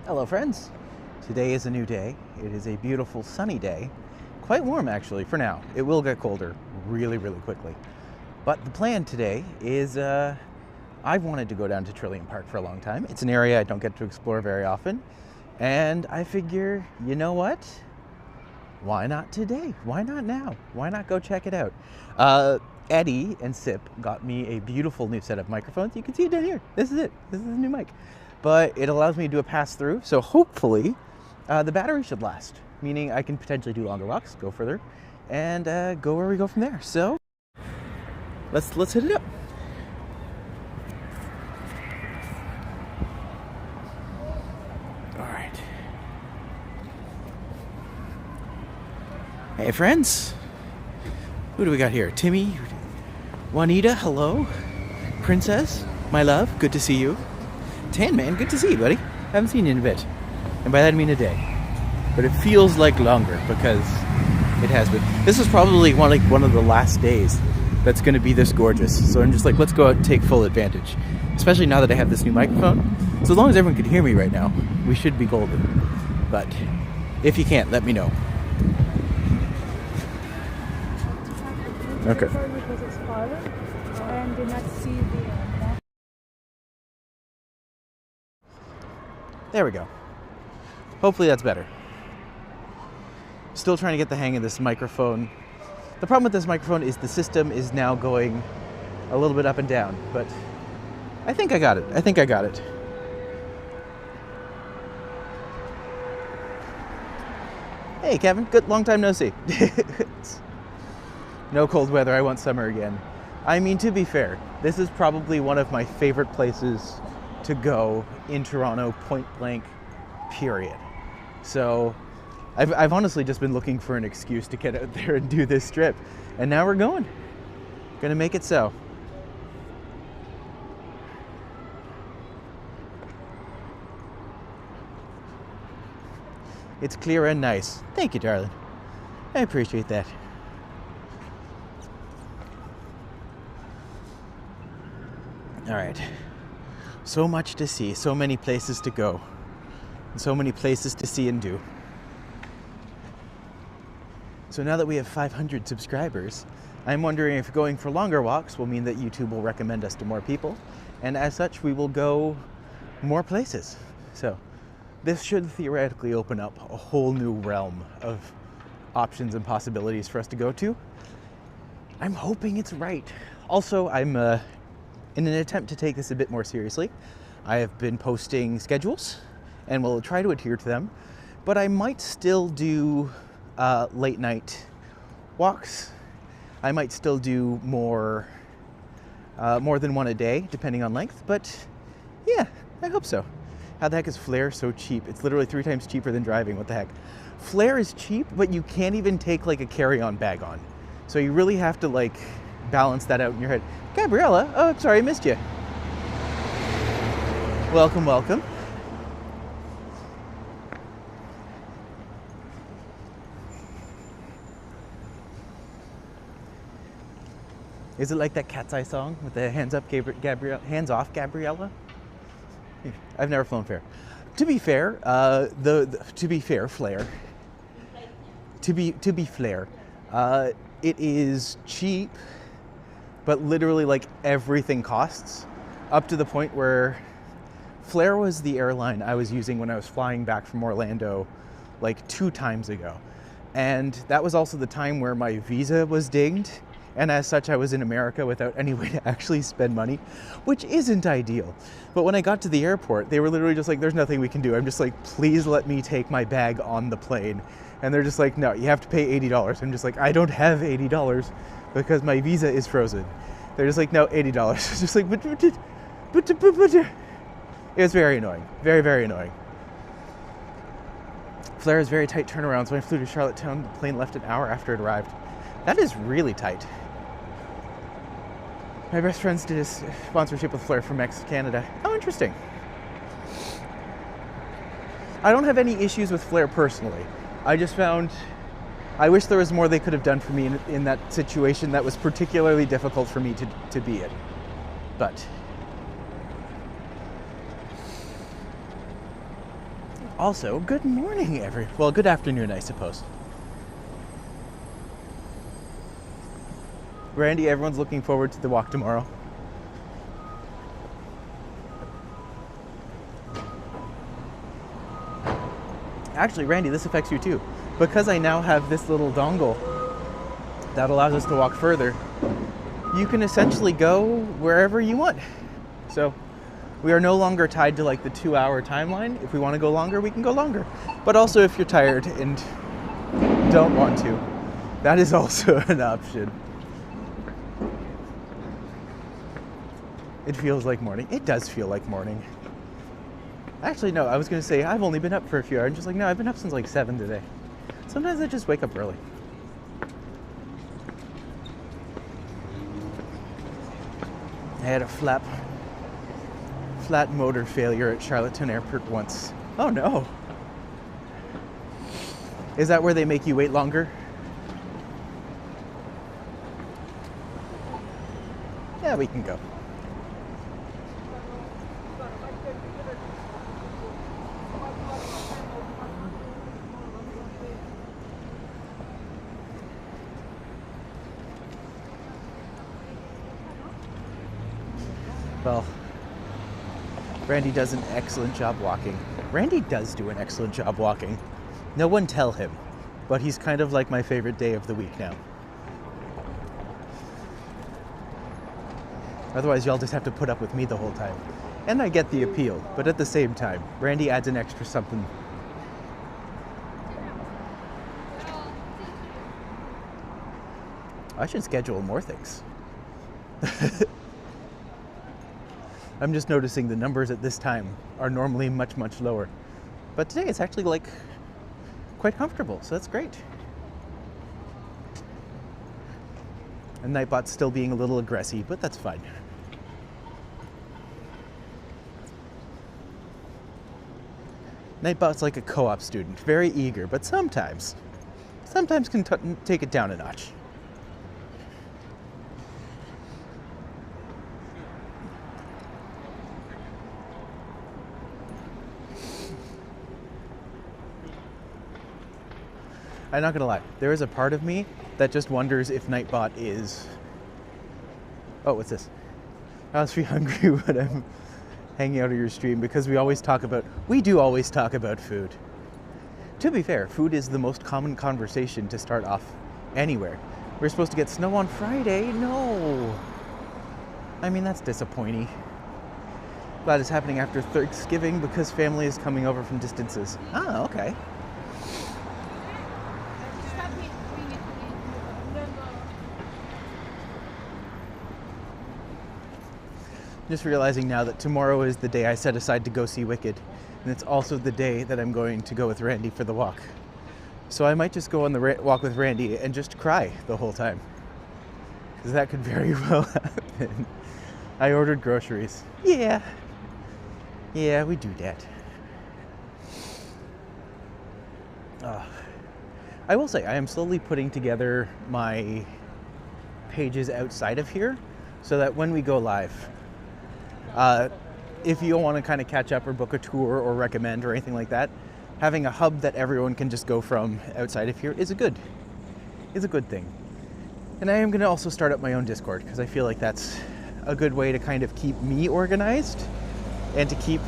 Hello friends! Today is a new day. It is a beautiful sunny day. Quite warm actually for now. It will get colder really quickly. But the plan today is I've wanted to go down to TRILLIUM Park for a long time. It's an area I don't get to explore very often. And I figure, you know what? Why not today? Why not now? Why not go check it out? Eddie and Sip got me a beautiful new set of microphones. You can see it down here. This is it. This is the new mic. But it allows me to do a pass-through, so hopefully the battery should last, meaning I can potentially do longer walks, go further, and go where we go from there. So let's hit it up. All right. Hey friends, who do we got here? Timmy, Juanita, hello. Princess, my love, good to see you. Tan Man, good to see you, buddy. Haven't seen you in a bit. And by that I mean a day. But it feels like longer because it has been. This is probably one of the last days that's going to be this gorgeous. So I'm just like, let's go out and take full advantage. Especially now that I have this new microphone. So as long as everyone can hear me right now, we should be golden. But if you can't, let me know. Okay. And did not see the There we go. Hopefully that's better. Still trying to get the hang of this microphone. The problem with this microphone is the system is now going a little bit up and down, but I think I got it. Hey Kevin, good, long time no see. No cold weather, I want summer again. I mean, to be fair, this is probably one of my favorite places to go in Toronto, point blank, period. So I've honestly just been looking for an excuse to get out there and do this trip. And now we're going. Gonna make it so. It's clear and nice. Thank you, darling. I appreciate that. All right. So much to see, so many places to go, and so many places to see and do. So now that we have 500 subscribers, I'm wondering if going for longer walks will mean that YouTube will recommend us to more people, and as such, we will go more places. So this should theoretically open up a whole new realm of options and possibilities for us to go to. I'm hoping it's right. Also, in an attempt to take this a bit more seriously, I have been posting schedules and will try to adhere to them, but I might still do late night walks. I might still do more than one a day, depending on length, but yeah, I hope so. How the heck is Flare so cheap? It's literally 3 times cheaper than driving, what the heck? Flare is cheap, but you can't even take like a carry-on bag on. So you really have to like balance that out in your head. Gabriella, oh, sorry, I missed you. Welcome, welcome. Is it like that Cat's Eye song with the hands up, hands off, Gabriella? I've never flown Flare. To be fair, Flare. To be Flare, it is cheap. But literally like everything costs, up to the point where Flare was the airline I was using when I was flying back from Orlando like 2 times ago. And that was also the time where my visa was dinged, and as such I was in America without any way to actually spend money, which isn't ideal. But when I got to the airport, they were literally just like, there's nothing we can do. I'm just like, please let me take my bag on the plane. And they're just like, no, you have to pay $80. I'm just like, I don't have $80 because my visa is frozen. They're just like, no, $80. It's just like, it was very annoying. Very annoying. Flare has very tight turnarounds. When I flew to Charlottetown, the plane left an hour after it arrived. That is really tight. My best friends did a sponsorship with Flare from Canada. Oh, interesting. I don't have any issues with Flare personally. I just found, I wish there was more they could have done for me in that situation that was particularly difficult for me to be in. But Also, good morning, well, good afternoon, I suppose. Randy, everyone's looking forward to the walk tomorrow. Actually, Randy, this affects you too. Because I now have this little dongle that allows us to walk further, you can essentially go wherever you want. So we are no longer tied to like the 2-hour timeline. If we want to go longer, we can go longer. But also if you're tired and don't want to, that is also an option. It feels like morning. It does feel like morning. Actually, no, I was going to say I've only been up for a few hours. I'm just like, no, I've been up since like 7 today. Sometimes I just wake up early. I had a flat motor failure at Charlottetown Airport once. Oh no. Is that where they make you wait longer? Yeah, we can go. Well, Randy does an excellent job walking. Randy does do an excellent job walking. No one tell him, but he's kind of like my favorite day of the week now. Otherwise, y'all just have to put up with me the whole time. And I get the appeal, but at the same time, Randy adds an extra something. I should schedule more things. I'm just noticing the numbers at this time are normally much, much lower. But today it's actually like quite comfortable, so that's great. And Nightbot's still being a little aggressive, but that's fine. Nightbot's like a co-op student, very eager, but sometimes can take it down a notch. I'm not gonna lie, there is a part of me that just wonders if Nightbot is... Oh, what's this? I was pretty hungry when I'm hanging out of your stream because we do always talk about food. To be fair, food is the most common conversation to start off anywhere. We're supposed to get snow on Friday? No. I mean, that's disappointing. Glad it's happening after Thanksgiving because family is coming over from distances. Ah, okay. Just realizing now that tomorrow is the day I set aside to go see Wicked, and it's also the day that I'm going to go with Randy for the walk. So I might just go on the walk with Randy and just cry the whole time, because that could very well happen. I ordered groceries. Yeah, we do that. I will say, I am slowly putting together my pages outside of here, so that when we go live, if you want to kind of catch up or book a tour or recommend or anything like that, having a hub that everyone can just go from outside of here is a good thing. And I am going to also start up my own Discord because I feel like that's a good way to kind of keep me organized and to keep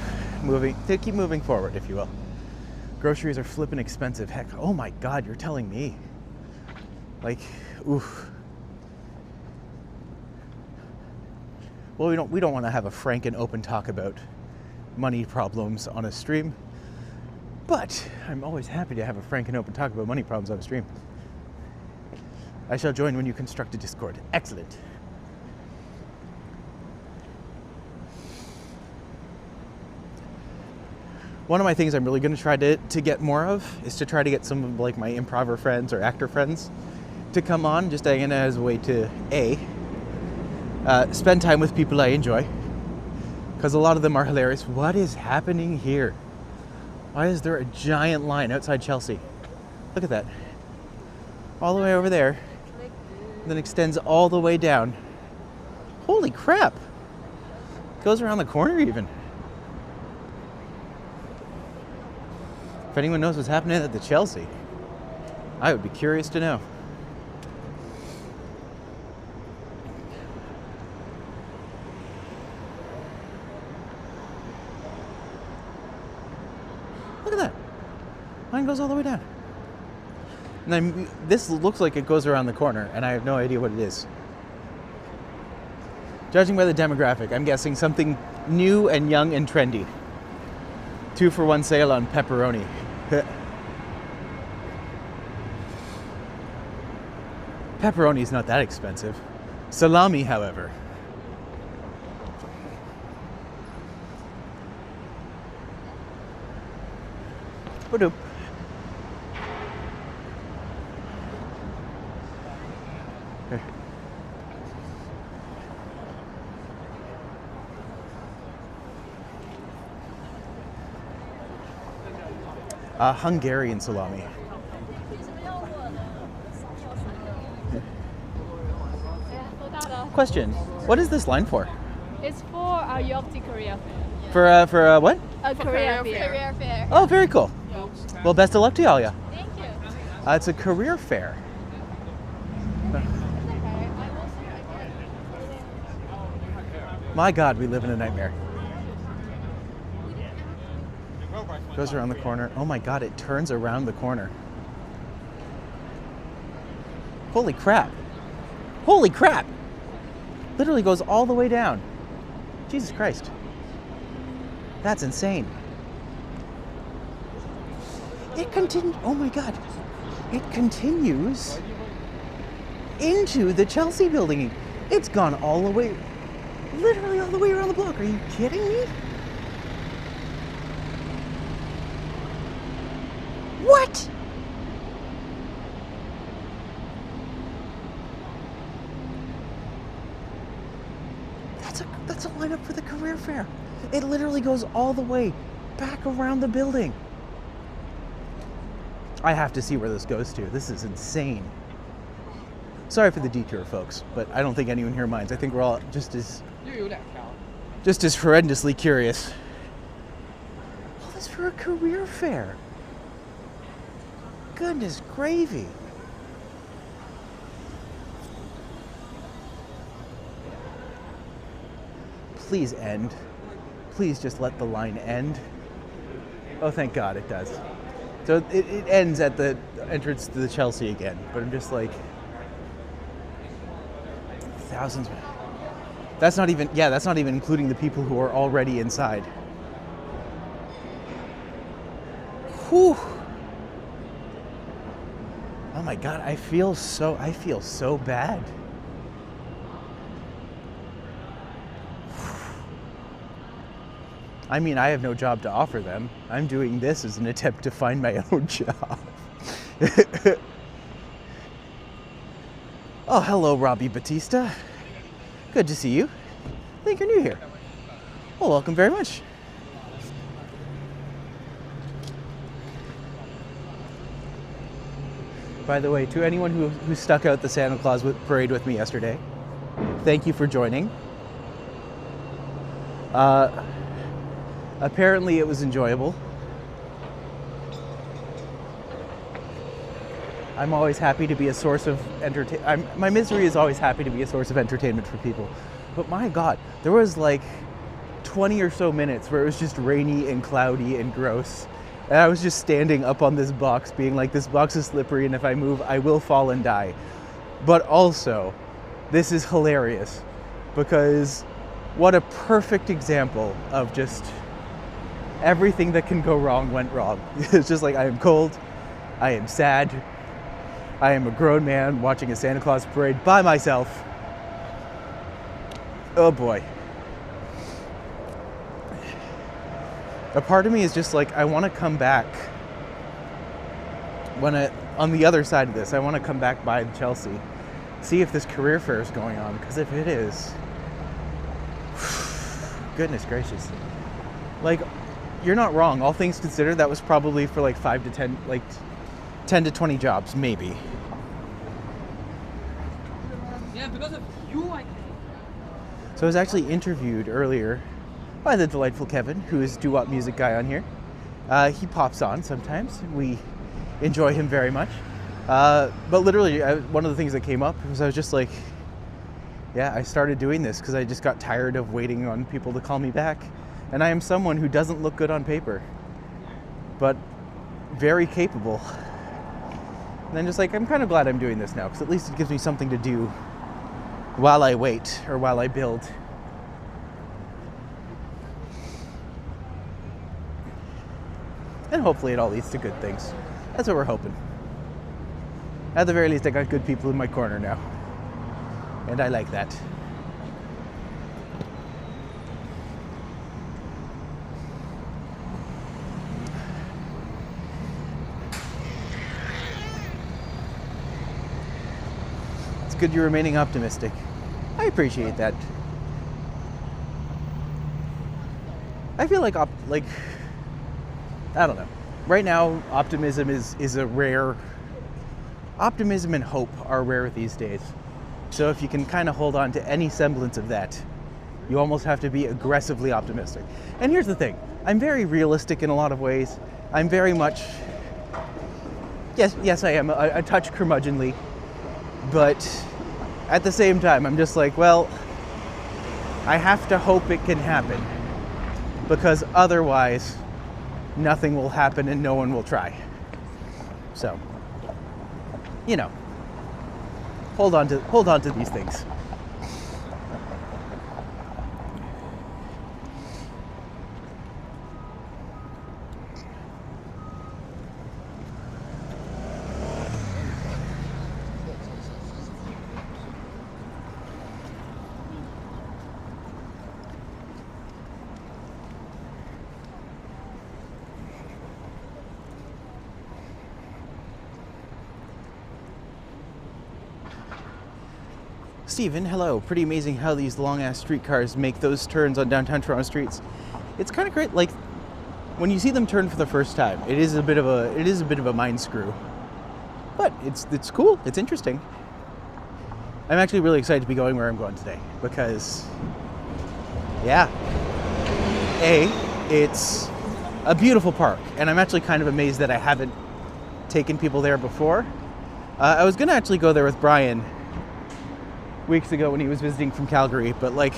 moving forward, if you will. Groceries are flippin' expensive. Heck, oh my God, you're telling me. Like, oof. Well, we don't want to have a frank and open talk about money problems on a stream, but I'm always happy to have a frank and open talk about money problems on a stream. I shall join when you construct a Discord. Excellent. One of my things I'm really going to try to get more of is to try to get some of like my improver friends or actor friends to come on, just again as a way to spend time with people I enjoy, because a lot of them are hilarious. What is happening here? Why is there a giant line outside Chelsea? Look at that. All the way over there, and then extends all the way down. Holy crap! Goes around the corner even. If anyone knows what's happening at the Chelsea, I would be curious to know. Look at that. Mine goes all the way down. And then this looks like it goes around the corner, and I have no idea what it is. Judging by the demographic, I'm guessing something new and young and trendy. 2-for-1 sale on pepperoni. Pepperoni's not that expensive. Salami, however. Ba-doop. Hungarian salami. Question: what is this line for? It's for our Yopti career fair. For what? A career fair. Oh, very cool. Well, best of luck to y'all, yeah. Thank you. It's a career fair. My God, we live in a nightmare. Goes around the corner. Oh my God, it turns around the corner. Holy crap. Holy crap. Literally goes all the way down. Jesus Christ. That's insane. It continues. Oh my God. It continues into the Chelsea building. It's gone all the way, literally all the way around the block. Are you kidding me? What? That's a lineup for the career fair. It literally goes all the way back around the building. I have to see where this goes to. This is insane. Sorry for the detour, folks, but I don't think anyone here minds. I think we're all just as horrendously curious. All this for a career fair. Goodness gravy. Please end. Please just let the line end. Oh, thank God it does. So it ends at the entrance to the Chelsea again, but I'm just like, thousands. That's not even including the people who are already inside. Whew. Oh my God, I feel so bad. I mean, I have no job to offer them. I'm doing this as an attempt to find my own job. Oh, hello, Robbie Batista. Good to see you. I think you're new here. Well, welcome very much. By the way, to anyone who stuck out the Santa Claus parade with me yesterday, thank you for joining. Apparently it was enjoyable. I'm always happy to be a source of entertainment. My misery is always happy to be a source of entertainment for people. But my God, there was like 20 or so minutes where it was just rainy and cloudy and gross. And I was just standing up on this box being like, this box is slippery and if I move, I will fall and die. But also, this is hilarious because what a perfect example of just everything that can go wrong went wrong. It's just like, I am cold, I am sad, I am a grown man watching a Santa Claus parade by myself. Oh boy. A part of me is just like, I want to come back on the other side of this. I want to come back by Chelsea, see if this career fair is going on, because if it is, goodness gracious. Like, you're not wrong. All things considered, that was probably for like 5 to 10, like 10 to 20 jobs, maybe. Yeah, because of you, I think. So I was actually interviewed earlier by the delightful Kevin, who is doo-wop music guy on here. He pops on sometimes. We enjoy him very much. But literally, one of the things that came up was I was just like, yeah, I started doing this because I just got tired of waiting on people to call me back. And I am someone who doesn't look good on paper, but very capable. And I'm just like, I'm kind of glad I'm doing this now, because at least it gives me something to do while I wait or while I build. And hopefully it all leads to good things. That's what we're hoping. At the very least, I got good people in my corner now. And I like that. It's good you're remaining optimistic. I appreciate that. I feel like, I don't know. Right now, optimism is a rare... Optimism and hope are rare these days. So if you can kind of hold on to any semblance of that, you almost have to be aggressively optimistic. And here's the thing. I'm very realistic in a lot of ways. I'm very much... Yes, I am a touch curmudgeonly. But at the same time, I'm just like, well, I have to hope it can happen. Because otherwise, nothing will happen and no one will try. So, you know, hold on to these things. Steven, hello. Pretty amazing how these long-ass streetcars make those turns on downtown Toronto streets. It's kind of great. Like, when you see them turn for the first time, it is a bit of a mind screw. But it's cool. It's interesting. I'm actually really excited to be going where I'm going today because, yeah, it's a beautiful park, and I'm actually kind of amazed that I haven't taken people there before. I was gonna actually go there with Brian weeks ago when he was visiting from Calgary, but like,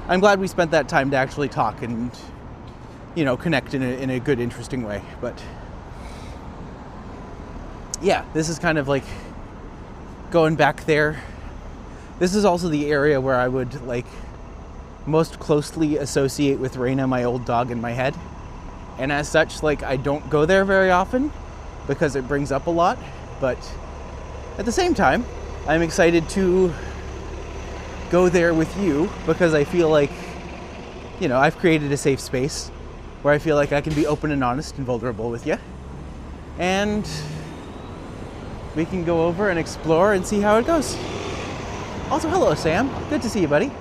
I'm glad we spent that time to actually talk and, you know, connect in a good, interesting way. But yeah, this is kind of like going back there. This is also the area where I would like most closely associate with Raina, my old dog, in my head. And as such, like, I don't go there very often because it brings up a lot. But at the same time, I'm excited to go there with you because I feel like, you know, I've created a safe space where I feel like I can be open and honest and vulnerable with you. And we can go over and explore and see how it goes. Also, hello, Sam. Good to see you, buddy.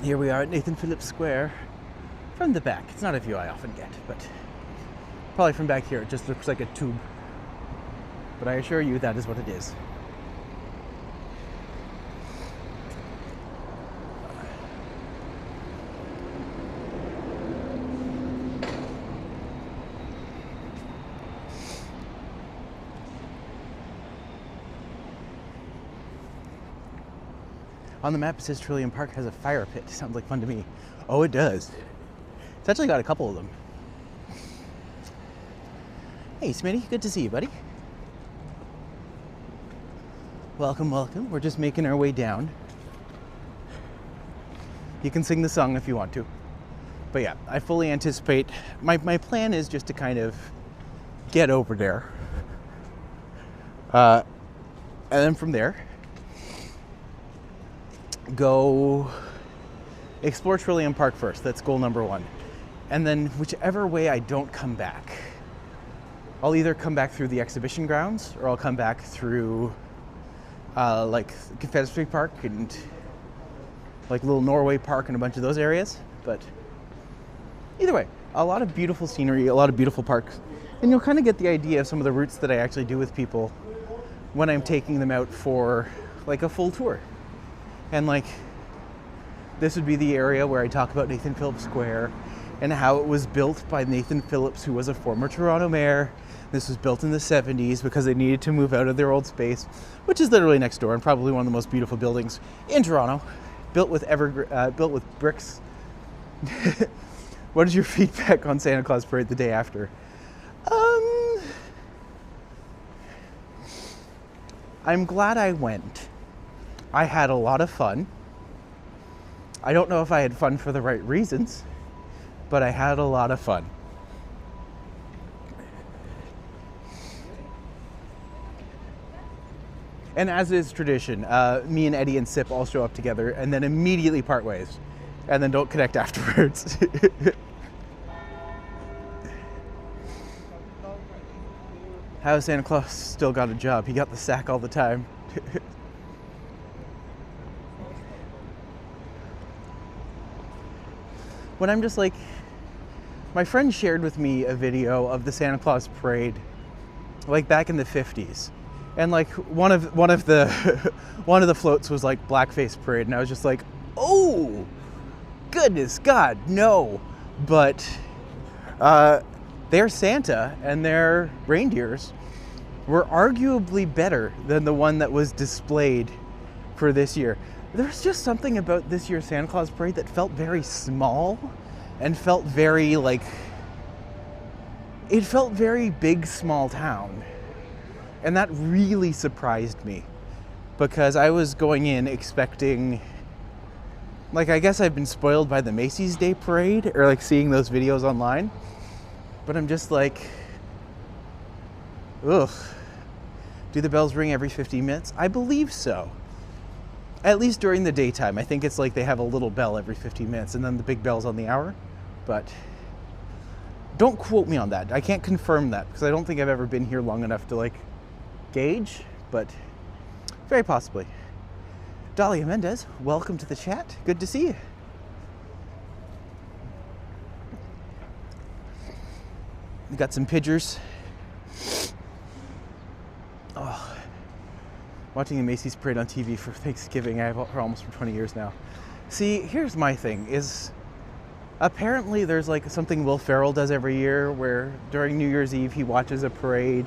Here we are at Nathan Phillips Square from the back. It's not a view I often get, but probably from back here it just looks like a tube. But I assure you that is what it is. On the map it says TRILLIUM Park has a fire pit. Sounds like fun to me. Oh, it does. It's actually got a couple of them. Hey, Smitty, good to see you, buddy. Welcome, welcome. We're just making our way down. You can sing the song if you want to. But yeah, I fully anticipate, my plan is just to kind of get over there. And then from there, go explore TRILLIUM Park first. That's goal number one. And then whichever way I don't come back, I'll either come back through the exhibition grounds or I'll come back through like Confederacy Park and like little Norway Park and a bunch of those areas. But either way, a lot of beautiful scenery, a lot of beautiful parks. And you'll kind of get the idea of some of the routes that I actually do with people when I'm taking them out for like a full tour. And like, this would be the area where I talk about Nathan Phillips Square and how it was built by Nathan Phillips, who was a former Toronto mayor. This was built in the 70s because they needed to move out of their old space, which is literally next door and probably one of the most beautiful buildings in Toronto, built with bricks. What is your feedback on Santa Claus Parade the day after? I'm glad I went. I had a lot of fun. I don't know if I had fun for the right reasons, but I had a lot of fun. And as is tradition, me and Eddie and Sip all show up together and then immediately part ways and then don't connect afterwards. How has Santa Claus still got a job? He got the sack all the time. When I'm just like, my friend shared with me a video of the Santa Claus parade, like back in the 50s. And like one of the floats was like blackface parade, and I was just like, oh, goodness God, no. But their Santa and their reindeers were arguably better than the one that was displayed for this year. There's just something about this year's Santa Claus parade that felt very small and felt very like, it felt very big, small town. And that really surprised me because I was going in expecting, like, I guess I've been spoiled by the Macy's Day Parade or like seeing those videos online, but I'm just like, ugh. Do the bells ring every 15 minutes? I believe so. At least during the daytime. I think it's like they have a little bell every 15 minutes and then the big bell's on the hour, but don't quote me on that. I can't confirm that because I don't think I've ever been here long enough to like gauge, but very possibly. Dahlia Mendez, welcome to the chat. Good to see you. We got some pictures. Oh, watching the Macy's parade on TV for Thanksgiving, I've almost for 20 years now. See, here's my thing, is apparently there's like something Will Ferrell does every year where during New Year's Eve he watches a parade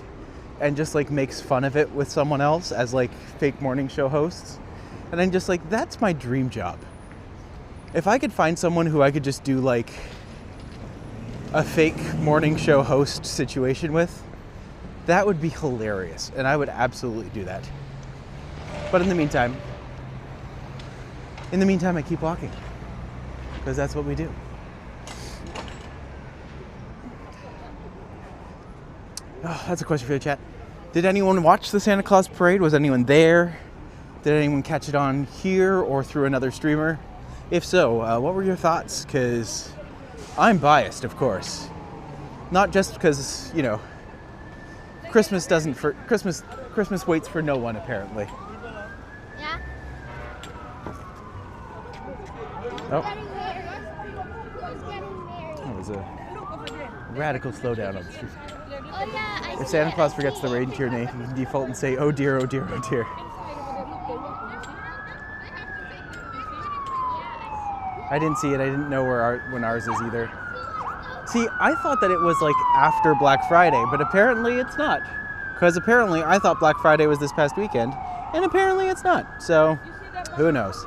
and just like makes fun of it with someone else as like fake morning show hosts. And I'm just like, that's my dream job. If I could find someone who I could just do like a fake morning show host situation with, that would be hilarious. And I would absolutely do that. But in the meantime, I keep walking because that's what we do. Oh, that's a question for the chat. Did anyone watch the Santa Claus parade? Was anyone there? Did anyone catch it on here or through another streamer? If so, what were your thoughts? Because I'm biased, of course. Not just because, you know, Christmas waits for no one, apparently. Yeah. Oh. That was a radical slowdown on the street. Oh yeah. If Santa Claus forgets the reindeer name, you can default and say, oh dear, oh dear, oh dear. I didn't see it. I didn't know when ours is either. See, I thought that it was like after Black Friday, but apparently it's not. Because apparently I thought Black Friday was this past weekend, and apparently it's not. So, who knows?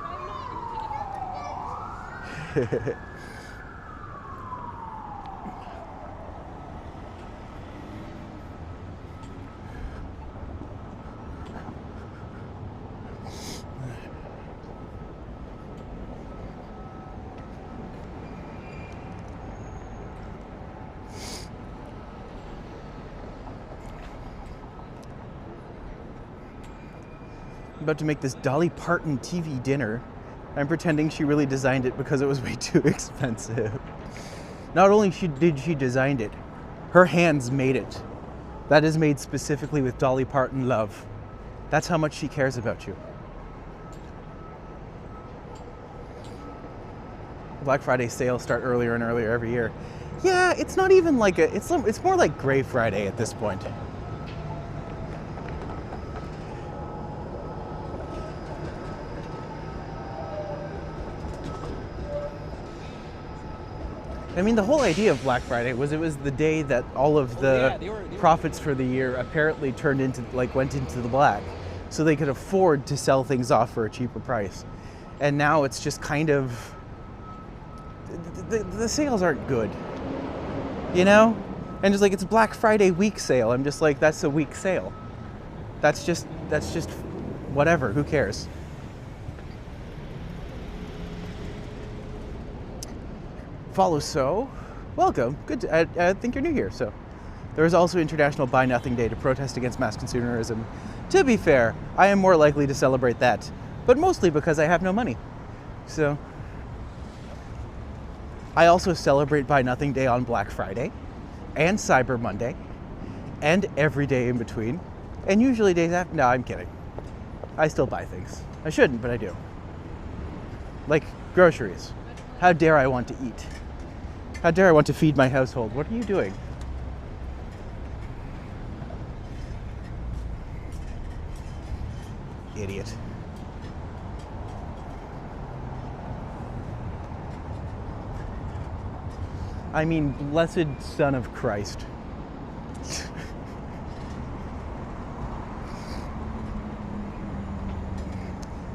I'm about to make this Dolly Parton TV dinner. I'm pretending she really designed it because it was way too expensive. Not only did she design it, her hands made it. That is made specifically with Dolly Parton love. That's how much she cares about you. Black Friday sales start earlier and earlier every year. Yeah, it's not even like it's more like Gray Friday at this point. I mean, the whole idea of Black Friday was it was the day that all of the profits for the year apparently turned into, like, went into the black, so they could afford to sell things off for a cheaper price. And now it's just kind of, the sales aren't good, you know? And just like, it's a Black Friday week sale. I'm just like, that's a week sale. That's just whatever, who cares? Follow so. Welcome. Good. I think you're new here. So, there is also International Buy Nothing Day to protest against mass consumerism. To be fair, I am more likely to celebrate that, but mostly because I have no money. So, I also celebrate Buy Nothing Day on Black Friday, and Cyber Monday, and every day in between, and usually days after. No, I'm kidding. I still buy things. I shouldn't, but I do. Like groceries. How dare I want to eat? How dare I want to feed my household? What are you doing? Idiot. I mean, blessed Son of Christ.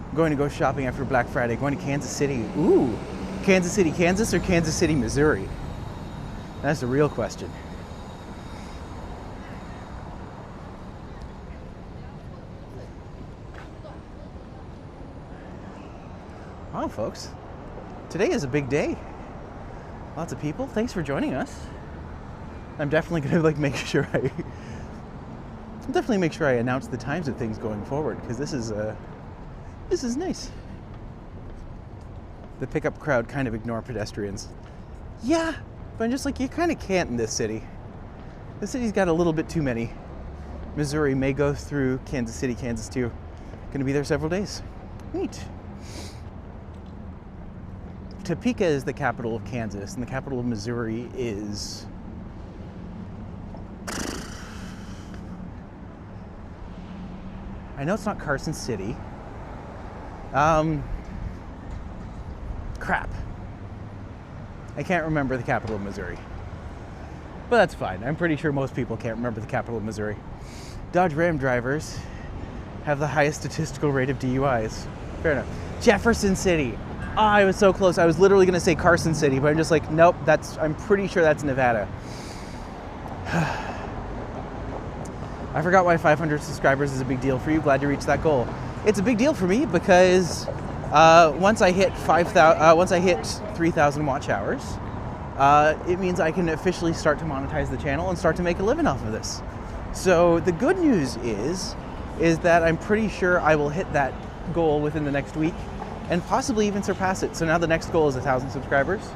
I'm going to go shopping after Black Friday. Going to Kansas City. Ooh. Kansas City, Kansas, or Kansas City, Missouri? That's the real question. Wow, folks. Today is a big day. Lots of people. Thanks for joining us. I'm definitely going to make sure I announce the times of things going forward, because this is nice. The pickup crowd kind of ignore pedestrians. Yeah, but I'm just like, you kind of can't in this city. The city's got a little bit too many. Missouri may go through Kansas City, Kansas too. Gonna be there several days. Neat. Topeka is the capital of Kansas, and the capital of Missouri is... I know it's not Carson City. Crap. I can't remember the capital of Missouri. But that's fine. I'm pretty sure most people can't remember the capital of Missouri. Dodge Ram drivers have the highest statistical rate of DUIs. Fair enough. Jefferson City. Oh, I was so close. I was literally going to say Carson City, but I'm just like, nope, I'm pretty sure that's Nevada. I forgot why 500 subscribers is a big deal for you. Glad to reach that goal. It's a big deal for me because once I hit 3,000 watch hours, it means I can officially start to monetize the channel and start to make a living off of this. So the good news is that I'm pretty sure I will hit that goal within the next week and possibly even surpass it. So now the next goal is 1,000 subscribers.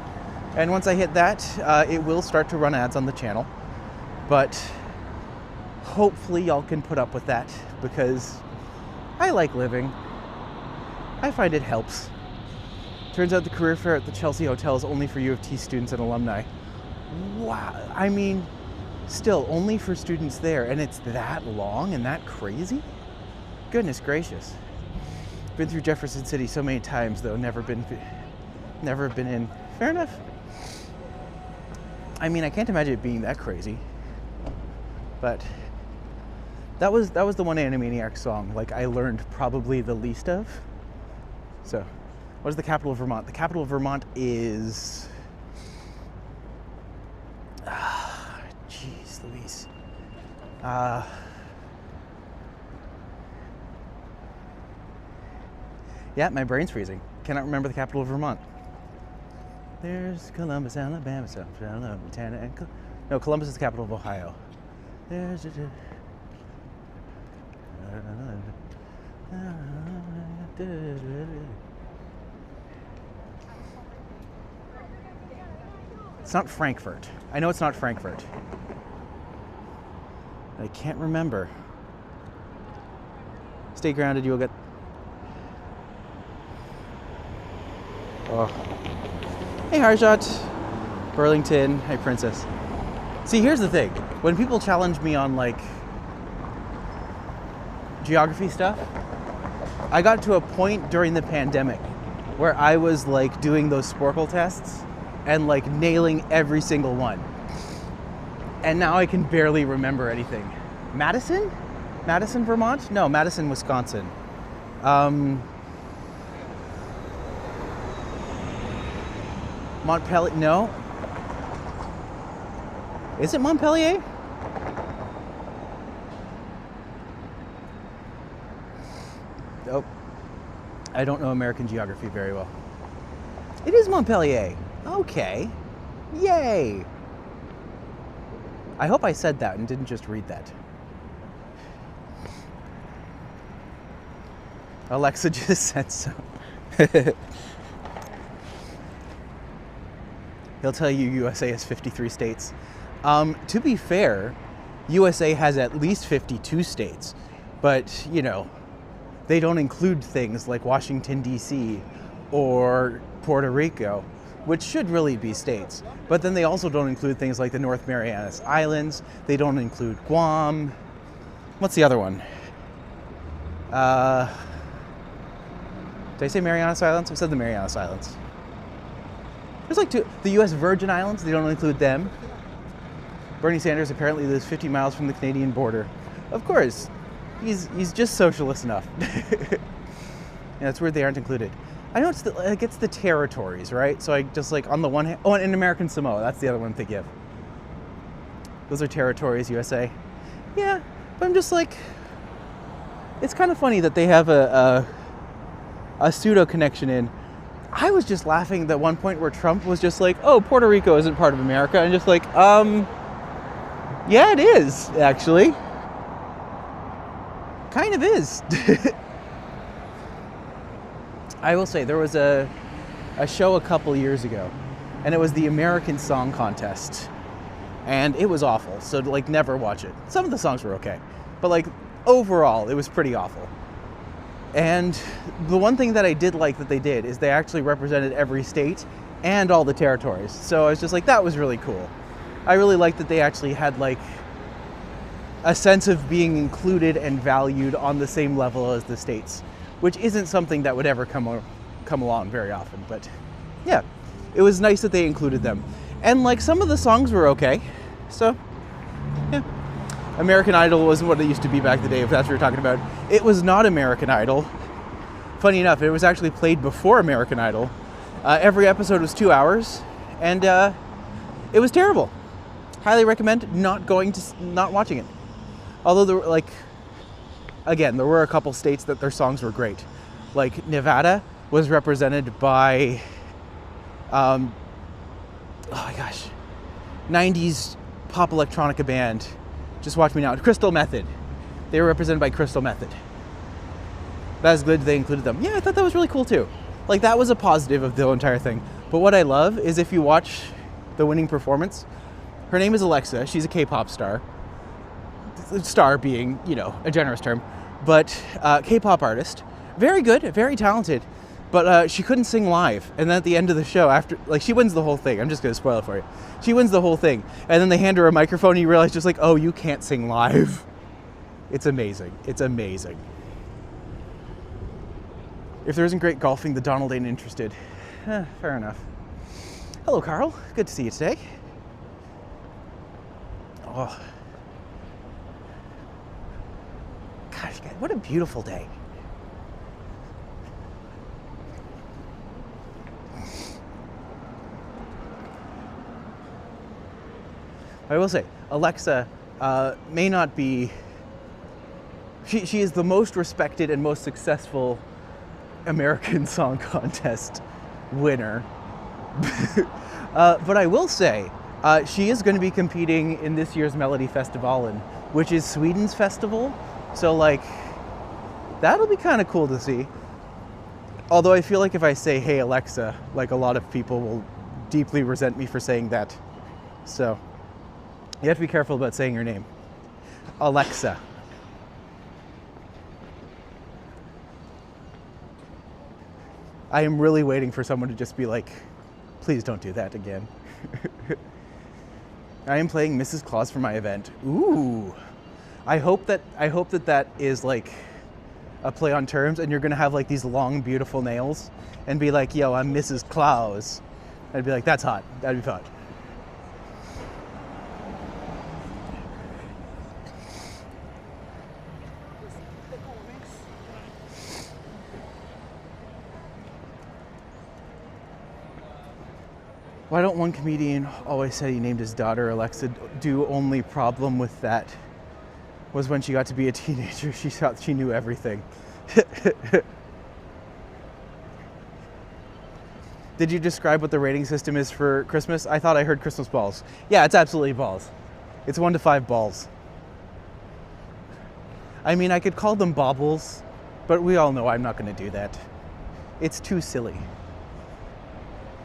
And once I hit that, it will start to run ads on the channel. But hopefully y'all can put up with that, because I like living. I find it helps. Turns out the career fair at the Chelsea Hotel is only for U of T students and alumni. Wow, I mean, still only for students there, and it's that long and that crazy? Goodness gracious. Been through Jefferson City so many times though, never been in. Fair enough. I mean, I can't imagine it being that crazy. But that was the one Animaniacs song like I learned probably the least of. So, what is the capital of Vermont? The capital of Vermont is... Jeez Louise. Yeah, my brain's freezing. Cannot remember the capital of Vermont. There's Columbus, Alabama, South Carolina, Montana, and... No, Columbus is the capital of Ohio. There's... It's not Frankfurt. I know it's not Frankfurt. I can't remember. Stay grounded, you'll get... Oh. Hey Harjot, Burlington, hey Princess. See, here's the thing. When people challenge me on like geography stuff, I got to a point during the pandemic where I was like doing those Sporkle tests and like nailing every single one. And now I can barely remember anything. Madison? Madison, Vermont? No, Madison, Wisconsin. Montpellier? No. Is it Montpellier? Nope. I don't know American geography very well. It is Montpellier. Okay. Yay. I hope I said that and didn't just read that. Alexa just said so. He'll tell you USA has 53 states. To be fair, USA has at least 52 states, but you know, they don't include things like Washington, D.C. or Puerto Rico, which should really be states. But then they also don't include things like the North Marianas Islands. They don't include Guam. What's the other one? Did I say Marianas Islands? I said the Marianas Islands. There's like two. The U.S. Virgin Islands, they don't include them. Bernie Sanders apparently lives 50 miles from the Canadian border. Of course, he's just socialist enough. Yeah, it's weird they aren't included. I know it's the territories, right? So I just like on the one hand, oh, and American Samoa, that's the other one to give. Those are territories, USA. Yeah, but I'm just like, it's kind of funny that they have a pseudo connection in. I was just laughing at one point where Trump was just like, oh, Puerto Rico isn't part of America. And just like, yeah, it is, actually. Kind of is. I will say, there was a show a couple years ago, and it was the American Song Contest. And it was awful, so like never watch it. Some of the songs were okay, but like overall, it was pretty awful. And the one thing that I did like that they did is they actually represented every state and all the territories. So I was just like, that was really cool. I really liked that they actually had like a sense of being included and valued on the same level as the states, which isn't something that would ever come along very often. But yeah, it was nice that they included them. And like some of the songs were okay. So yeah. American Idol wasn't what it used to be back in the day, if that's what you're talking about. It was not American Idol. Funny enough, it was actually played before American Idol. Every episode was 2 hours, and it was terrible. Highly recommend not watching it. Although there were, like, again, there were a couple states that their songs were great. Like Nevada was represented by, oh my gosh, 90s pop electronica band. Just watch me now. Crystal Method. They were represented by Crystal Method. That was good they included them. Yeah, I thought that was really cool too. Like that was a positive of the entire thing. But what I love is if you watch the winning performance, her name is Alexa. She's a K-pop star. Star being, you know, a generous term. But K-pop artist. Very good, very talented. But she couldn't sing live. And then at the end of the show, after, like, she wins the whole thing. I'm just going to spoil it for you. She wins the whole thing. And then they hand her a microphone and you realize just like, oh, you can't sing live. It's amazing. It's amazing. If there isn't great golfing, the Donald ain't interested. Fair enough. Hello, Carl. Good to see you today. Oh. Gosh, what a beautiful day. I will say, Alexa may not be... She is the most respected and most successful American Song Contest winner. But I will say, she is going to be competing in this year's Melody Festivalen, which is Sweden's festival. So, like, that'll be kind of cool to see. Although I feel like if I say, hey, Alexa, like, a lot of people will deeply resent me for saying that. So... you have to be careful about saying your name. Alexa. I am really waiting for someone to just be like, Please don't do that again. I am playing Mrs. Claus for my event. Ooh. I hope that is like a play on terms, and you're gonna have like these long, beautiful nails and be like, yo, I'm Mrs. Claus. I'd be like, that's hot. That'd be fun. Why don't one comedian always say he named his daughter Alexa? Only problem with that was when she got to be a teenager, she thought she knew everything. Did you describe what the rating system is for Christmas? I thought I heard Christmas balls. Yeah, it's absolutely balls. It's 1 to 5 balls. I mean, I could call them baubles, but we all know I'm not going to do that. It's too silly.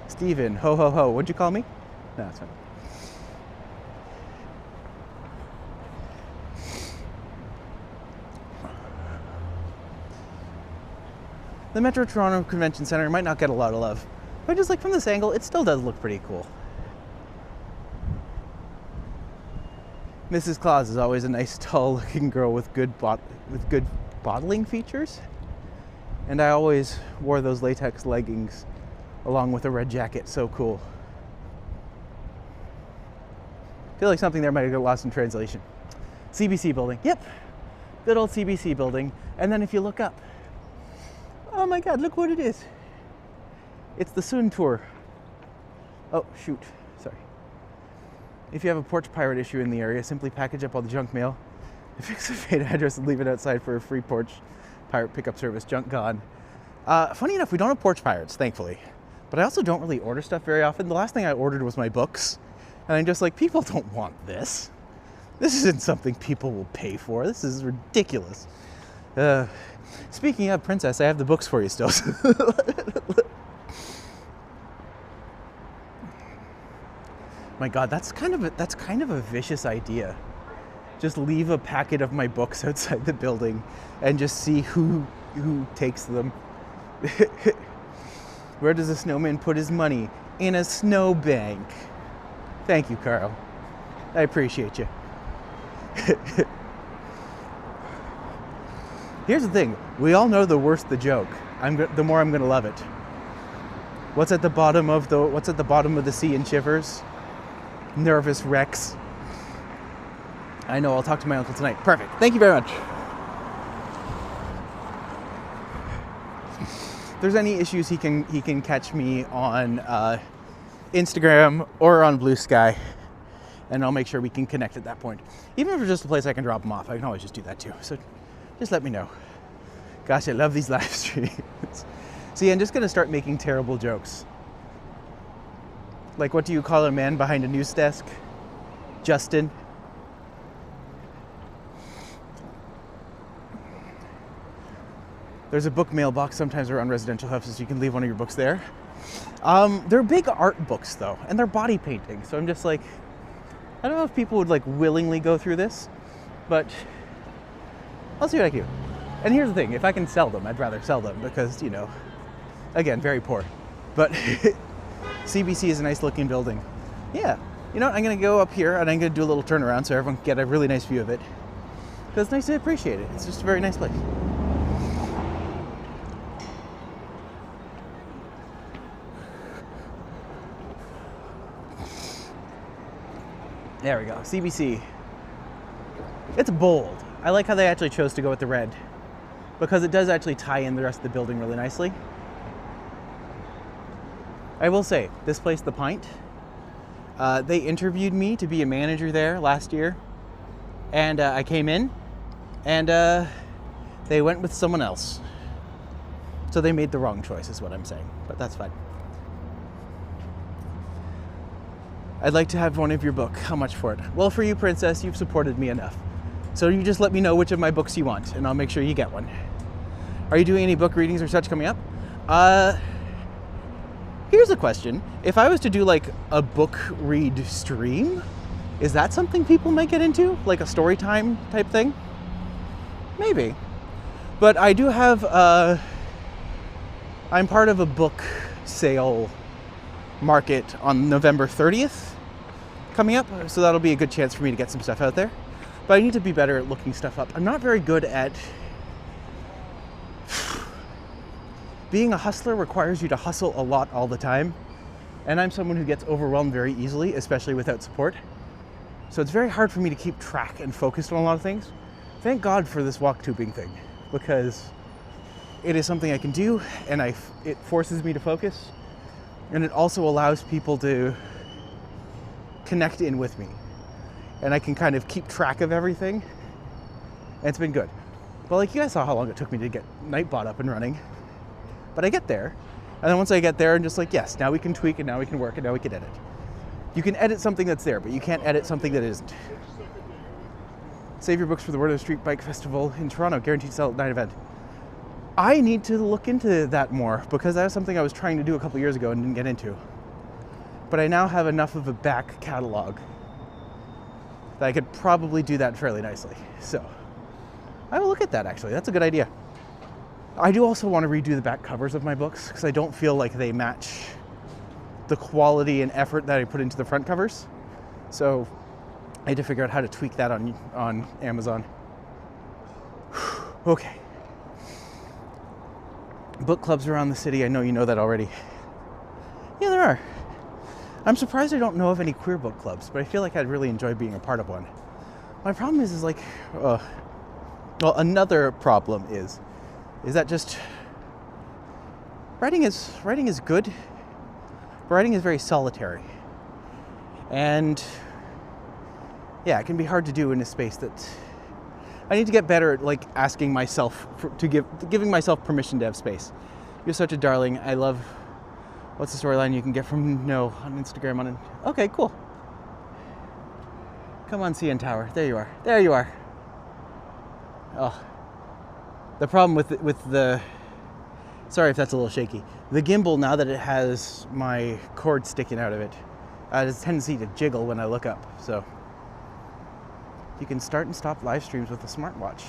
Steven, ho ho ho, what'd you call me? No, that's fine. The Metro Toronto Convention Centre might not get a lot of love, but just like from this angle, it still does look pretty cool. Mrs. Claus is always a nice, tall-looking girl with good bottling features, and I always wore those latex leggings along with a red jacket. So cool. I feel like something there might get lost in translation. CBC building. Yep. Good old CBC building. And then if you look up, oh my God, look what it is. It's the Soon Tour. Oh, shoot. Sorry. If you have a porch pirate issue in the area, simply package up all the junk mail, fix a fade address, and leave it outside for a free porch pirate pickup service. Junk gone. Funny enough, we don't have porch pirates, thankfully. But I also don't really order stuff very often. The last thing I ordered was my books. And I'm just like, people don't want this. This isn't something people will pay for. This is ridiculous. Speaking of Princess, I have the books for you still. My God, that's kind of a vicious idea. Just leave a packet of my books outside the building and just see who takes them. Where does a snowman put his money? In a snowbank. Thank you, Carl. I appreciate you. Here's the thing. We all know the worse the joke, the more I'm gonna love it. What's at the bottom of the sea in shivers? Nervous wrecks. I know. I'll talk to my uncle tonight. Perfect. Thank you very much. If there's any issues, he can catch me on Instagram or on Blue Sky, and I'll make sure we can connect at that point. Even if it's just a place I can drop him off, I can always just do that too. So just let me know. Gosh, I love these live streams. See, I'm just gonna start making terrible jokes. Like, what do you call a man behind a news desk? Justin. There's a book mailbox sometimes around residential houses. You can leave one of your books there. They're big art books though, and they're body painting. So I'm just like, I don't know if people would like willingly go through this, but I'll see what I can do. And here's the thing, if I can sell them, I'd rather sell them because, you know, again, very poor. But CBC is a nice looking building. Yeah, you know what? I'm gonna go up here and I'm gonna do a little turnaround so everyone can get a really nice view of it. Because it's nice to appreciate it. It's just a very nice place. There we go, CBC. It's bold. I like how they actually chose to go with the red because it does actually tie in the rest of the building really nicely. I will say, this place, The Pint, they interviewed me to be a manager there last year, and I came in, and they went with someone else. So they made the wrong choice is what I'm saying, but that's fine. I'd like to have one of your book. How much for it? Well, for you, Princess, you've supported me enough. So you just let me know which of my books you want, and I'll make sure you get one. Are you doing any book readings or such coming up? Here's a question. If I was to do like a book read stream, is that something people might get into? Like a story time type thing? Maybe. But I do have, I'm part of a book sale market on November 30th coming up, so that'll be a good chance for me to get some stuff out there. But I need to be better at looking stuff up. I'm not very good at... Being a hustler requires you to hustle a lot all the time, and I'm someone who gets overwhelmed very easily, especially without support. So it's very hard for me to keep track and focused on a lot of things. Thank God for this walk tubing thing, because it is something I can do, and it forces me to focus, and it also allows people to connect in with me, and I can kind of keep track of everything, and it's been good. But like, you guys saw how long it took me to get Nightbot up and running, but I get there, and then once I get there, I'm just like, yes, now we can tweak, and now we can work, and now we can edit. You can edit something that's there, but you can't edit something that isn't. Save your books for the Word of the Street Bike Festival in Toronto, guaranteed to sell at night event. I need to look into that more, because that was something I was trying to do a couple years ago and didn't get into. But I now have enough of a back catalog that I could probably do that fairly nicely. So I will look at that, actually. That's a good idea. I do also want to redo the back covers of my books, because I don't feel like they match the quality and effort that I put into the front covers. So I had to figure out how to tweak that on Amazon. Okay. Book clubs around the city. I know you know that already. Yeah, there are. I'm surprised I don't know of any queer book clubs, but I feel like I'd really enjoy being a part of one. My problem is like, well, another problem is that just writing is good. Writing is very solitary, and yeah, it can be hard to do in a space that I need to get better at, like asking myself giving myself permission to have space. You're such a darling. I love. What's the storyline you can get from No on Instagram? Okay, cool. Come on, CN Tower. There you are. There you are. Oh, the problem with the. Sorry if that's a little shaky. The gimbal, now that it has my cord sticking out of it, has a tendency to jiggle when I look up. So you can start and stop live streams with a smartwatch.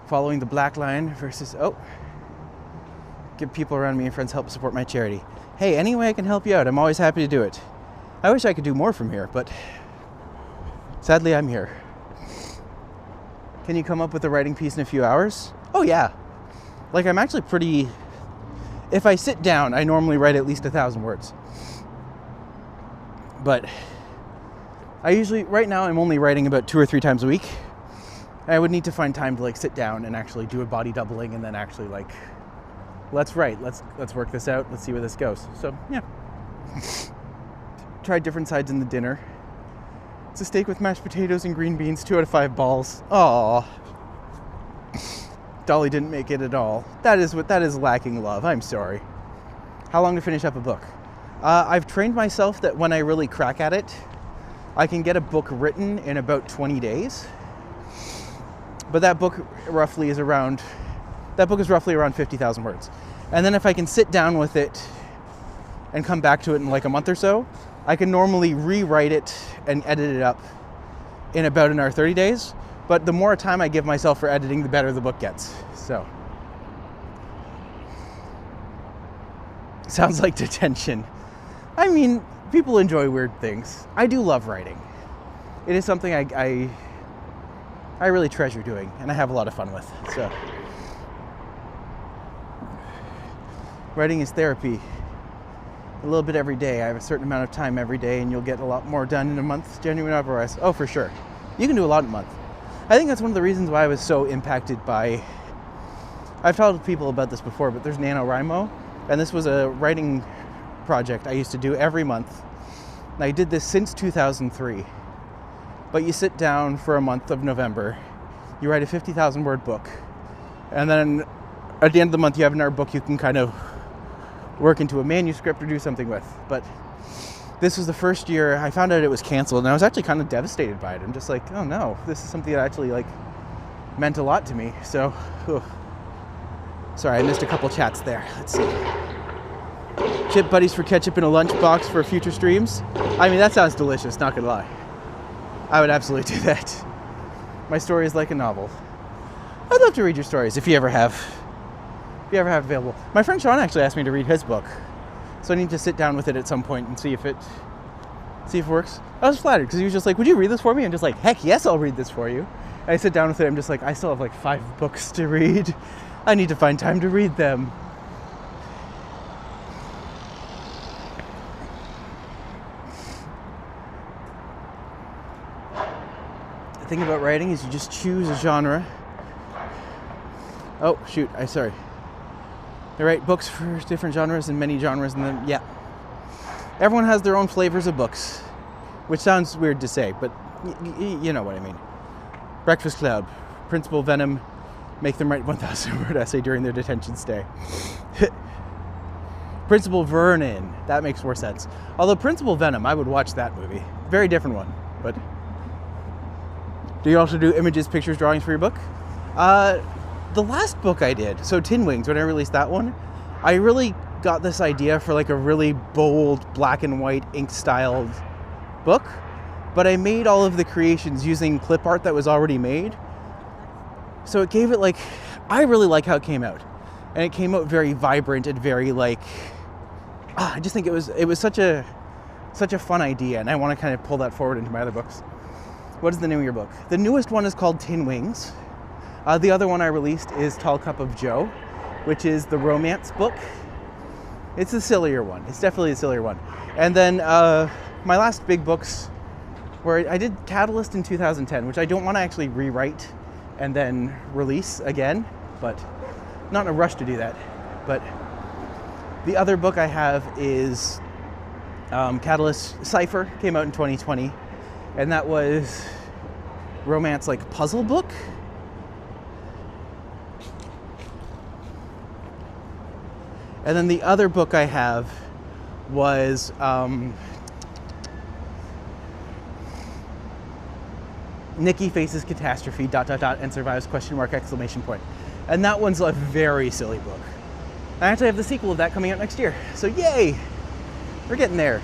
Following the black line versus, give people around me and friends help support my charity. Hey, any way I can help you out, I'm always happy to do it. I wish I could do more from here, but sadly I'm here. Can you come up with a writing piece in a few hours? Oh yeah. Like, I'm actually pretty... If I sit down, I normally write at least 1,000 words. But I usually, right now, I'm only writing about 2 or 3 times a week. I would need to find time to like sit down and actually do a body doubling and then actually like, let's write, let's work this out, let's see where this goes. So yeah. Tried different sides in the dinner. It's a steak with mashed potatoes and green beans, 2 out of 5 balls. Aww. Dolly didn't make it at all. That is lacking love. I'm sorry. How long to finish up a book? I've trained myself that when I really crack at it, I can get a book written in about 20 days. But that book is roughly around 50,000 words. And then if I can sit down with it and come back to it in like a month or so, I can normally rewrite it and edit it up in about another 30 days. But the more time I give myself for editing, the better the book gets. So, sounds like detention. I mean, people enjoy weird things. I do love writing. It is something I really treasure doing, and I have a lot of fun with. So, writing is therapy. A little bit every day. I have a certain amount of time every day, and you'll get a lot more done in a month, genuine otherwise. Oh, for sure. You can do a lot in a month. I think that's one of the reasons why I was so impacted by... I've told people about this before, but there's NaNoWriMo, and this was a writing project I used to do every month. And I did this since 2003. But you sit down for a month of November, you write a 50,000 word book, and then at the end of the month you have another book you can kind of work into a manuscript or do something with. But this was the first year I found out it was canceled, and I was actually kind of devastated by it. I'm just like, oh no, this is something that actually like meant a lot to me. So, sorry, I missed a couple chats there. Let's see. Chip buddies for ketchup in a lunchbox for future streams. I mean, that sounds delicious, not gonna lie. I would absolutely do that. My story is like a novel. I'd love to read your stories if you ever have if you ever have it available. My friend Sean actually asked me to read his book, so I need to sit down with it at some point and see if it works. I was flattered because he was just like, would you read this for me? I'm just like, heck yes, I'll read this for you. And I sit down with it, I'm just like, I still have like 5 books to read. I need to find time to read them. The thing about writing is you just choose a genre. Oh, shoot, sorry. They write books for different genres and many genres, and then, yeah. Everyone has their own flavors of books, which sounds weird to say, but you know what I mean. Breakfast Club, Principal Venom, make them write 1,000-word essay during their detention stay. Principal Vernon, that makes more sense. Although Principal Venom, I would watch that movie. Very different one, but... Do you also do images, pictures, drawings for your book? The last book I did, so Tin Wings, when I released that one, I really got this idea for like a really bold black and white ink styled book, but I made all of the creations using clip art that was already made. So it gave it like, I really like how it came out. And it came out very vibrant and very like, I just think it was such a fun idea, and I want to kind of pull that forward into my other books. What is the name of your book? The newest one is called Tin Wings. The other one I released is Tall Cup of Joe, which is the romance book. It's a sillier one. It's definitely a sillier one. And then my last big books where I did Catalyst in 2010, which I don't want to actually rewrite and then release again, but not in a rush to do that. But the other book I have is Catalyst Cypher, came out in 2020, and that was romance like puzzle book. And then the other book I have was Nikki faces catastrophe, ... and survives, ? And that one's a very silly book. I actually have the sequel of that coming out next year. So yay! We're getting there.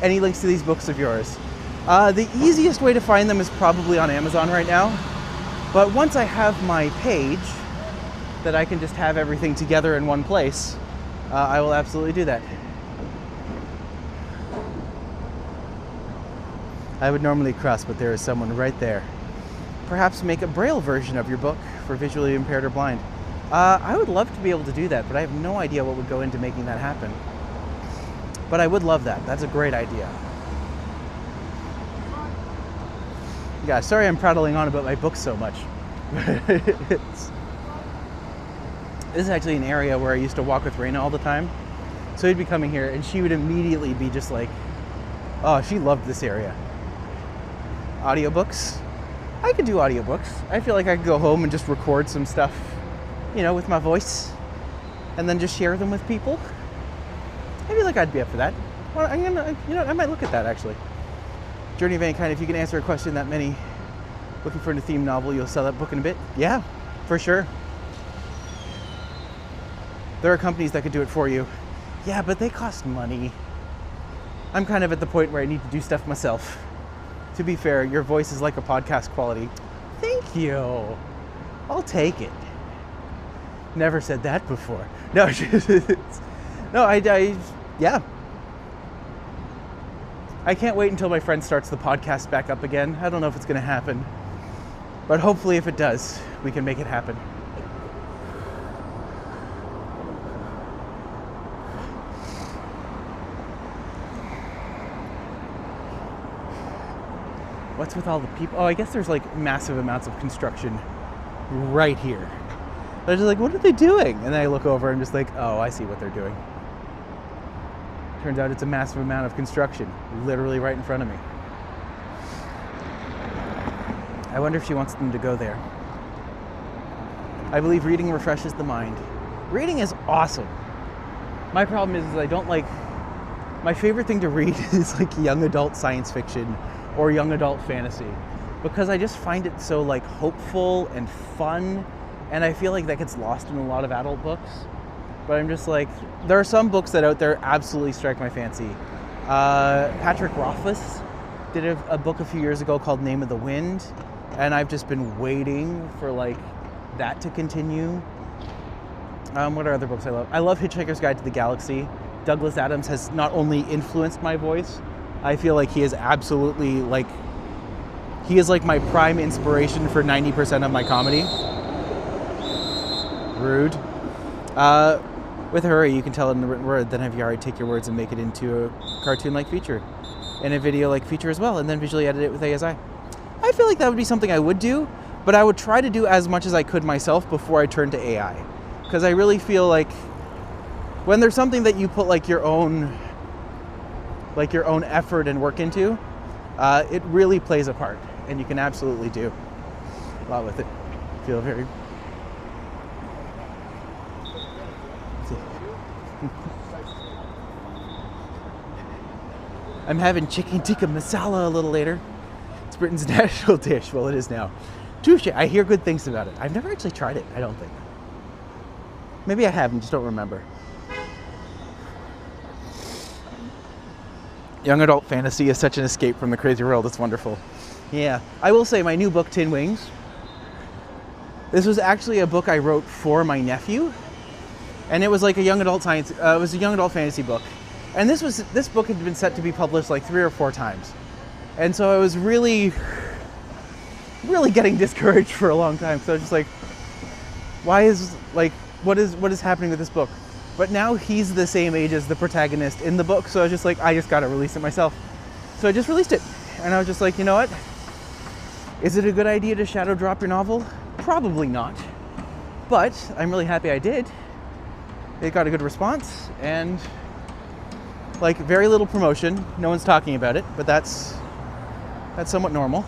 Any links to these books of yours? The easiest way to find them is probably on Amazon right now. But once I have my page, that I can just have everything together in one place, I will absolutely do that. I would normally cross, but there is someone right there. Perhaps make a Braille version of your book for visually impaired or blind. I would love to be able to do that, but I have no idea what would go into making that happen. But I would love that. That's a great idea. Yeah, sorry I'm prattling on about my books so much. This is actually an area where I used to walk with Raina all the time. So he'd be coming here and she would immediately be just like, oh, she loved this area. Audiobooks? I could do audiobooks. I feel like I could go home and just record some stuff, you know, with my voice and then just share them with people. I feel like I'd be up for that. Well, I might look at that actually. Journey of any kind, if you can answer a question that many looking for a theme novel, you'll sell that book in a bit? Yeah, for sure. There are companies that could do it for you. Yeah, but they cost money. I'm kind of at the point where I need to do stuff myself. To be fair, your voice is like a podcast quality. Thank you. I'll take it. Never said that before. No, yeah. I can't wait until my friend starts the podcast back up again. I don't know if it's going to happen. But hopefully if it does, we can make it happen. What's with all the people? Oh, I guess there's like massive amounts of construction right here. They're just like, what are they doing? And then I look over and I'm just like, oh, I see what they're doing. Turns out it's a massive amount of construction, literally right in front of me. I wonder if she wants them to go there. I believe reading refreshes the mind. Reading is awesome. My problem is I don't like, my favorite thing to read is like young adult science fiction or young adult fantasy, because I just find it so like hopeful and fun, and I feel like that gets lost in a lot of adult books. But I'm just like, there are some books that out there absolutely strike my fancy. Patrick Rothfuss did a book a few years ago called Name of the Wind, and I've just been waiting for like that to continue. What are other books I love? I love Hitchhiker's Guide to the Galaxy. Douglas Adams has not only influenced my voice, I feel like he is absolutely like, he is like my prime inspiration for 90% of my comedy. Rude. With Hurry, you can tell it in the written word, then have Yari take your words and make it into a cartoon-like feature. And a video-like feature as well, and then visually edit it with ASI. I feel like that would be something I would do, but I would try to do as much as I could myself before I turn to AI. Because I really feel like when there's something that you put like your own effort and work into, it really plays a part, and you can absolutely do a lot with it. I feel very... I'm having chicken tikka masala a little later. It's Britain's national dish. Well, it is now. Touche. I hear good things about it. I've never actually tried it, I don't think. Maybe I have and just don't remember. Young adult fantasy is such an escape from the crazy world. It's wonderful. Yeah. I will say my new book, Tin Wings. This was actually a book I wrote for my nephew. And it was like a young adult science, it was a young adult fantasy book. And this book had been set to be published like 3 or 4 times. And so I was really getting discouraged for a long time. So I was just like, what is happening with this book? But now he's the same age as the protagonist in the book. So I was just like, I just gotta release it myself. So I just released it. And I was just like, you know what? Is it a good idea to shadow drop your novel? Probably not. But I'm really happy I did. It got a good response, and like very little promotion. No one's talking about it, but that's somewhat normal.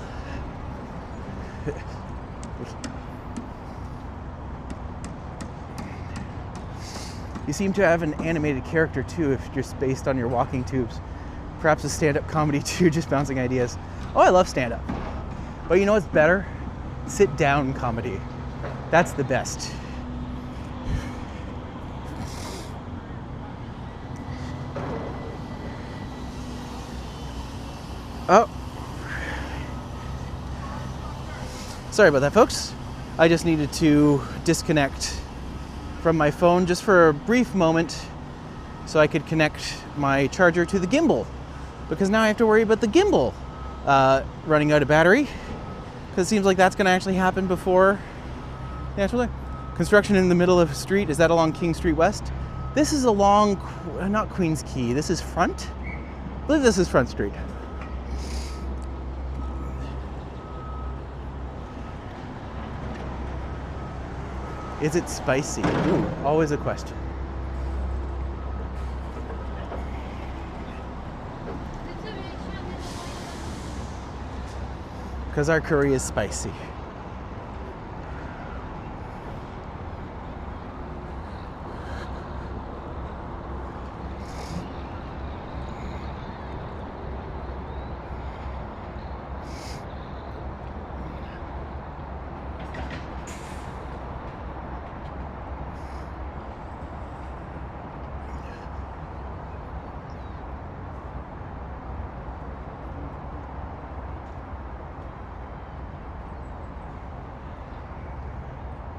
You seem to have an animated character too, if just based on your walking tubes. Perhaps a stand-up comedy too, just bouncing ideas. Oh, I love stand-up. But you know what's better? Sit-down comedy. That's the best. Oh. Sorry about that, folks. I just needed to disconnect from my phone just for a brief moment so I could connect my charger to the gimbal, because now I have to worry about the gimbal running out of battery, because it seems like that's going to actually happen before the actual day. Construction in the middle of a street. Is that along King Street West? This is along, not Queens Quay, this is Front? I believe this is Front Street. Is it spicy? Ooh, always a question. Because our curry is spicy.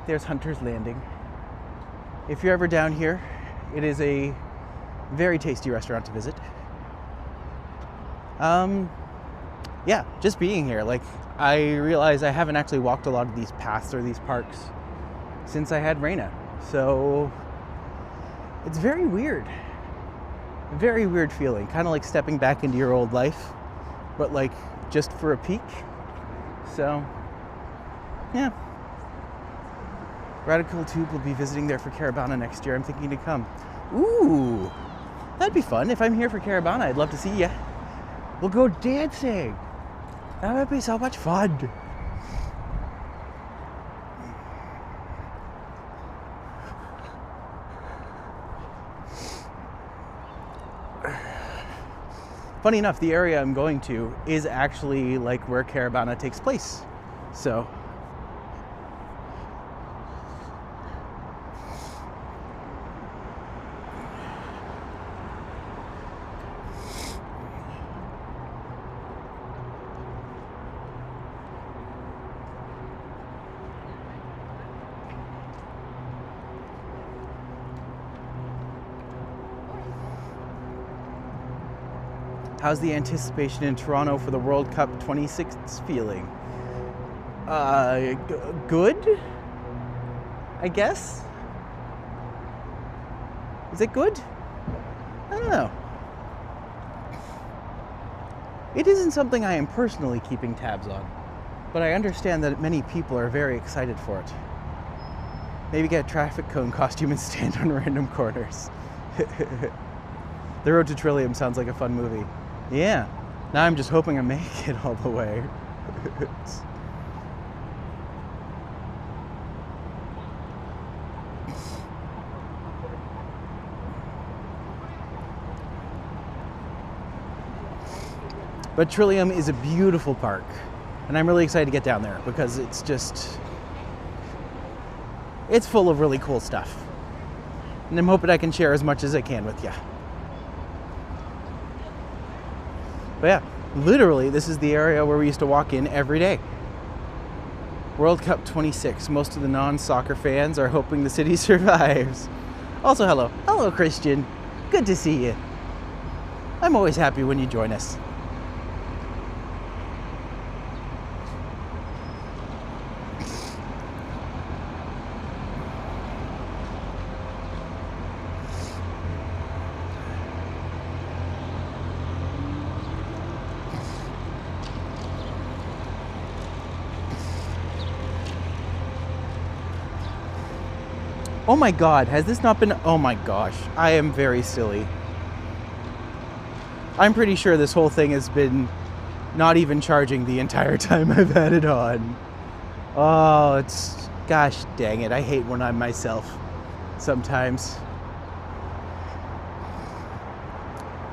There's Hunter's Landing. If you're ever down here, it is a very tasty restaurant to visit. Yeah, just being here, like, I realize I haven't actually walked a lot of these paths or these parks since I had Raina. So it's very weird. Very weird feeling. Kind of like stepping back into your old life, but like just for a peek. So, yeah. Radical Tube will be visiting there for Caravana next year. I'm thinking to come. Ooh, that'd be fun. If I'm here for Caravana, I'd love to see ya. We'll go dancing. That would be so much fun. Funny enough, the area I'm going to is actually like where Caravana takes place. So, How's the anticipation in Toronto for the World Cup 26 feeling? Good? I guess? Is it good? I don't know. It isn't something I am personally keeping tabs on, but I understand that many people are very excited for it. Maybe get a traffic cone costume and stand on random corners. The Road to Trillium sounds like a fun movie. Yeah. Now I'm just hoping I make it all the way. But Trillium is a beautiful park, and I'm really excited to get down there because it's full of really cool stuff. And I'm hoping I can share as much as I can with you. But yeah, literally, this is the area where we used to walk in every day. World Cup 26. Most of the non-soccer fans are hoping the city survives. Also, hello. Hello, Christian. Good to see you. I'm always happy when you join us. Oh my god, has this not been... Oh my gosh, I am very silly. I'm pretty sure this whole thing has been not even charging the entire time I've had it on. Oh, it's... Gosh dang it, I hate when I'm myself sometimes.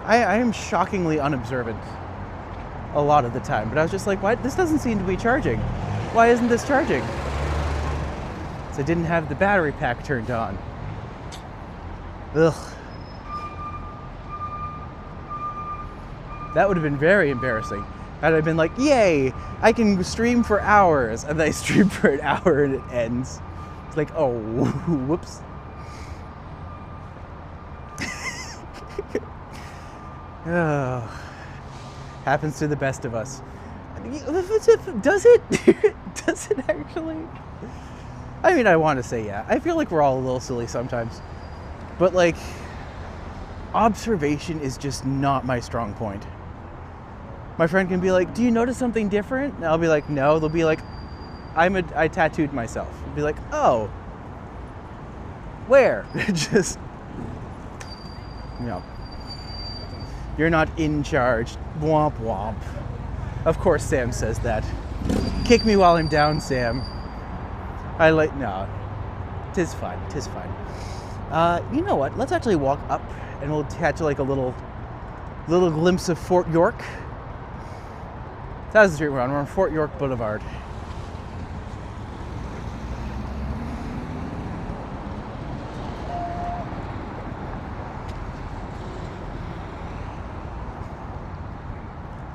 I am shockingly unobservant a lot of the time, but I was just like, what? This doesn't seem to be charging. Why isn't this charging? I didn't have the battery pack turned on. Ugh. That would have been very embarrassing. Had I been like, yay, I can stream for hours, and then I stream for an hour and it ends. It's like, oh, whoops. Oh, happens to the best of us. Does it? Does it actually? I mean, I want to say yeah. I feel like we're all a little silly sometimes. But like, observation is just not my strong point. My friend can be like, do you notice something different? And I'll be like, no. They'll be like, I tattooed myself. I'll be like, oh. Where? Just, you know. You're not in charge. Womp womp. Of course Sam says that. Kick me while I'm down, Sam. No, tis fine, tis fine. You know what? Let's actually walk up and we'll catch like a little glimpse of Fort York. That's the street we're on. We're on Fort York Boulevard.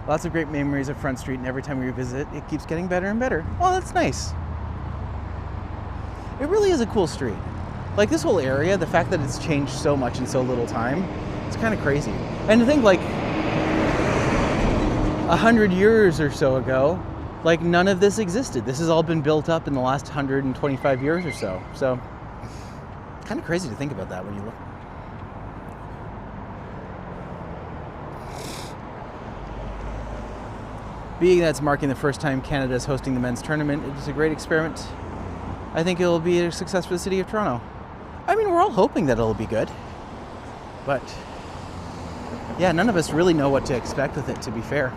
Lots of great memories of Front Street, and every time we revisit it, it keeps getting better and better. Oh, that's nice. It really is a cool street. Like this whole area, the fact that it's changed so much in so little time, it's kind of crazy. And to think like 100 years or so ago, like none of this existed. This has all been built up in the last 125 years or so. So kind of crazy to think about that when you look. Being that it's marking the first time Canada is hosting the men's tournament, it is a great experiment. I think it'll be a success for the city of Toronto. I mean, we're all hoping that it'll be good. But, yeah, none of us really know what to expect with it, to be fair.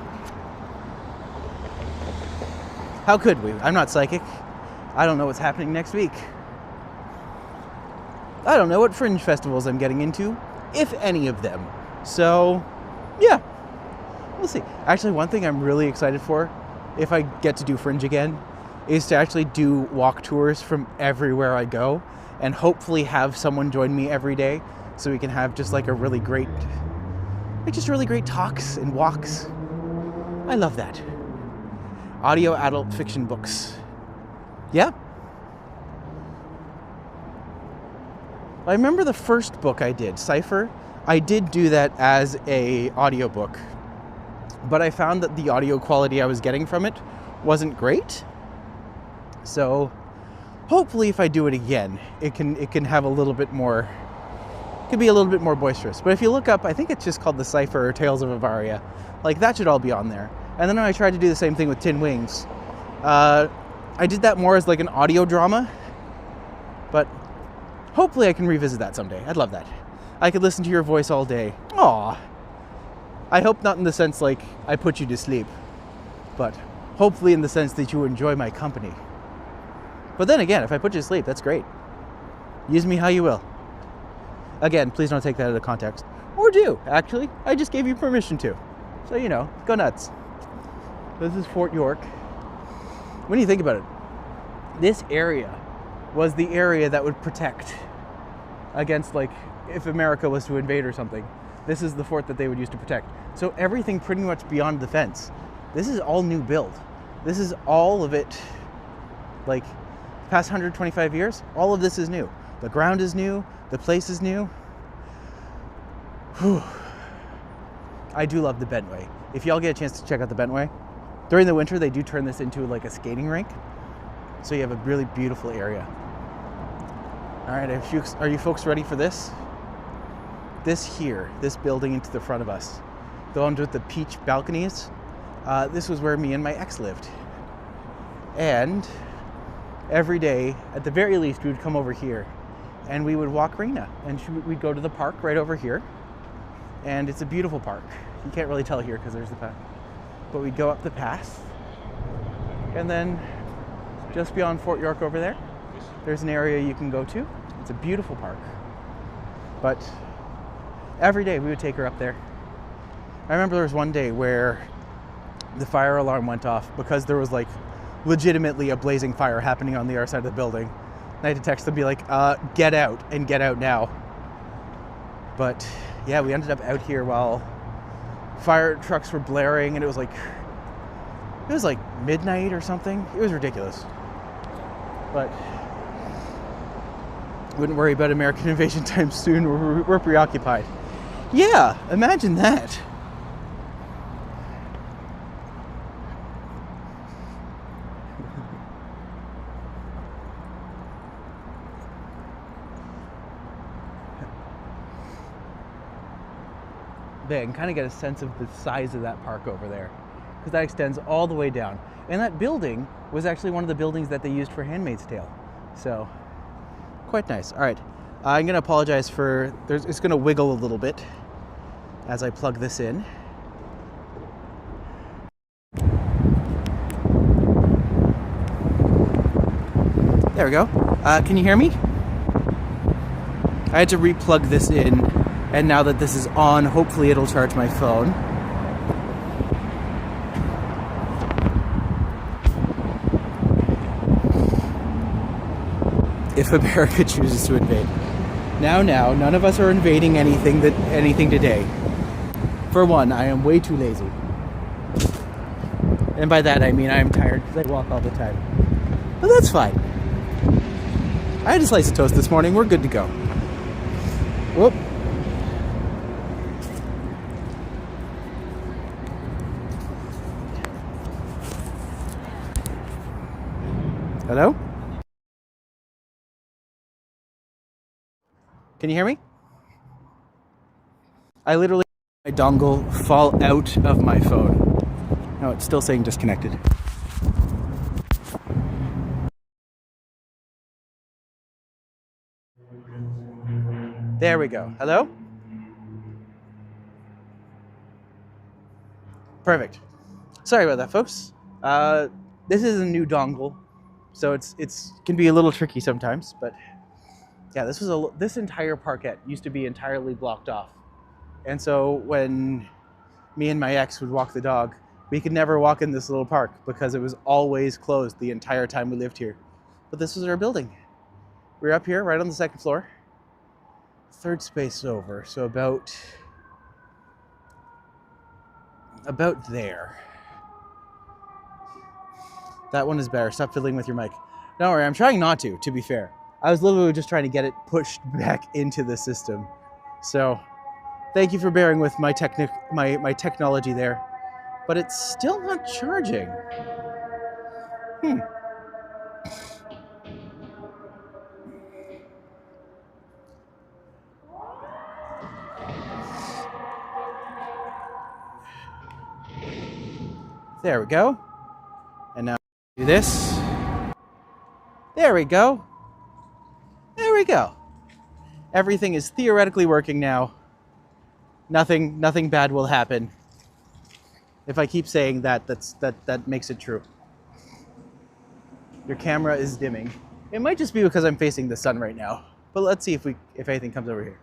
How could we? I'm not psychic. I don't know what's happening next week. I don't know what fringe festivals I'm getting into, if any of them. So, yeah. We'll see. Actually, one thing I'm really excited for, if I get to do Fringe again, is to actually do walk tours from everywhere I go and hopefully have someone join me every day so we can have just like a really great, like just really great talks and walks. I love that. Audio adult fiction books. Yeah. I remember the first book I did, Cypher. I did do that as a audiobook. but I found that the audio quality I was getting from it wasn't great. So hopefully if I do it again, it can have a little bit more, could be a little bit more boisterous. But if you look up, I think it's just called The Cipher or Tales of Avaria. Like, that should all be on there. And then when I tried to do the same thing with Tin Wings, I did that more as like an audio drama, but hopefully I can revisit that someday. I'd love that. I could listen to your voice all day. Aw. I hope not in the sense like I put you to sleep, but hopefully in the sense that you enjoy my company. But then again, if I put you to sleep, that's great. Use me how you will. Again, please don't take that out of context. Or do, actually. I just gave you permission to. So, you know, go nuts. This is Fort York. When you think about it, this area was the area that would protect against, like, if America was to invade or something. This is the fort that they would use to protect. So everything pretty much beyond the fence, this is all new build. This is all of it, like, past 125 years, all of this is new. The ground is new, the place is new. Whew. I do love the Bentway. If y'all get a chance to check out the Bentway, during the winter they do turn this into like a skating rink. So you have a really beautiful area. All right, are you folks ready for this? This here, this building into the front of us, the one with the peach balconies, this was where me and my ex lived. And every day, at the very least, we would come over here and we would walk Rena, and we'd go to the park right over here. And it's a beautiful park. You can't really tell here because there's the path. But we'd go up the path, and then just beyond Fort York over there, there's an area you can go to. It's a beautiful park. But every day we would take her up there. I remember there was one day where the fire alarm went off because there was like legitimately a blazing fire happening on the other side of the building. And I had to text them and be like, get out, and get out now. But yeah, we ended up out here while fire trucks were blaring, and it was like midnight or something. It was ridiculous. But wouldn't worry about American invasion time soon. We're preoccupied. Yeah, imagine that. There, and kind of get a sense of the size of that park over there, because that extends all the way down. And that building was actually one of the buildings that they used for Handmaid's Tale. So, quite nice. All right, I'm gonna apologize for, it's gonna wiggle a little bit as I plug this in. There we go. Can you hear me? I had to re-plug this in, and now that this is on, hopefully it'll charge my phone. If America chooses to invade. Now, none of us are invading anything today. For one, I am way too lazy. And by that I mean I am tired because I walk all the time. But that's fine. I had a slice of toast this morning, we're good to go. Whoop. Hello? Can you hear me? I literally had my dongle fall out of my phone. No, it's still saying disconnected. There we go. Hello? Perfect. Sorry about that, folks. This is a new dongle, so it's can be a little tricky sometimes, but yeah, this entire parkette used to be entirely blocked off. And so when me and my ex would walk the dog, we could never walk in this little park because it was always closed the entire time we lived here. But this was our building. We're up here right on the second floor. Third space over, so about there. That one is better. Stop fiddling with your mic. Don't worry, I'm trying not to be fair. I was literally just trying to get it pushed back into the system. So thank you for bearing with my technology there. but it's still not charging. There we go. And now do this. There we go. There we go. Everything is theoretically working now. Nothing bad will happen. If I keep saying that, that makes it true. Your camera is dimming. It might just be because I'm facing the sun right now. But let's see if anything comes over here.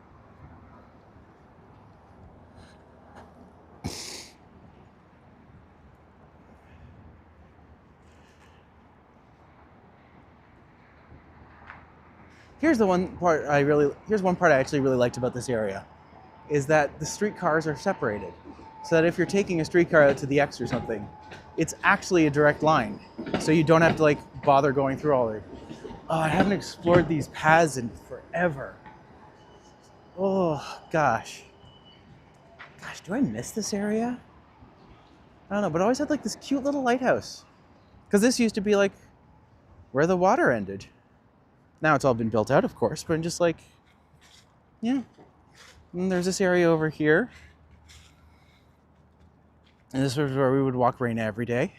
Here's one part I actually really liked about this area, is that the streetcars are separated. So that if you're taking a streetcar out to the X or something, it's actually a direct line. So you don't have to like bother going through all the... Oh, I haven't explored these paths in forever. Oh, gosh. Gosh, do I miss this area? I don't know, but I always had like this cute little lighthouse. Because this used to be like where the water ended. Now it's all been built out, of course, but I'm just like, yeah. And there's this area over here. And this was where we would walk Raina every day.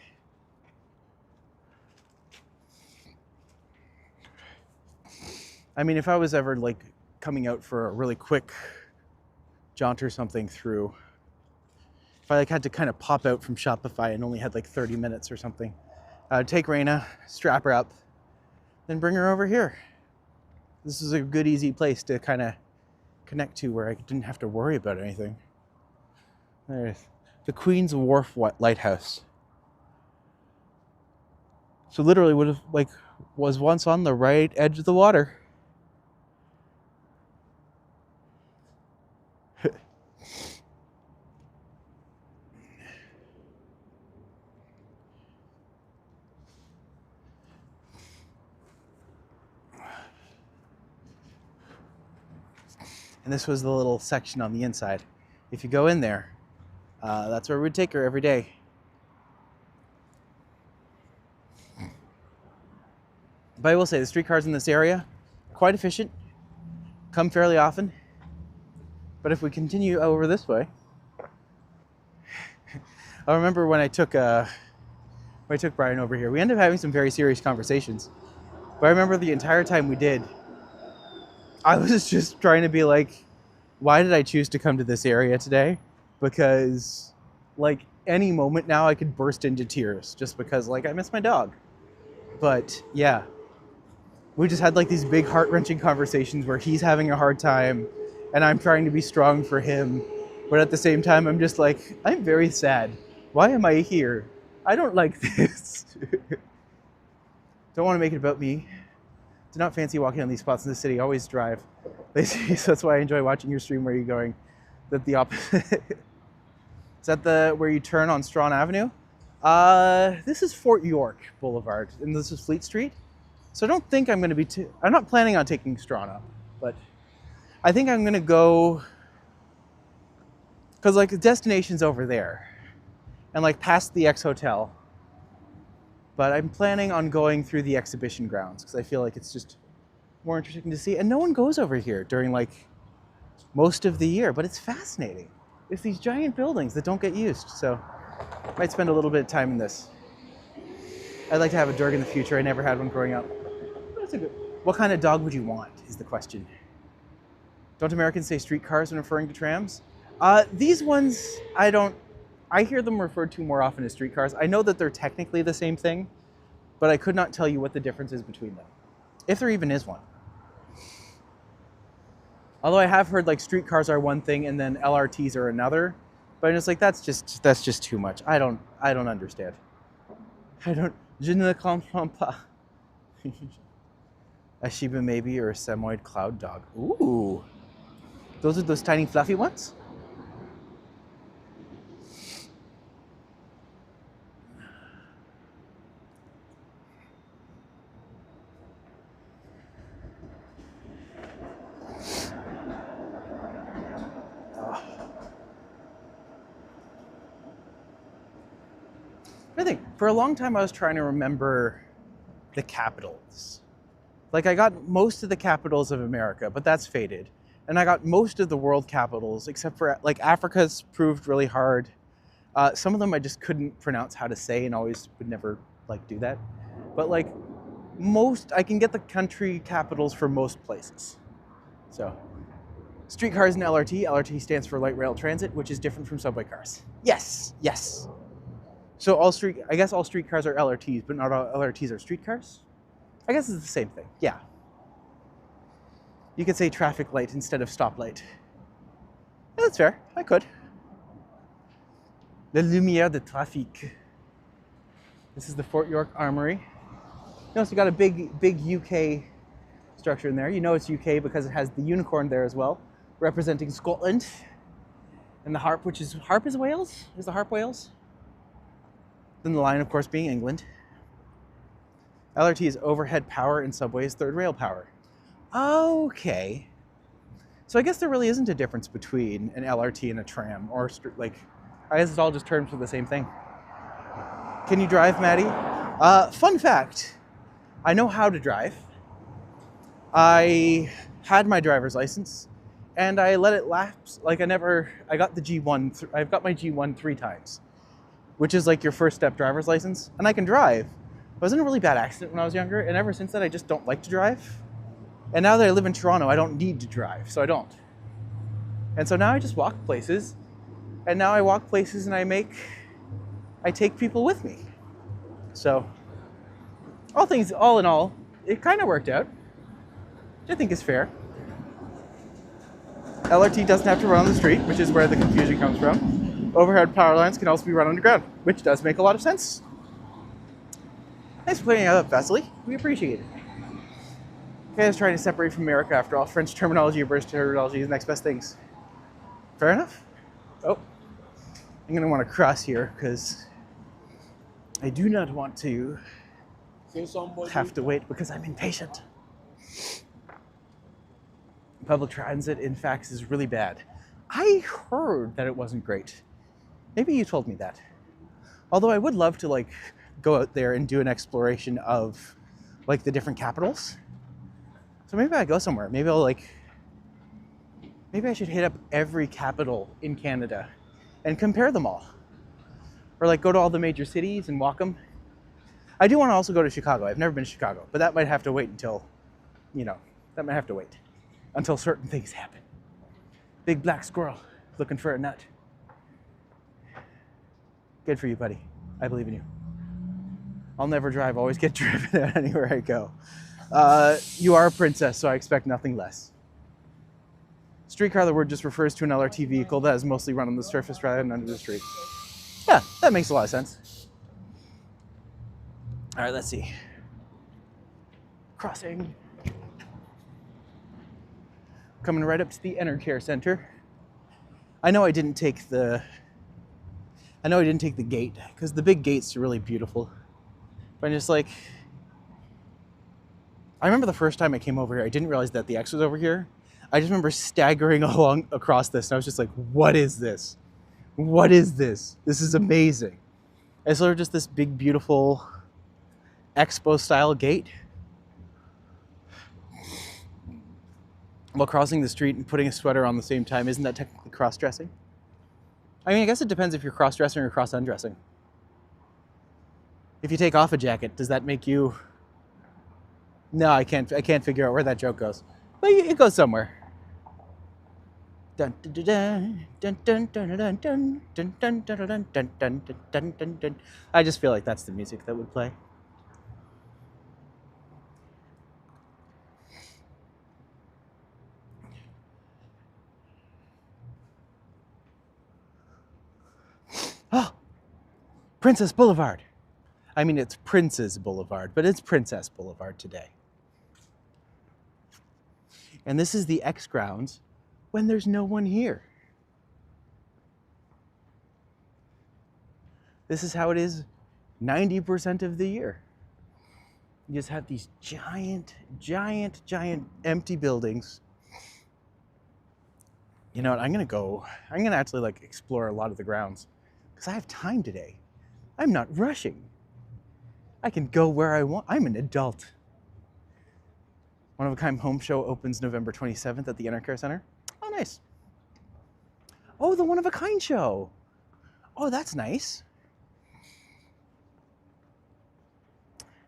I mean, if I was ever like coming out for a really quick jaunt or something through, if I like had to kind of pop out from Shopify and only had like 30 minutes or something, I'd take Raina, strap her up, then bring her over here. This is a good, easy place to kind of connect to where I didn't have to worry about anything. There's the Queen's Wharf Lighthouse. So literally was once on the right edge of the water. And this was the little section on the inside. If you go in there, that's where we'd take her every day. But I will say, the streetcars in this area, quite efficient, come fairly often. But if we continue over this way, I remember when I took Brian over here, we ended up having some very serious conversations. But I remember the entire time we did, I was just trying to be like, why did I choose to come to this area today? Because like any moment now I could burst into tears just because like I miss my dog. But yeah, we just had like these big heart-wrenching conversations where he's having a hard time and I'm trying to be strong for him. But at the same time, I'm just like, I'm very sad. Why am I here? I don't like this. Don't want to make it about me. Do not fancy walking on these spots in the city. Always drive. So that's why I enjoy watching your stream. Where are you going? That the opposite. Is that where you turn on Strawn Avenue? This is Fort York Boulevard, and this is Fleet Street. So I don't think I'm going to be I'm not planning on taking Strawn up, but I think I'm going to go, because like the destination's over there, and like past the X Hotel. But I'm planning on going through the exhibition grounds because I feel like it's just more interesting to see. And no one goes over here during like most of the year, but it's fascinating. It's these giant buildings that don't get used. So I might spend a little bit of time in this. I'd like to have a Durg in the future. I never had one growing up. That's a good. What kind of dog would you want is the question. Don't Americans say streetcars when referring to trams? These ones, I hear them referred to more often as streetcars. I know that they're technically the same thing, but I could not tell you what the difference is between them, if there even is one. Although I have heard like streetcars are one thing and then LRTs are another, but I'm just like, that's just too much. I don't understand. Je ne comprends pas. A Shiba maybe, or a Samoyed cloud dog. Ooh, those are those tiny fluffy ones? I think for a long time I was trying to remember the capitals. Like I got most of the capitals of America, but that's faded. And I got most of the world capitals, except for like Africa's proved really hard. Some of them I just couldn't pronounce how to say and always would never like do that. But like most, I can get the country capitals for most places. So streetcars and LRT. LRT stands for light rail transit, which is different from subway cars. Yes, yes. So I guess all streetcars are LRTs, but not all LRTs are streetcars. I guess it's the same thing, yeah. You could say traffic light instead of stoplight. Yeah, that's fair, I could. La lumière de trafic. This is the Fort York Armory. You also got a big UK structure in there. You know it's UK because it has the unicorn there as well, representing Scotland. And the harp, harp is Wales? Is the harp Wales? Then the lion, of course, being England. LRT is overhead power and subways third rail power. Okay. So I guess there really isn't a difference between an LRT and a tram, or like, I guess it's all just terms for the same thing. Can you drive, Maddie? Fun fact, I know how to drive. I had my driver's license and I let it lapse. Like I got the G1, I've got my G1 3 times, which is like your first step driver's license. And I can drive. I was in a really bad accident when I was younger, and ever since that I just don't like to drive. And now that I live in Toronto, I don't need to drive, so I don't. And so now I just walk places, and now I walk places and I take people with me. So, all in all, it kind of worked out, which I think is fair. LRT doesn't have to run on the street, which is where the confusion comes from. Overhead power lines can also be run underground, which does make a lot of sense. Thanks for pointing that out, Vasily. We appreciate it. Okay, I was trying to separate from America after all. French terminology or British terminology is the next best things. Fair enough. Oh, I'm going to want to cross here because I do not want to have to wait because I'm impatient. Public transit, in fact, is really bad. I heard that it wasn't great. Maybe you told me that. Although I would love to like go out there and do an exploration of like the different capitals. So maybe I go somewhere. Maybe I should hit up every capital in Canada and compare them all. Or like go to all the major cities and walk them. I do want to also go to Chicago. I've never been to Chicago, but that might have to wait until, until certain things happen. Big black squirrel looking for a nut. Good for you, buddy. I believe in you. I'll never drive, always get driven out anywhere I go. You are a princess, so I expect nothing less. Streetcar, the word just refers to an LRT vehicle that is mostly run on the surface rather than under the street. Yeah, that makes a lot of sense. All right, let's see. Crossing. Coming right up to the Enercare Center. I know I didn't take the gate, because the big gate's really beautiful. But I'm just like, I remember the first time I came over here, I didn't realize that the X was over here. I just remember staggering across this, and I was just like, what is this? What is this? This is amazing. And so just this big, beautiful expo-style gate. While crossing the street and putting a sweater on the same time, isn't that technically cross-dressing? I mean, I guess it depends if you're cross-dressing or cross-undressing. If you take off a jacket, does that make you... No, I can't figure out where that joke goes. But it goes somewhere. Dun dun dun dun dun dun dun dun dun dun dun dun dun dun dun dun dun. I just feel like that's the music that would play. Oh, Princess Boulevard. I mean, it's Prince's Boulevard, but it's Princess Boulevard today. And this is the X grounds when there's no one here. This is how it is 90% of the year. You just have these giant, giant, giant empty buildings. You know what, I'm gonna actually like explore a lot of the grounds because I have time today. I'm not rushing. I can go where I want. I'm an adult. One of a Kind Home Show opens November 27th at the Intercare Center. Oh, nice. Oh, the One of a Kind show. Oh, that's nice.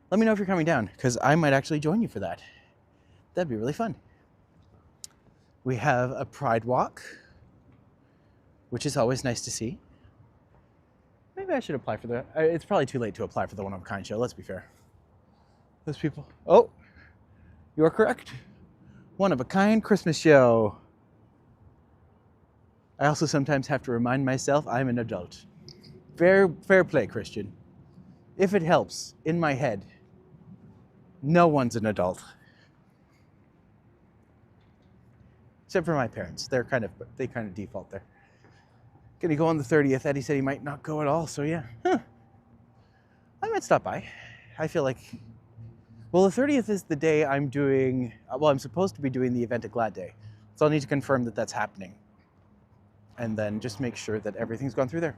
Let me know if you're coming down, because I might actually join you for that. That'd be really fun. We have a Pride Walk, which is always nice to see. Maybe I should apply for the... It's probably too late to apply for the One of a Kind show, let's be fair. Those people... Oh, you are correct. One of a Kind Christmas show. I also sometimes have to remind myself I'm an adult. Fair play, Christian. If it helps, in my head, no one's an adult. Except for my parents. They kind of default there. Gonna go on the 30th. Eddie said he might not go at all, so yeah. I might stop by. I feel like... Well, the 30th is the day I'm doing... Well, I'm supposed to be doing the event at Glad Day. So I'll need to confirm that that's happening. And then just make sure that everything's gone through there.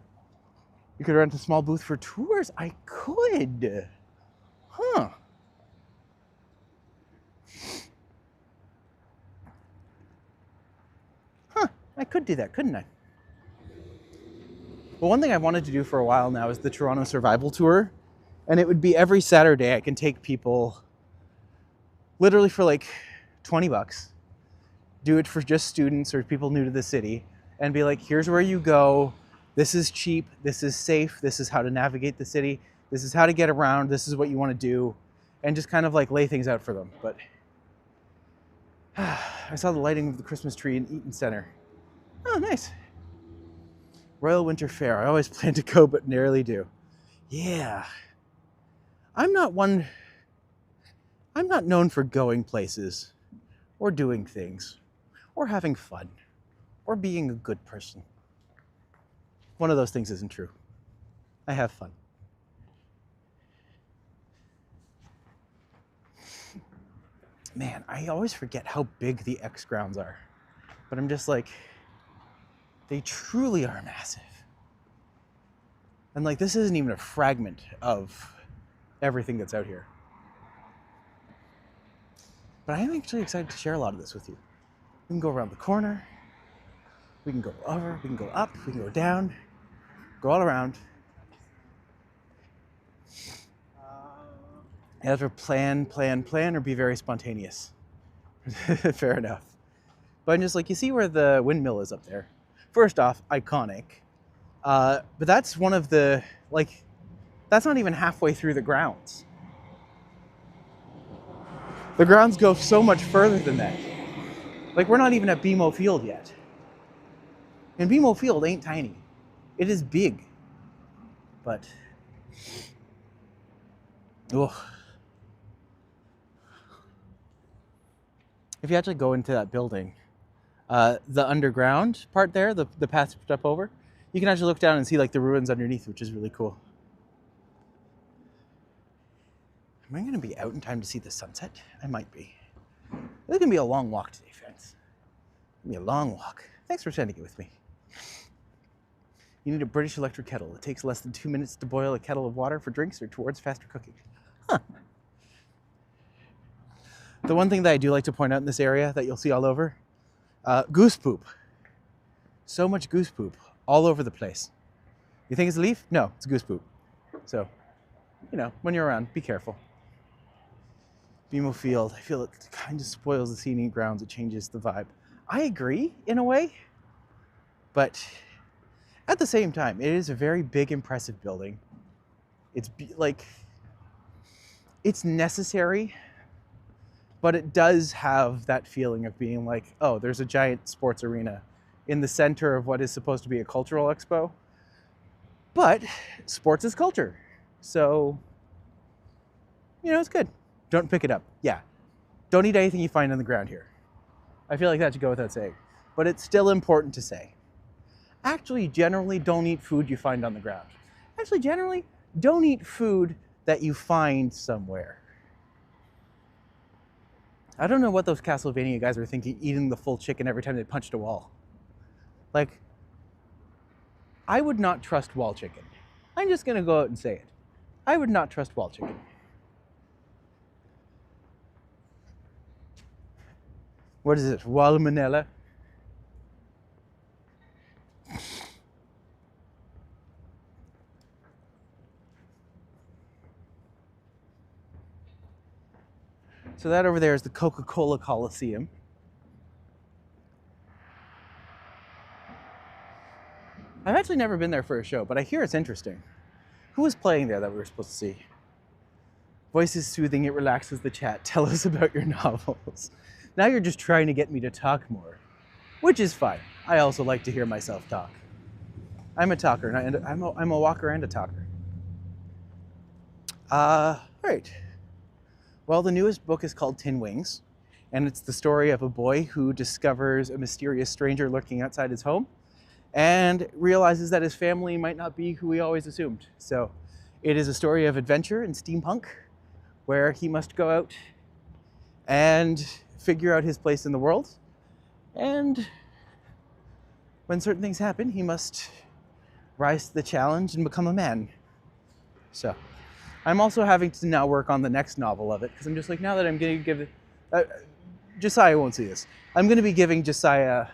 You could rent a small booth for tours. I could. Huh. Huh. I could do that, couldn't I? Well, one thing I've wanted to do for a while now is the TOURonno Survival Tour. And it would be every Saturday I can take people literally for like 20 bucks. Do it for just students or people new to the city. And be like, here's where you go. This is cheap. This is safe. This is how to navigate the city. This is how to get around. This is what you want to do. And just kind of like lay things out for them. But I saw the lighting of the Christmas tree in Eaton Center. Oh, nice. Royal Winter Fair. I always plan to go, but rarely do. Yeah. I'm not known for going places or doing things or having fun or being a good person. One of those things isn't true. I have fun. Man, I always forget how big the X grounds are. But I'm just like, they truly are massive. And like, this isn't even a fragment of everything that's out here. But I am actually excited to share a lot of this with you. We can go around the corner. We can go over, we can go up, we can go down, go all around. Either plan, or be very spontaneous. Fair enough. But I'm just like, you see where the windmill is up there? First off, iconic. But that's one of the, like, that's not even halfway through the grounds. The grounds go so much further than that. Like, we're not even at BMO Field yet. And BMO Field ain't tiny. It is big. But, oh. If you actually go into that building, the underground part there, the path up over, you can actually look down and see like the ruins underneath, which is really cool. Am I going to be out in time to see the sunset? I might be. It's going to be a long walk today, friends. It's going to be a long walk. Thanks for spending it with me. You need a British electric kettle. It takes less than 2 minutes to boil a kettle of water for drinks or towards faster cooking. Huh. The one thing that I do like to point out in this area that you'll see all over, goose poop. So much goose poop all over the place. You think it's a leaf? No, it's goose poop. So, you know, when you're around, be careful. BMO Field, I feel it kind of spoils the scenic grounds. It changes the vibe. I agree in a way, but at the same time, it is a very big, impressive building. It's like, it's necessary, but it does have that feeling of being like, oh, there's a giant sports arena in the center of what is supposed to be a cultural expo. But sports is culture. So, you know, it's good. Don't pick it up. Yeah. Don't eat anything you find on the ground here. I feel like that should go without saying. But it's still important to say. Actually, generally, don't eat food you find on the ground. Actually, generally, don't eat food that you find somewhere. I don't know what those Castlevania guys were thinking, eating the full chicken every time they punched a wall. Like, I would not trust wall chicken. I'm just going to go out and say it. I would not trust wall chicken. What is it? Walmonella? So that over there is the Coca-Cola Coliseum. I've actually never been there for a show, but I hear it's interesting. Who was playing there that we were supposed to see? Voice is soothing, it relaxes the chat. Tell us about your novels. Now you're just trying to get me to talk more, which is fine. I also like to hear myself talk. I'm a talker, and I'm a walker and a talker. Right. Well, the newest book is called Tin Wings, and it's the story of a boy who discovers a mysterious stranger lurking outside his home and realizes that his family might not be who he always assumed. So it is a story of adventure and steampunk, where he must go out and figure out his place in the world. And when certain things happen, he must rise to the challenge and become a man. So I'm also having to now work on the next novel of it, because I'm just like, now that I'm going to give it, Josiah won't see this. I'm going to be giving Josiah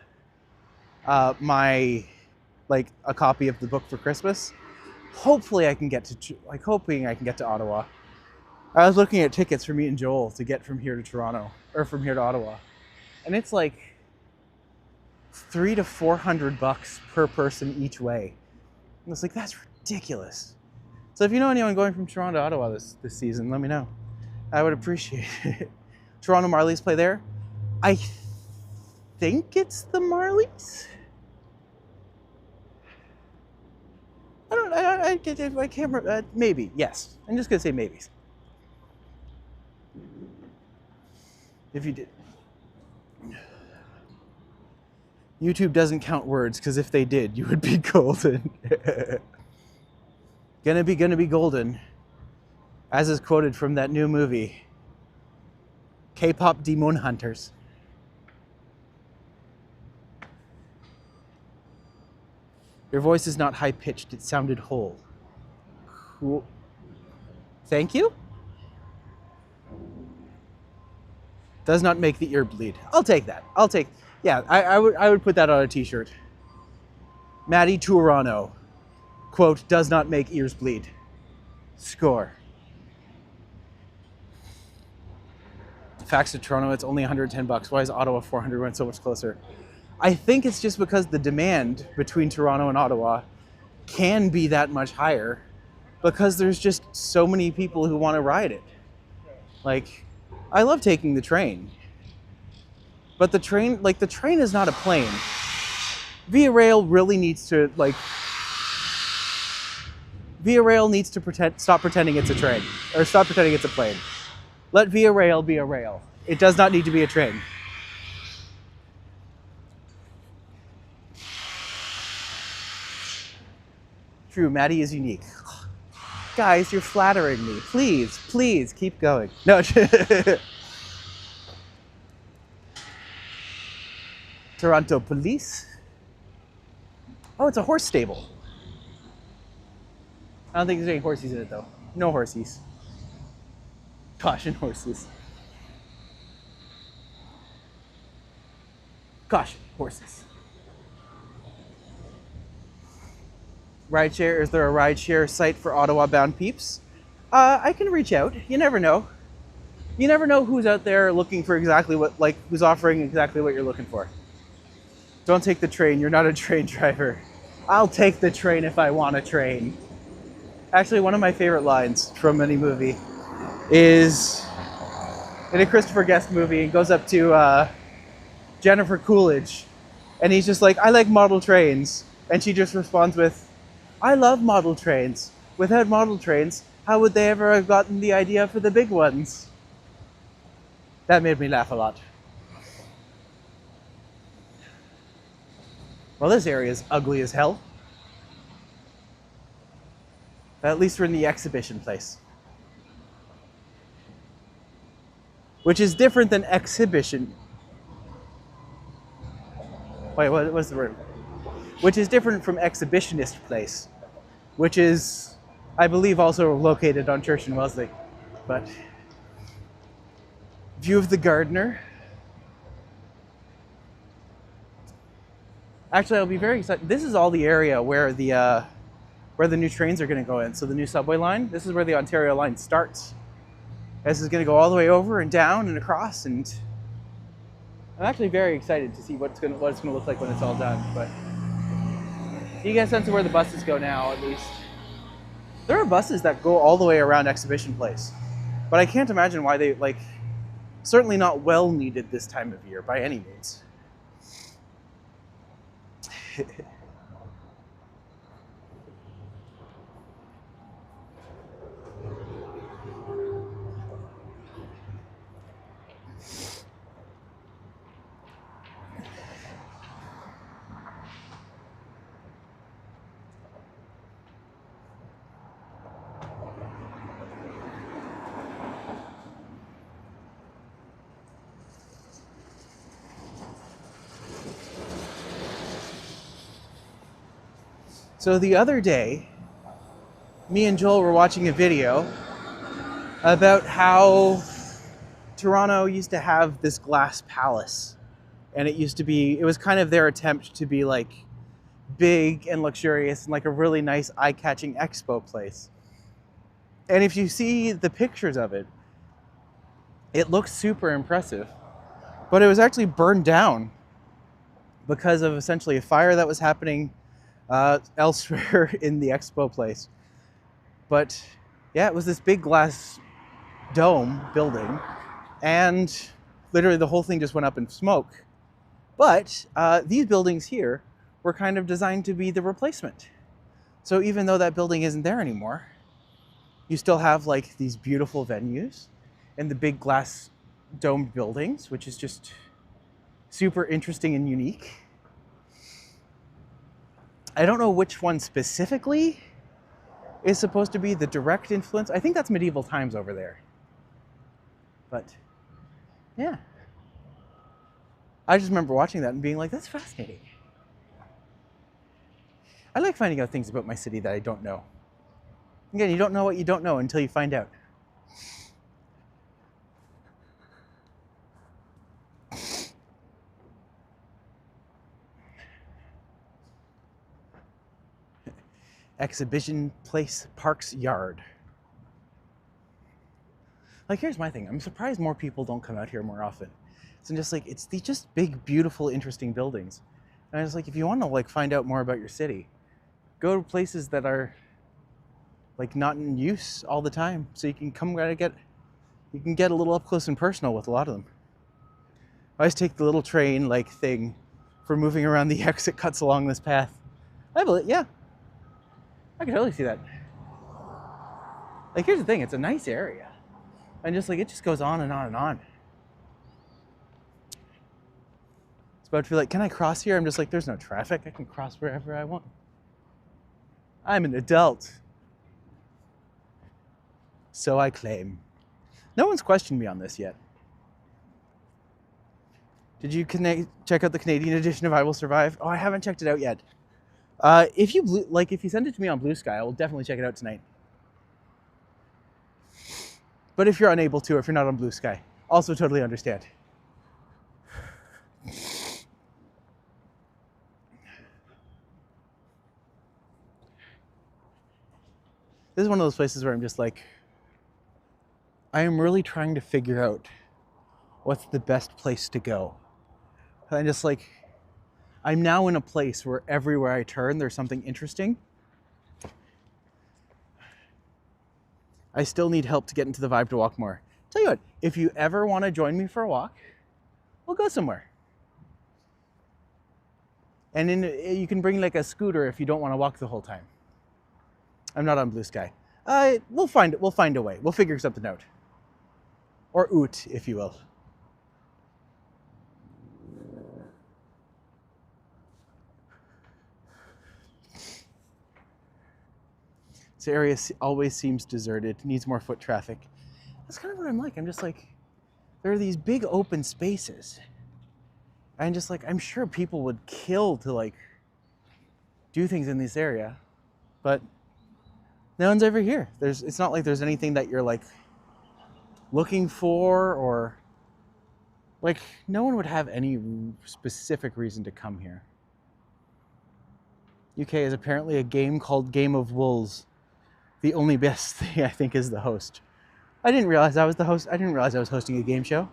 like a copy of the book for Christmas. Hopefully I can get to, hoping I can get to Ottawa. I was looking at tickets for me and Joel to get from here to Toronto, or from here to Ottawa. And it's like $300 to $400 per person each way. And it's like, that's ridiculous. So if you know anyone going from Toronto to Ottawa this season, let me know. I would appreciate it. Toronto Marlies play there. I think it's the Marlies. I can't remember. Maybe, yes. I'm just gonna say maybes. If you did. YouTube doesn't count words, because if they did, you would be golden. Gonna be golden. As is quoted from that new movie, K-pop Demon Hunters. Your voice is not high-pitched, it sounded whole. Cool. Thank you? Does not make the ear bleed. I'll take that. Yeah, I would put that on a t-shirt. Matti TOURonno. Quote, does not make ears bleed. Score. Facts to Toronto, it's only $110. Why is Ottawa 400 when it's so much closer? I think it's just because the demand between Toronto and Ottawa can be that much higher, because there's just so many people who want to ride it. Like, I love taking the train, but the train is not a plane. Via Rail really needs to, Via Rail needs to stop pretending it's a train, or stop pretending it's a plane. Let Via Rail be a rail. It does not need to be a train. True, Matti is unique. Guys, you're flattering me. Please, please keep going. No. Toronto Police. Oh, it's a horse stable. I don't think there's any horsies in it though. No horsies. Caution horses. Caution horses. Rideshare, is there a rideshare site for Ottawa-bound peeps? I can reach out. You never know. You never know who's out there looking for exactly what, who's offering exactly what you're looking for. Don't take the train. You're not a train driver. I'll take the train if I want a train. Actually, one of my favorite lines from any movie is in a Christopher Guest movie. He goes up to Jennifer Coolidge, and he's just like, I like model trains. And she just responds with, I love model trains. Without model trains, how would they ever have gotten the idea for the big ones? That made me laugh a lot. Well, this area is ugly as hell. At least we're in the exhibition place. Which is different than exhibition. Wait, what's the word? Which is different from exhibitionist place, which is I believe also located on Church and Wellesley. But view of the Gardiner. Actually, I'll be very excited. This is all the area where the new trains are going to go in. So the new subway line, this is where the Ontario line starts. This is going to go all the way over and down and across, and I'm actually very excited to see what it's going to look like when it's all done. But you get a sense of where the buses go now, at least. There are buses that go all the way around Exhibition Place, but I can't imagine why they, like, certainly not well needed this time of year by any means. So the other day, me and Joel were watching a video about how Toronto used to have this glass palace. And it was kind of their attempt to be like big and luxurious and like a really nice eye-catching expo place. And if you see the pictures of it, it looks super impressive. But it was actually burned down because of essentially a fire that was happening elsewhere in the expo place. But yeah, it was this big glass dome building, and literally the whole thing just went up in smoke. But these buildings here were kind of designed to be the replacement. So even though that building isn't there anymore, you still have like these beautiful venues and the big glass domed buildings, which is just super interesting and unique. I don't know which one specifically is supposed to be the direct influence. I think that's Medieval Times over there. But yeah. I just remember watching that and being like, that's fascinating. I like finding out things about my city that I don't know. Again, you don't know what you don't know until you find out. Exhibition Place Park's Yard. Like, here's my thing. I'm surprised more people don't come out here more often. It's just like, it's these just big, beautiful, interesting buildings. And I was like, if you want to like find out more about your city, go to places that are like not in use all the time, so you can get a little up close and personal with a lot of them. I always take the little train like thing for moving around the exit cuts along this path. Yeah, I can totally see that. Like, here's the thing, it's a nice area. And just like, it just goes on and on and on. It's about to be like, can I cross here? I'm just like, there's no traffic. I can cross wherever I want. I'm an adult. So I claim. No one's questioned me on this yet. Did you check out the Canadian edition of I Will Survive? Oh, I haven't checked it out yet. If you send it to me on Blue Sky, I will definitely check it out tonight. But if you're unable to, or if you're not on Blue Sky, also totally understand. This is one of those places where I'm just like, I am really trying to figure out what's the best place to go. And I'm just like, I'm now in a place where everywhere I turn, there's something interesting. I still need help to get into the vibe to walk more. Tell you what, if you ever want to join me for a walk, we'll go somewhere. And then you can bring like a scooter if you don't want to walk the whole time. I'm not on Blue Sky. We'll find a way. We'll figure something out. Or oot, if you will. This area always seems deserted, needs more foot traffic. That's kind of what I'm like. I'm just like, there are these big open spaces. And just like, I'm sure people would kill to like do things in this area, but No one's ever here. It's not like there's anything that you're like looking for, or like no one would have any specific reason to come here. UK is apparently a game called Game of Wolves. The only best thing I think is the host. I didn't realize I was the host. I didn't realize I was hosting a game show.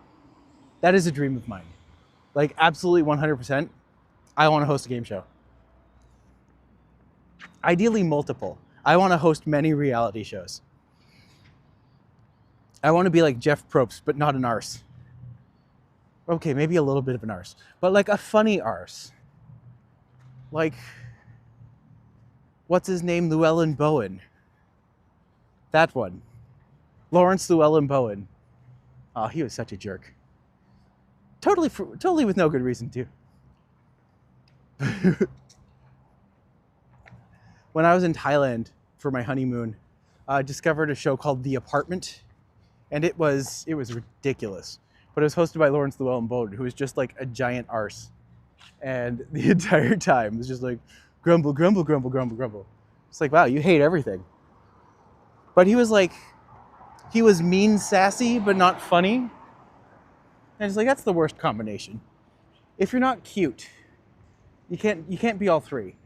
That is a dream of mine. Like absolutely 100%. I want to host a game show. Ideally multiple. I want to host many reality shows. I want to be like Jeff Probst, but not an arse. Okay, maybe a little bit of an arse, but like a funny arse. Like, what's his name? Llewellyn Bowen. That one. Lawrence Llewellyn Bowen. Oh, he was such a jerk. Totally with no good reason too. When I was in Thailand for my honeymoon, I discovered a show called The Apartment, and it was ridiculous. But it was hosted by Lawrence Llewellyn Bowen, who was just like a giant arse, and the entire time was just like grumble, grumble, grumble, grumble, grumble. It's like, wow, you hate everything. But he was like, he was mean, sassy, but not funny. And it's like, that's the worst combination. If you're not cute, you can't be all three.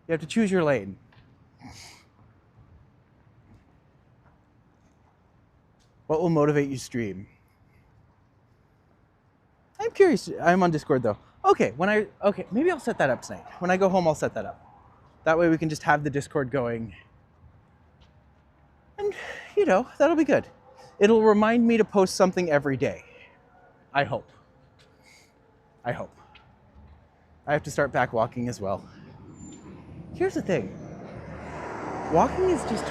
You have to choose your lane. What will motivate you stream? I'm curious. I'm on Discord though. Okay, maybe I'll set that up tonight. When I go home, I'll set that up. That way we can just have the Discord going. And, you know, that'll be good. It'll remind me to post something every day. I hope. I hope. I have to start back walking as well. Here's the thing. Walking is just...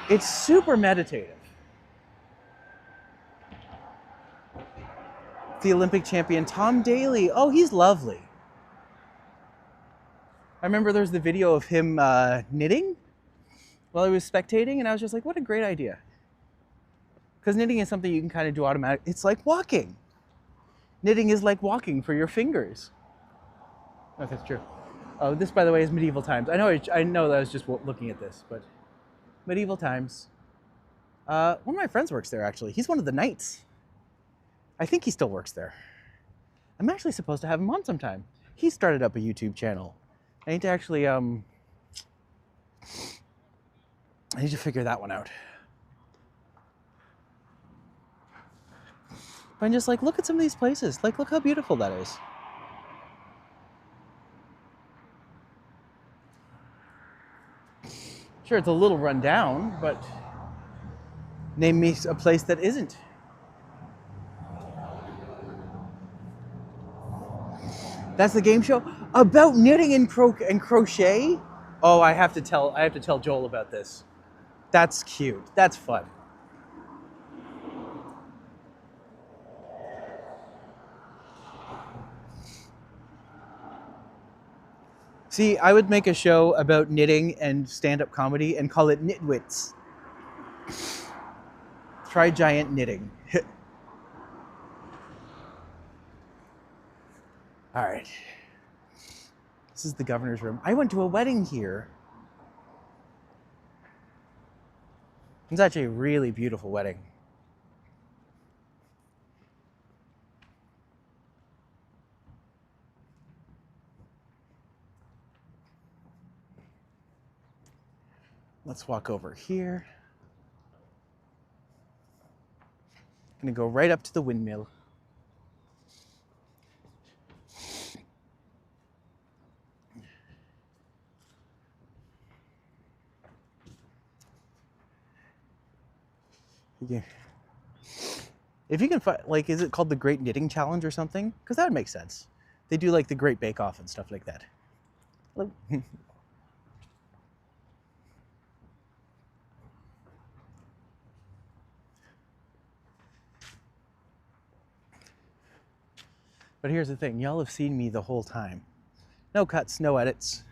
it's super meditative. The Olympic champion, Tom Daley. Oh, he's lovely. I remember there was the video of him knitting while he was spectating, and I was just like, what a great idea. Because knitting is something you can kind of do automatically. It's like walking. Knitting is like walking for your fingers. Oh, that's true. Oh, this, by the way, is medieval times. I know that I was just looking at this, but medieval times. One of my friends works there, actually. He's one of the knights. I think he still works there. I'm actually supposed to have him on sometime. He started up a YouTube channel. I need to actually, I need to figure that one out. But I'm just like, look at some of these places. Like, look how beautiful that is. Sure, it's a little run down, but name me a place that isn't. That's the game show about knitting and crochet. Oh, I have to tell Joel about this. That's cute. That's fun. See, I would make a show about knitting and stand-up comedy and call it Knitwits. Try giant knitting. All right. This is the governor's room. I went to a wedding here. It's actually a really beautiful wedding. Let's walk over here. I'm gonna go right up to the windmill. Yeah. If you can find, like, is it called the Great Knitting Challenge or something? Because that would make sense. They do like the Great Bake Off and stuff like that. But here's the thing, y'all have seen me the whole time. No cuts, no edits.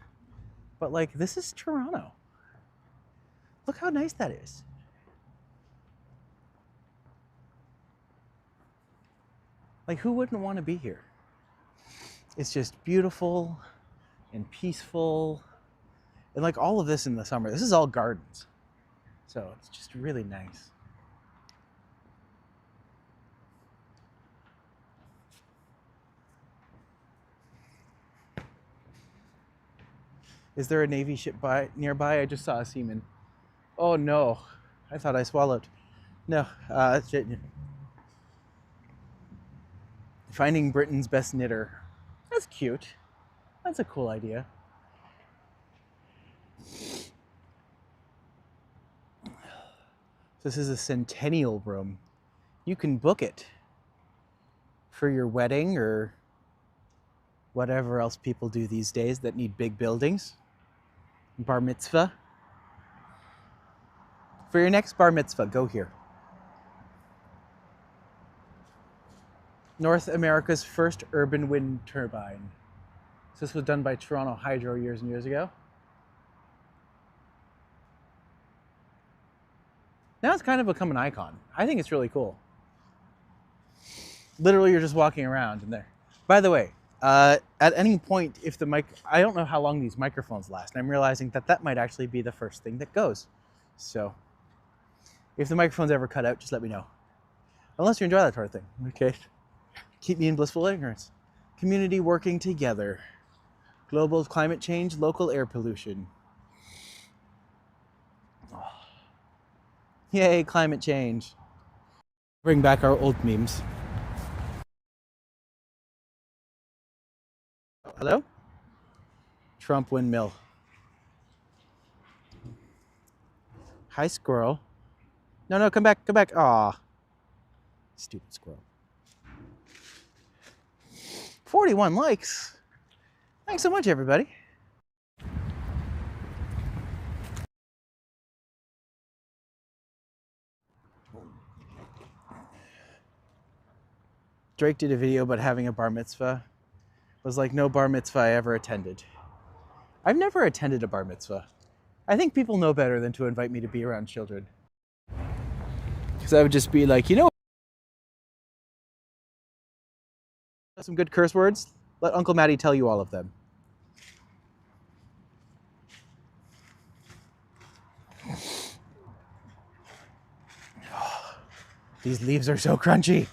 But like, this is Toronto. Look how nice that is. Like, who wouldn't want to be here? It's just beautiful and peaceful And like all of this in the summer, this is all gardens. So it's just really nice. Is there a Navy ship nearby? I just saw a seaman. Oh no, I thought I swallowed. No, finding Britain's best knitter. That's cute. That's a cool idea. This is a centennial room. You can book it for your wedding or whatever else people do these days that need big buildings. Bar mitzvah. For your next bar mitzvah, go here. North America's first urban wind turbine. So this was done by Toronto Hydro years and years ago. Now it's kind of become an icon. I think it's really cool. Literally, you're just walking around in there. By the way, at any point, if the mic, I don't know how long these microphones last, and I'm realizing that that might actually be the first thing that goes. So if the microphones ever cut out, just let me know. Unless you enjoy that sort of thing, okay? Keep me in blissful ignorance. Community working together. Global climate change, local air pollution. Oh. Yay, climate change. Bring back our old memes. Hello? Trump windmill. Hi, squirrel. No, come back, come back. Aw. Stupid squirrel. 41 likes. Thanks so much, everybody. Drake did a video about having a bar mitzvah. It was like no bar mitzvah I ever attended. I've never attended a bar mitzvah. I think people know better than to invite me to be around children. Because I would just be like, you know, some good curse words? Let Uncle Matty tell you all of them. These leaves are so crunchy.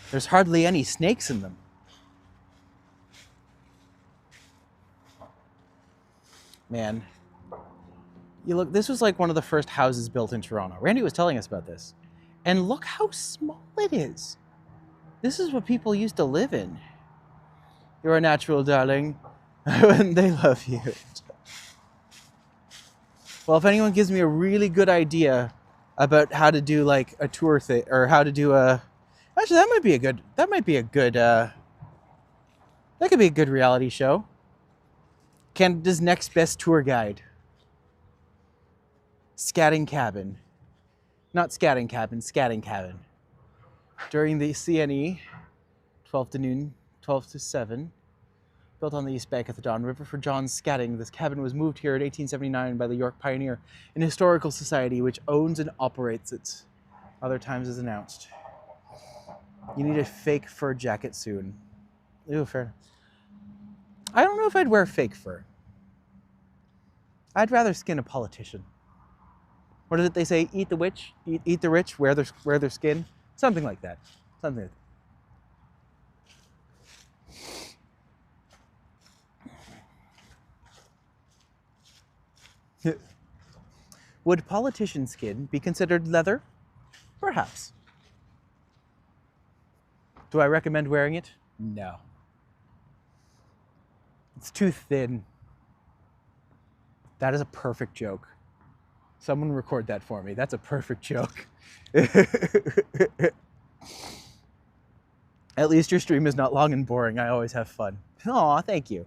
There's hardly any snakes in them. Man. You look, this was like one of the first houses built in Toronto. Randy was telling us about this. And look how small it is. This is what people used to live in. You're a natural, darling. And they love you. Well, if anyone gives me a really good idea about how to do like a tour thing, or how to do a, actually that might be a good, that could be a good reality show. Canada's next best tour guide. Scatting cabin. Not scatting cabin, scatting cabin. During the CNE, 12 to noon, 12 to 7, built on the east bank of the Don River for John Scatting. This cabin was moved here in 1879 by the York Pioneer, an historical society which owns and operates it. Other times as announced. You need a fake fur jacket soon. Ew, fair. I don't know if I'd wear fake fur. I'd rather skin a politician. What is it they say? Eat the witch, eat the rich, wear their skin. Something like that. Something like that. Would politician skin be considered leather? Perhaps. Do I recommend wearing it? No. It's too thin. That is a perfect joke. Someone record that for me. That's a perfect joke. At least your stream is not long and boring. I always have fun. Aw, thank you.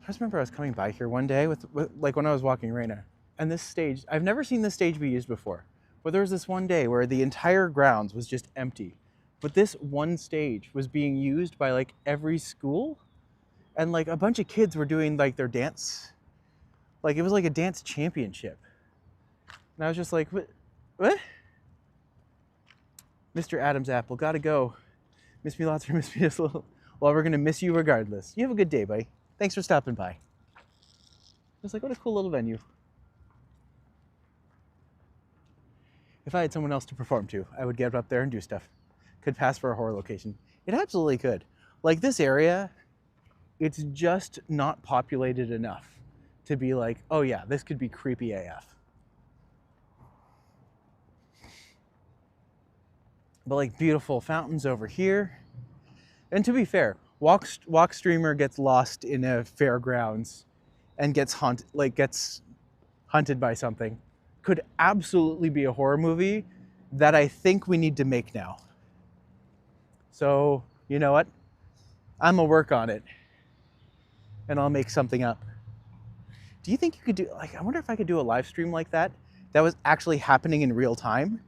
I just remember I was coming by here one day with like when I was walking Raina, and this stage, I've never seen this stage be used before, but there was this one day where the entire grounds was just empty. But this one stage was being used by like every school, and like a bunch of kids were doing like their dance. Like it was like a dance championship. And I was just like, what? Mr. Adam's apple, gotta go. Miss me lots or miss me just a little. Well, we're gonna miss you regardless. You have a good day, buddy. Thanks for stopping by. I was like, what a cool little venue. If I had someone else to perform to, I would get up there and do stuff. Could pass for a horror location. It absolutely could. Like this area, it's just not populated enough to be like, oh yeah, this could be creepy AF. But like beautiful fountains over here. And to be fair, walk streamer gets lost in a fairgrounds and gets hunted by something. Could absolutely be a horror movie that I think we need to make now. So, you know what? I'm gonna work on it and I'll make something up. Do you think you could do, like, I wonder if I could do a live stream like that was actually happening in real time?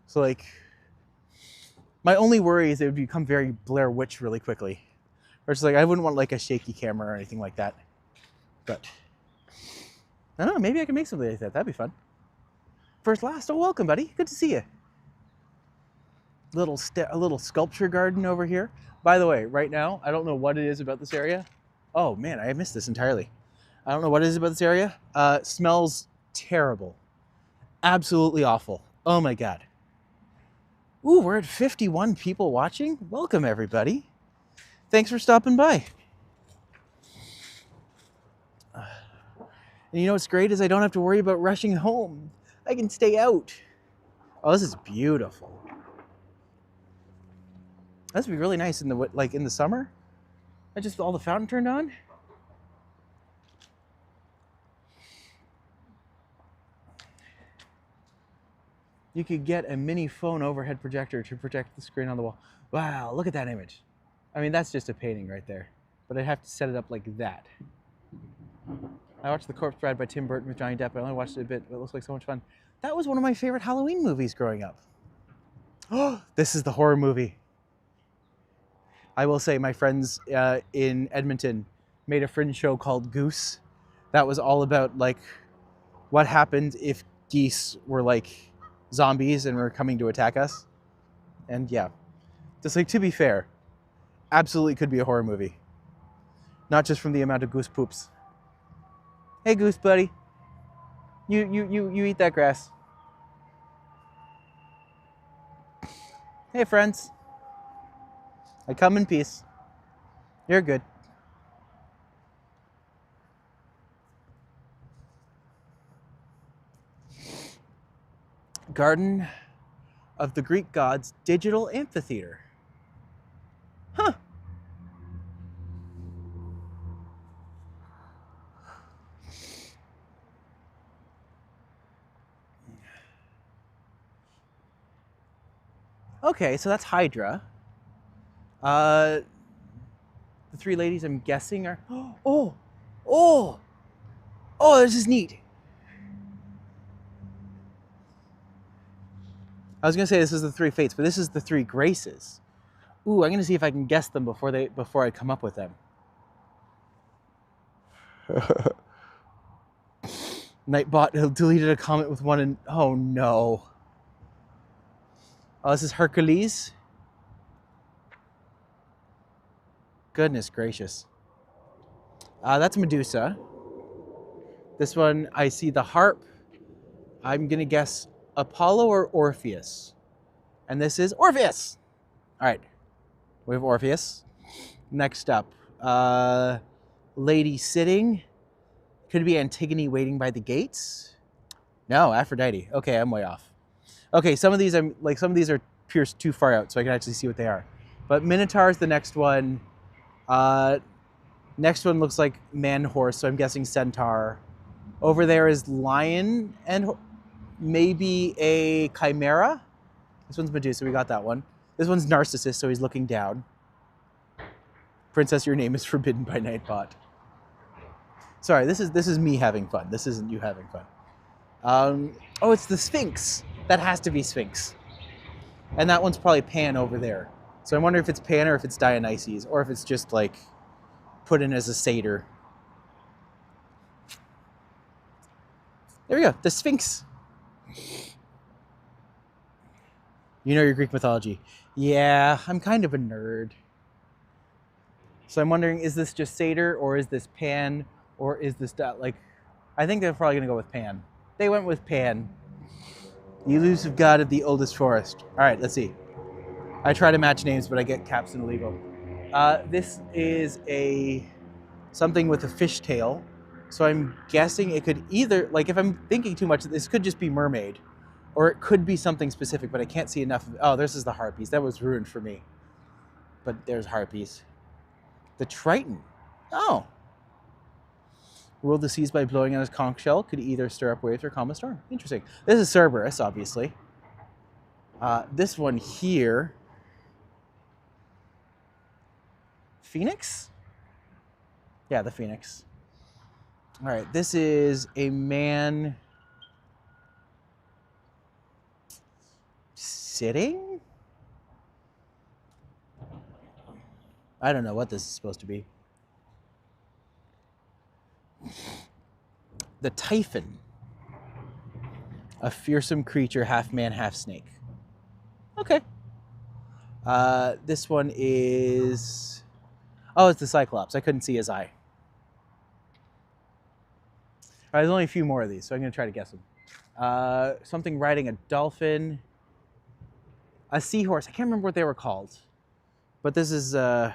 So like, my only worry is it would become very Blair Witch really quickly. Or it's like, I wouldn't want like a shaky camera or anything like that. But I don't know, maybe I can make something like that. That'd be fun. First last, oh, welcome, buddy. Good to see you. A little sculpture garden over here. By the way, right now, I don't know what it is about this area. Oh man, I missed this entirely. I don't know what it is about this area. Smells terrible. Absolutely awful. Oh my God. Ooh, we're at 51 people watching. Welcome, everybody. Thanks for stopping by. And you know what's great is I don't have to worry about rushing home. I can stay out. Oh, this is beautiful. This would be really nice in the summer. I just all the fountain turned on. You could get a mini phone overhead projector to project the screen on the wall. Wow, look at that image. I mean, that's just a painting right there. But I'd have to set it up like that. I watched The Corpse Bride by Tim Burton with Johnny Depp. I only watched it a bit, but it looks like so much fun. That was one of my favorite Halloween movies growing up. Oh, this is the horror movie. I will say my friends in Edmonton made a fringe show called Goose. That was all about like what happened if geese were like zombies and were coming to attack us. And yeah, just like, to be fair, absolutely could be a horror movie. Not just from the amount of goose poops. Hey, goose buddy. You eat that grass. Hey, friends. I come in peace. You're good. Garden of the Greek Gods Digital Amphitheater. Huh. Okay, so that's Hydra. The three ladies I'm guessing are... Oh, this is neat. I was gonna say this is the three fates, but this is the three graces. Ooh, I'm gonna see if I can guess them before I come up with them. Nightbot deleted a comment with one and oh no. Oh, this is Hercules. Goodness gracious. That's Medusa. This one, I see the harp. I'm gonna guess Apollo or Orpheus. And this is Orpheus. All right, we have Orpheus. Next up, lady sitting. Could be Antigone waiting by the gates. No, Aphrodite. Okay, I'm way off. Okay, some of these are pierced too far out, so I can actually see what they are. But Minotaur is the next one. Next one looks like man horse, so I'm guessing centaur. Over there is lion and maybe a chimera. This one's Medusa, we got that one. This one's Narcissus, so he's looking down. Princess, your name is forbidden by Nightbot. Sorry, this is me having fun. This isn't you having fun. Oh, it's the Sphinx. That has to be Sphinx. And that one's probably Pan over there. So I wonder if it's Pan or if it's Dionysus, or if it's just like put in as a satyr. There we go, the Sphinx. You know your Greek mythology. Yeah, I'm kind of a nerd. So I'm wondering, is this just Satyr, or is this Pan, or is this like? I think they're probably gonna go with Pan. They went with Pan. The elusive god of the oldest forest. All right, let's see. I try to match names, but I get caps and illegal. This is something with a fishtail. So I'm guessing it could either, like, if I'm thinking too much, this could just be mermaid, or it could be something specific, but I can't see enough of it. Oh, this is the harpies. That was ruined for me. But there's harpies. The Triton. Oh. Ruled the seas by blowing on his conch shell, could either stir up waves or calm a storm. Interesting. This is Cerberus, obviously. This one here. Phoenix? Yeah, the Phoenix. All right, this is a man sitting? I don't know what this is supposed to be. The Typhon. A fearsome creature, half man, half snake. Okay. This one is... Oh, it's the Cyclops. I couldn't see his eye. All right, there's only a few more of these, so I'm going to try to guess them. Something riding a dolphin. A seahorse. I can't remember what they were called. But this is oh,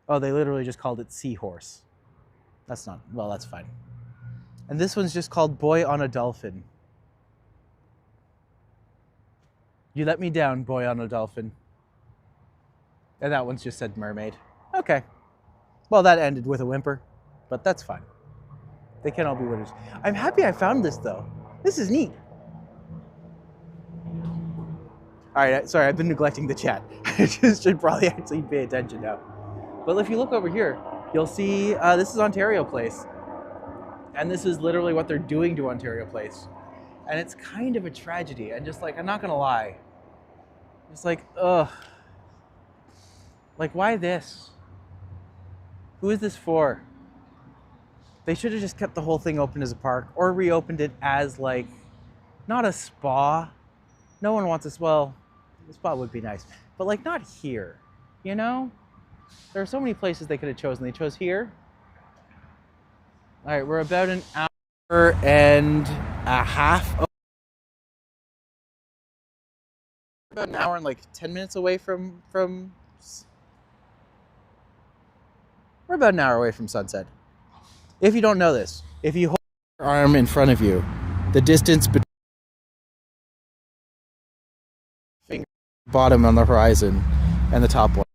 they literally just called it seahorse. That's not... Well, that's fine. And this one's just called Boy on a Dolphin. You let me down, boy on a dolphin. And that one's just said mermaid. Okay. Well, that ended with a whimper, but that's fine. They can all be winners. I'm happy I found this, though. This is neat. All right, sorry, I've been neglecting the chat. I just should probably actually pay attention now. But if you look over here, you'll see this is Ontario Place. And this is literally what they're doing to Ontario Place. And it's kind of a tragedy. And just like, I'm not gonna lie. It's like, ugh. Like, why this? Who is this for? They should have just kept the whole thing open as a park, or reopened it as like, not a spa. No one wants a, well, the spa would be nice, but like not here, you know? There are so many places they could have chosen. They chose here. All right, we're about an hour and a half. About an hour and like 10 minutes away from we're about an hour away from sunset. If you don't know this, if you hold your arm in front of you, the distance between finger bottom on the horizon and the top one.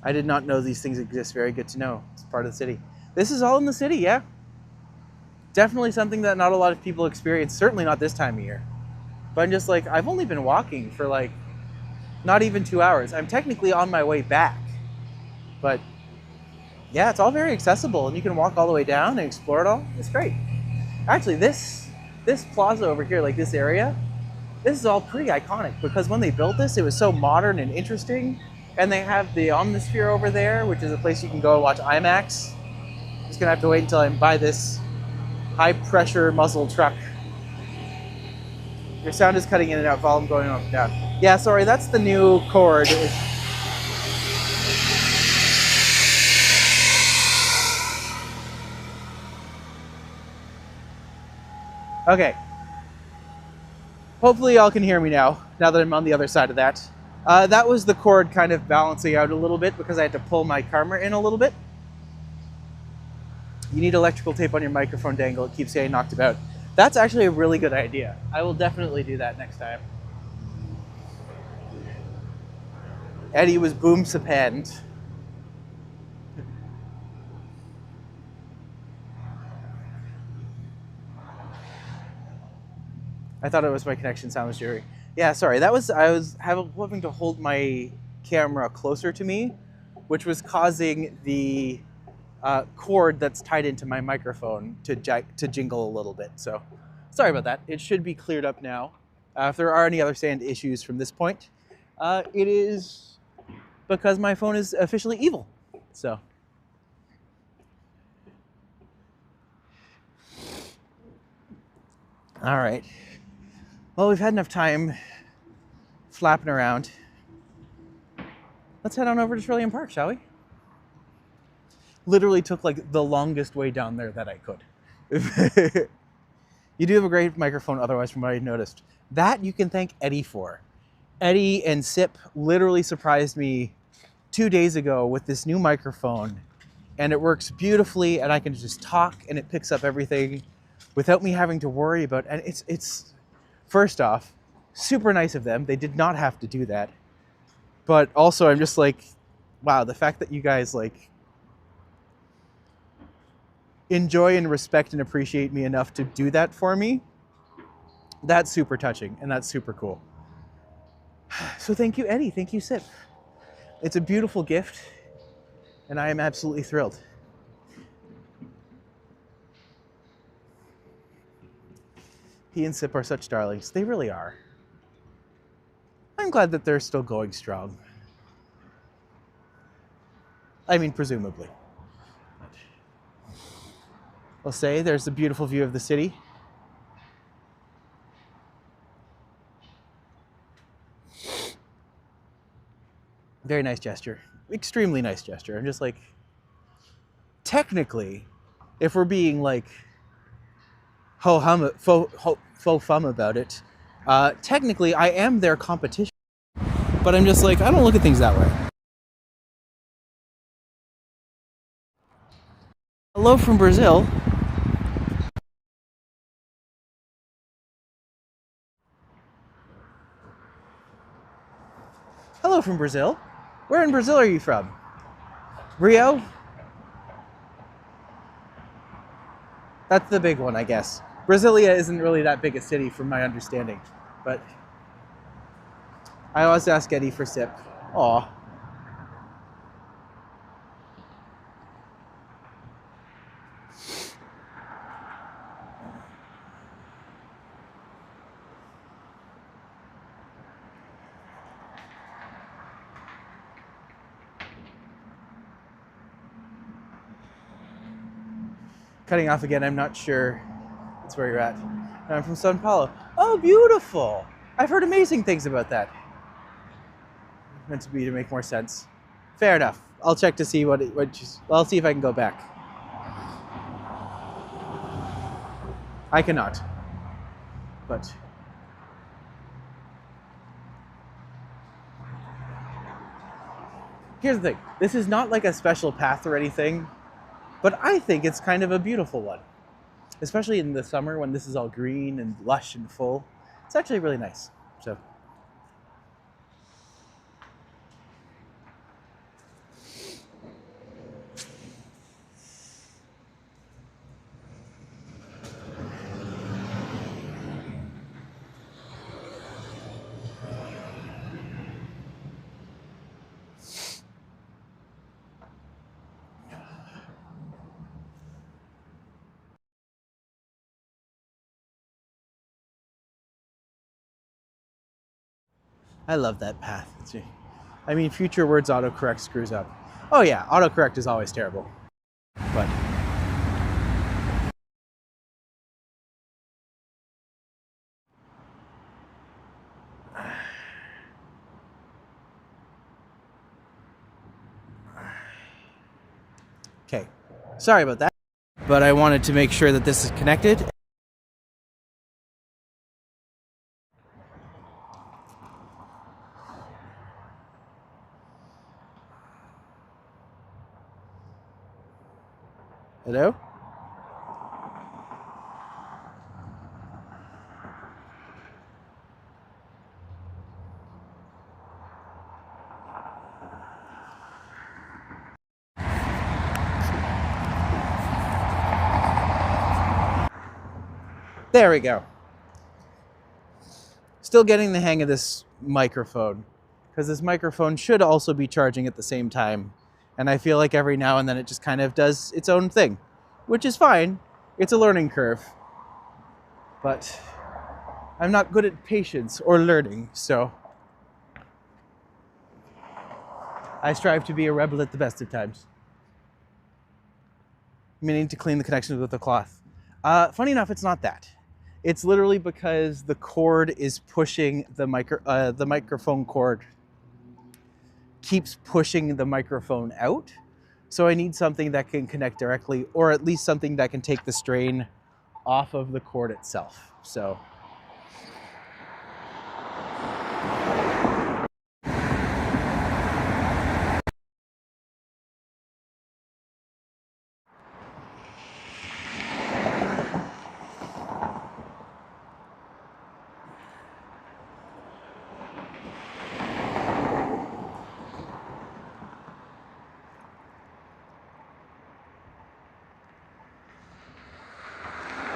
I did not know these things exist. Very good to know. It's part of the city. This is all in the city, yeah. Definitely something that not a lot of people experience, certainly not this time of year. But I'm just like, I've only been walking for like, not even 2 hours. I'm technically on my way back. But yeah, it's all very accessible and you can walk all the way down and explore it all. It's great. Actually, this plaza over here, like this area, this is all pretty iconic because when they built this, it was so modern and interesting. And they have the Omnisphere over there, which is a place you can go and watch IMAX. Just gonna have to wait until I buy this high pressure muzzle truck. Your sound is cutting in and out, volume going up and down. Yeah, sorry, that's the new chord. Okay. Hopefully y'all can hear me now that I'm on the other side of that. That was the cord kind of balancing out a little bit because I had to pull my camera in a little bit. You need electrical tape on your microphone dangle. It keeps getting knocked about. That's actually a really good idea. I will definitely do that next time. Eddie was boom sapend. I thought it was my connection sound was jittery. Yeah, sorry. I was having to hold my camera closer to me, which was causing the cord that's tied into my microphone to jingle a little bit. So sorry about that. It should be cleared up now. If there are any other sound issues from this point, it is because my phone is officially evil. So All right. Well, we've had enough time flapping around. Let's head on over to TRILLIUM Park, shall we? Literally took like the longest way down there that I could. You do have a great microphone otherwise, from what I noticed. That you can thank Eddie for. Eddie and Sip literally surprised me 2 days ago with this new microphone, and it works beautifully, and I can just talk and it picks up everything without me having to worry about, and it's first off, super nice of them. They did not have to do that. But also I'm just like, wow, the fact that you guys like enjoy and respect and appreciate me enough to do that for me, that's super touching and that's super cool. So thank you, Eddie. Thank you, Sip. It's a beautiful gift and I am absolutely thrilled. He and Sip are such darlings. They really are. I'm glad that they're still going strong. I mean, presumably. I'll say there's a beautiful view of the city. Very nice gesture. Extremely nice gesture. I'm just like, technically, if we're being like faux fum about it, technically I am their competition. But I'm just like, I don't look at things that way. Hello from Brazil. Hello from Brazil. Where in Brazil are you from? Rio? That's the big one, I guess. Brasilia isn't really that big a city from my understanding, but I always ask Eddie for Sip. Aw. Cutting off again, I'm not sure that's where you're at. I'm from Sao Paulo. Oh, beautiful! I've heard amazing things about that. Meant to be to make more sense. Fair enough. I'll check to see I'll see if I can go back. I cannot. But here's the thing. This is not like a special path or anything, but I think it's kind of a beautiful one. Especially in the summer when this is all green and lush and full. It's actually really nice. So I love that path. I mean, future words autocorrect screws up. Oh yeah, autocorrect is always terrible. But okay, sorry about that. But I wanted to make sure that this is connected. Hello? There we go. Still getting the hang of this microphone, because this microphone should also be charging at the same time. And I feel like every now and then it just kind of does its own thing, which is fine. It's a learning curve. But I'm not good at patience or learning, so I strive to be a rebel at the best of times. Meaning to clean the connections with a cloth. Funny enough, it's not that. It's literally because the cord is pushing the microphone cord keeps pushing the microphone out. So I need something that can connect directly, or at least something that can take the strain off of the cord itself. So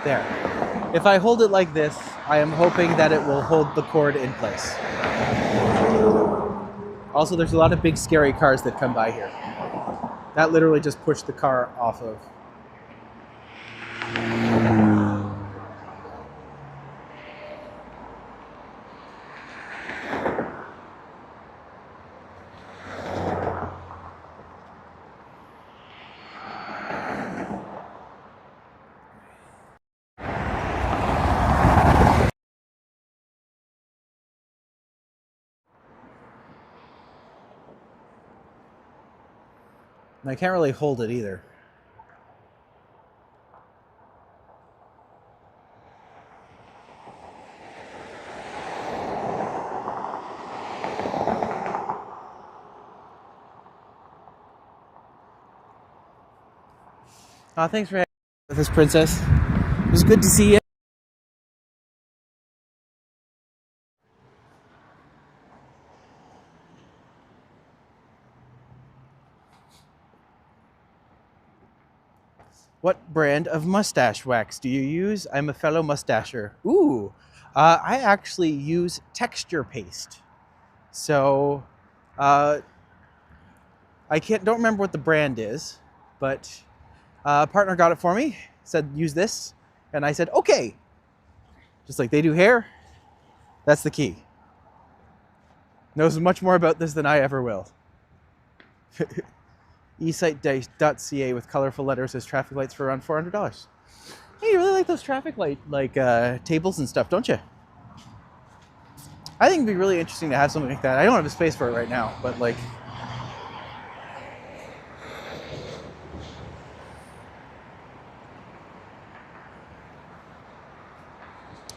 there. If I hold it like this, I am hoping that it will hold the cord in place. Also, there's a lot of big scary cars that come by here. That literally just pushed the car off of. And I can't really hold it either. Thanks for having me with us, Princess. It was good to see you. What brand of mustache wax do you use? I'm a fellow mustacher. Ooh, I actually use texture paste. So, don't remember what the brand is, but a partner got it for me, said use this, and I said, okay. Just like they do hair, that's the key. Knows much more about this than I ever will. eSite.ca with colorful letters as traffic lights for around $400. Hey, you really like those traffic light tables and stuff, don't you? I think it'd be really interesting to have something like that. I don't have a space for it right now, but like.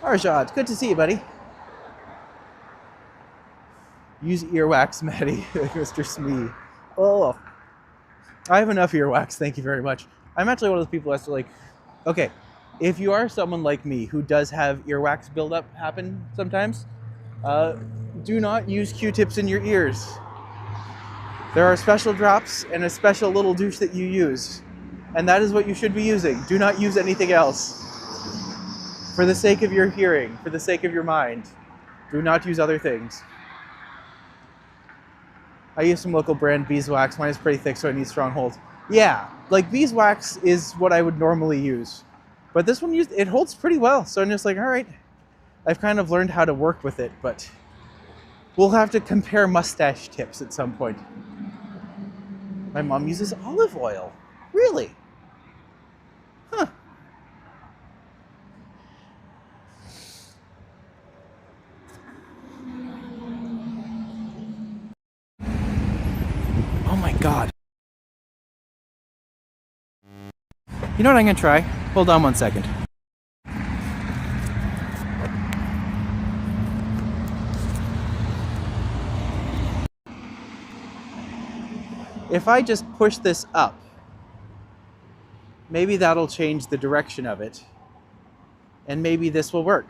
Arshad, good to see you, buddy. Use earwax, Maddie, Mr. Smee. Oh, I have enough earwax, thank you very much. I'm actually one of those people that's like, okay, if you are someone like me who does have earwax buildup happen sometimes, do not use Q-tips in your ears. There are special drops and a special little douche that you use, and that is what you should be using. Do not use anything else. For the sake of your hearing, for the sake of your mind, do not use other things. I use some local brand beeswax. Mine is pretty thick, so I need strong hold. Yeah, like beeswax is what I would normally use. But this one, it holds pretty well, so I'm just like, all right. I've kind of learned how to work with it, but we'll have to compare mustache tips at some point. My mom uses olive oil. Really? Huh. Oh my God. You know what I'm gonna try? Hold on one second. If I just push this up, maybe that'll change the direction of it, and maybe this will work.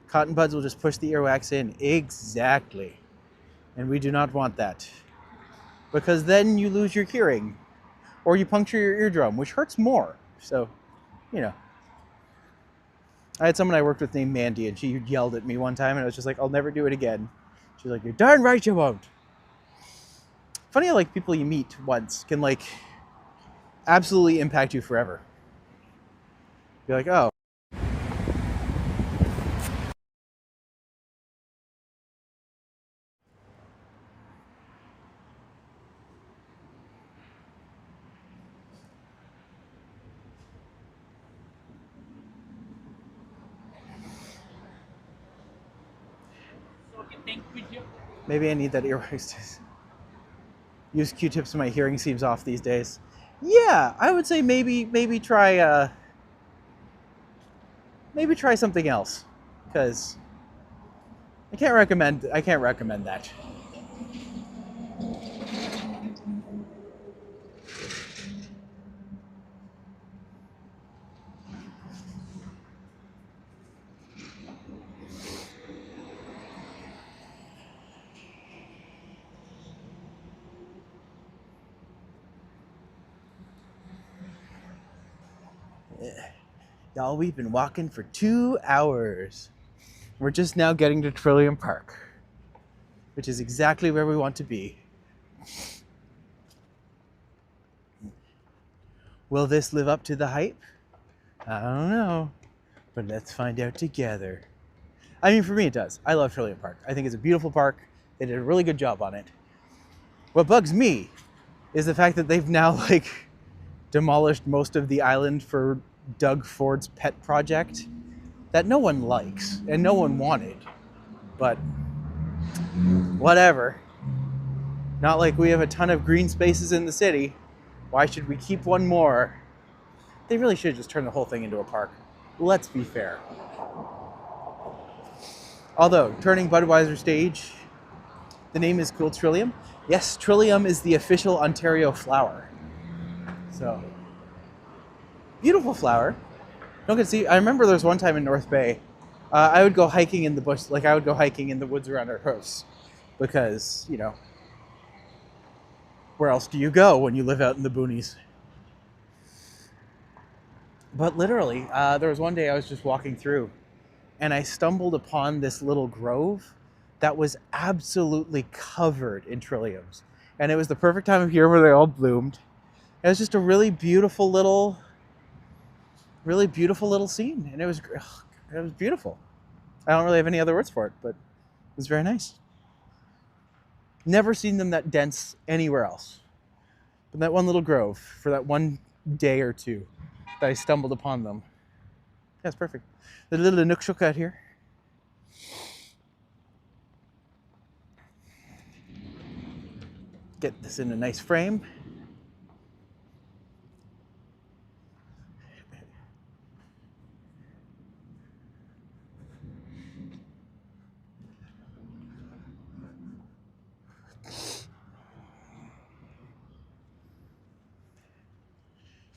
Cotton buds will just push the earwax in. Exactly. And we do not want that. Because then you lose your hearing, or you puncture your eardrum, which hurts more. So, you know. I had someone I worked with named Mandy, and she yelled at me one time, and I was just like, I'll never do it again. She's like, you're darn right you won't. Funny how like people you meet once can like absolutely impact you forever. You're like, oh. tank pit here. Maybe I need that earwax. Use Q-tips when my hearing seems off these days. Yeah, I would say maybe try something else, because I can't recommend that. Y'all, we've been walking for 2 hours. We're just now getting to TRILLIUM Park, which is exactly where we want to be. Will this live up to the hype? I don't know, but let's find out together. I mean, for me it does. I love TRILLIUM Park. I think it's a beautiful park. They did a really good job on it. What bugs me is the fact that they've now demolished most of the island for Doug Ford's pet project that no one likes and no one wanted. But whatever. Not like we have a ton of green spaces in the city. Why should we keep one more? They really should just turn the whole thing into a park. Let's be fair. Although, turning Budweiser stage, the name is cool, TRILLIUM. Yes, TRILLIUM is the official Ontario flower. So, beautiful flower. Don't get to see. I remember there was one time in North Bay, I would go hiking in the bush, I would go hiking in the woods around our house, because, you know, where else do you go when you live out in the boonies? But literally, there was one day I was just walking through, and I stumbled upon this little grove that was absolutely covered in trilliums. And it was the perfect time of year where they all bloomed. It was just a really beautiful little scene, and it was beautiful. I don't really have any other words for it, but it was very nice. Never seen them that dense anywhere else. But that one little grove, for that one day or two that I stumbled upon them. That's perfect. The little Inukshuk out here. Get this in a nice frame.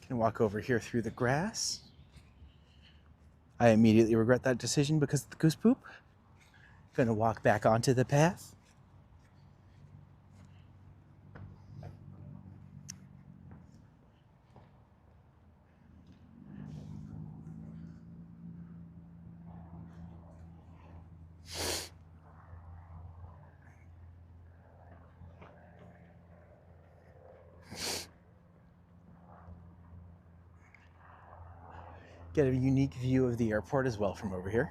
Can walk over here through the grass. I immediately regret that decision because of the goose poop. Gonna walk back onto the path. Get a unique view of the airport as well from over here.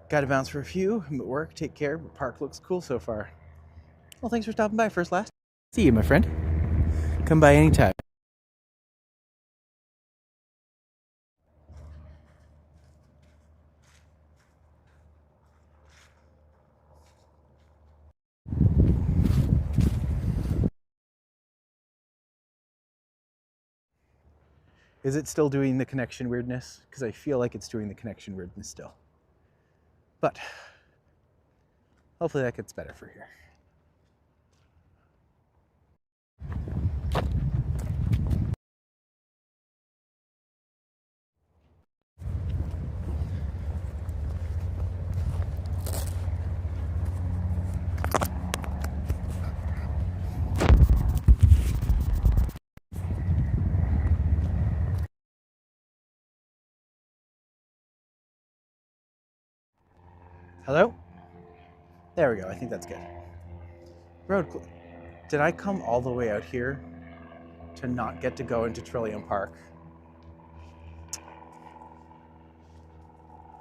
Gotta bounce for a few. I'm at work, take care, but park looks cool so far. Well, thanks for stopping by, First Last. See you, my friend. Come by anytime. Is it still doing the connection weirdness? Because I feel like it's doing the connection weirdness still. But hopefully that gets better for here. Hello? There we go. I think that's good. Road. Did I come all the way out here to not get to go into TRILLIUM Park?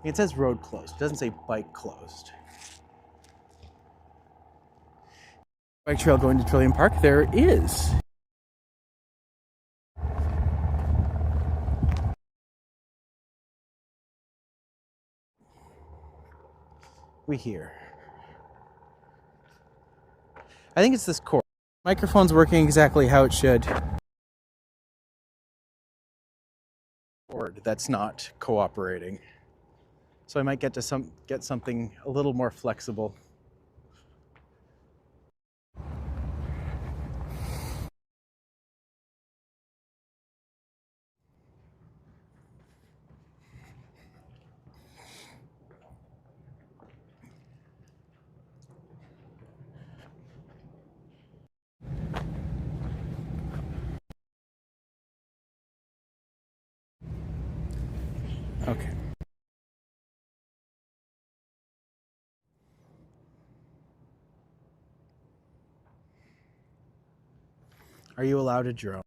It says road closed. It doesn't say bike closed. Bike trail going to TRILLIUM Park? There is. we hear? I think it's this cord. Microphone's working exactly how it should. Cord that's not cooperating. So I might get something a little more flexible. Okay. Are you allowed a drone?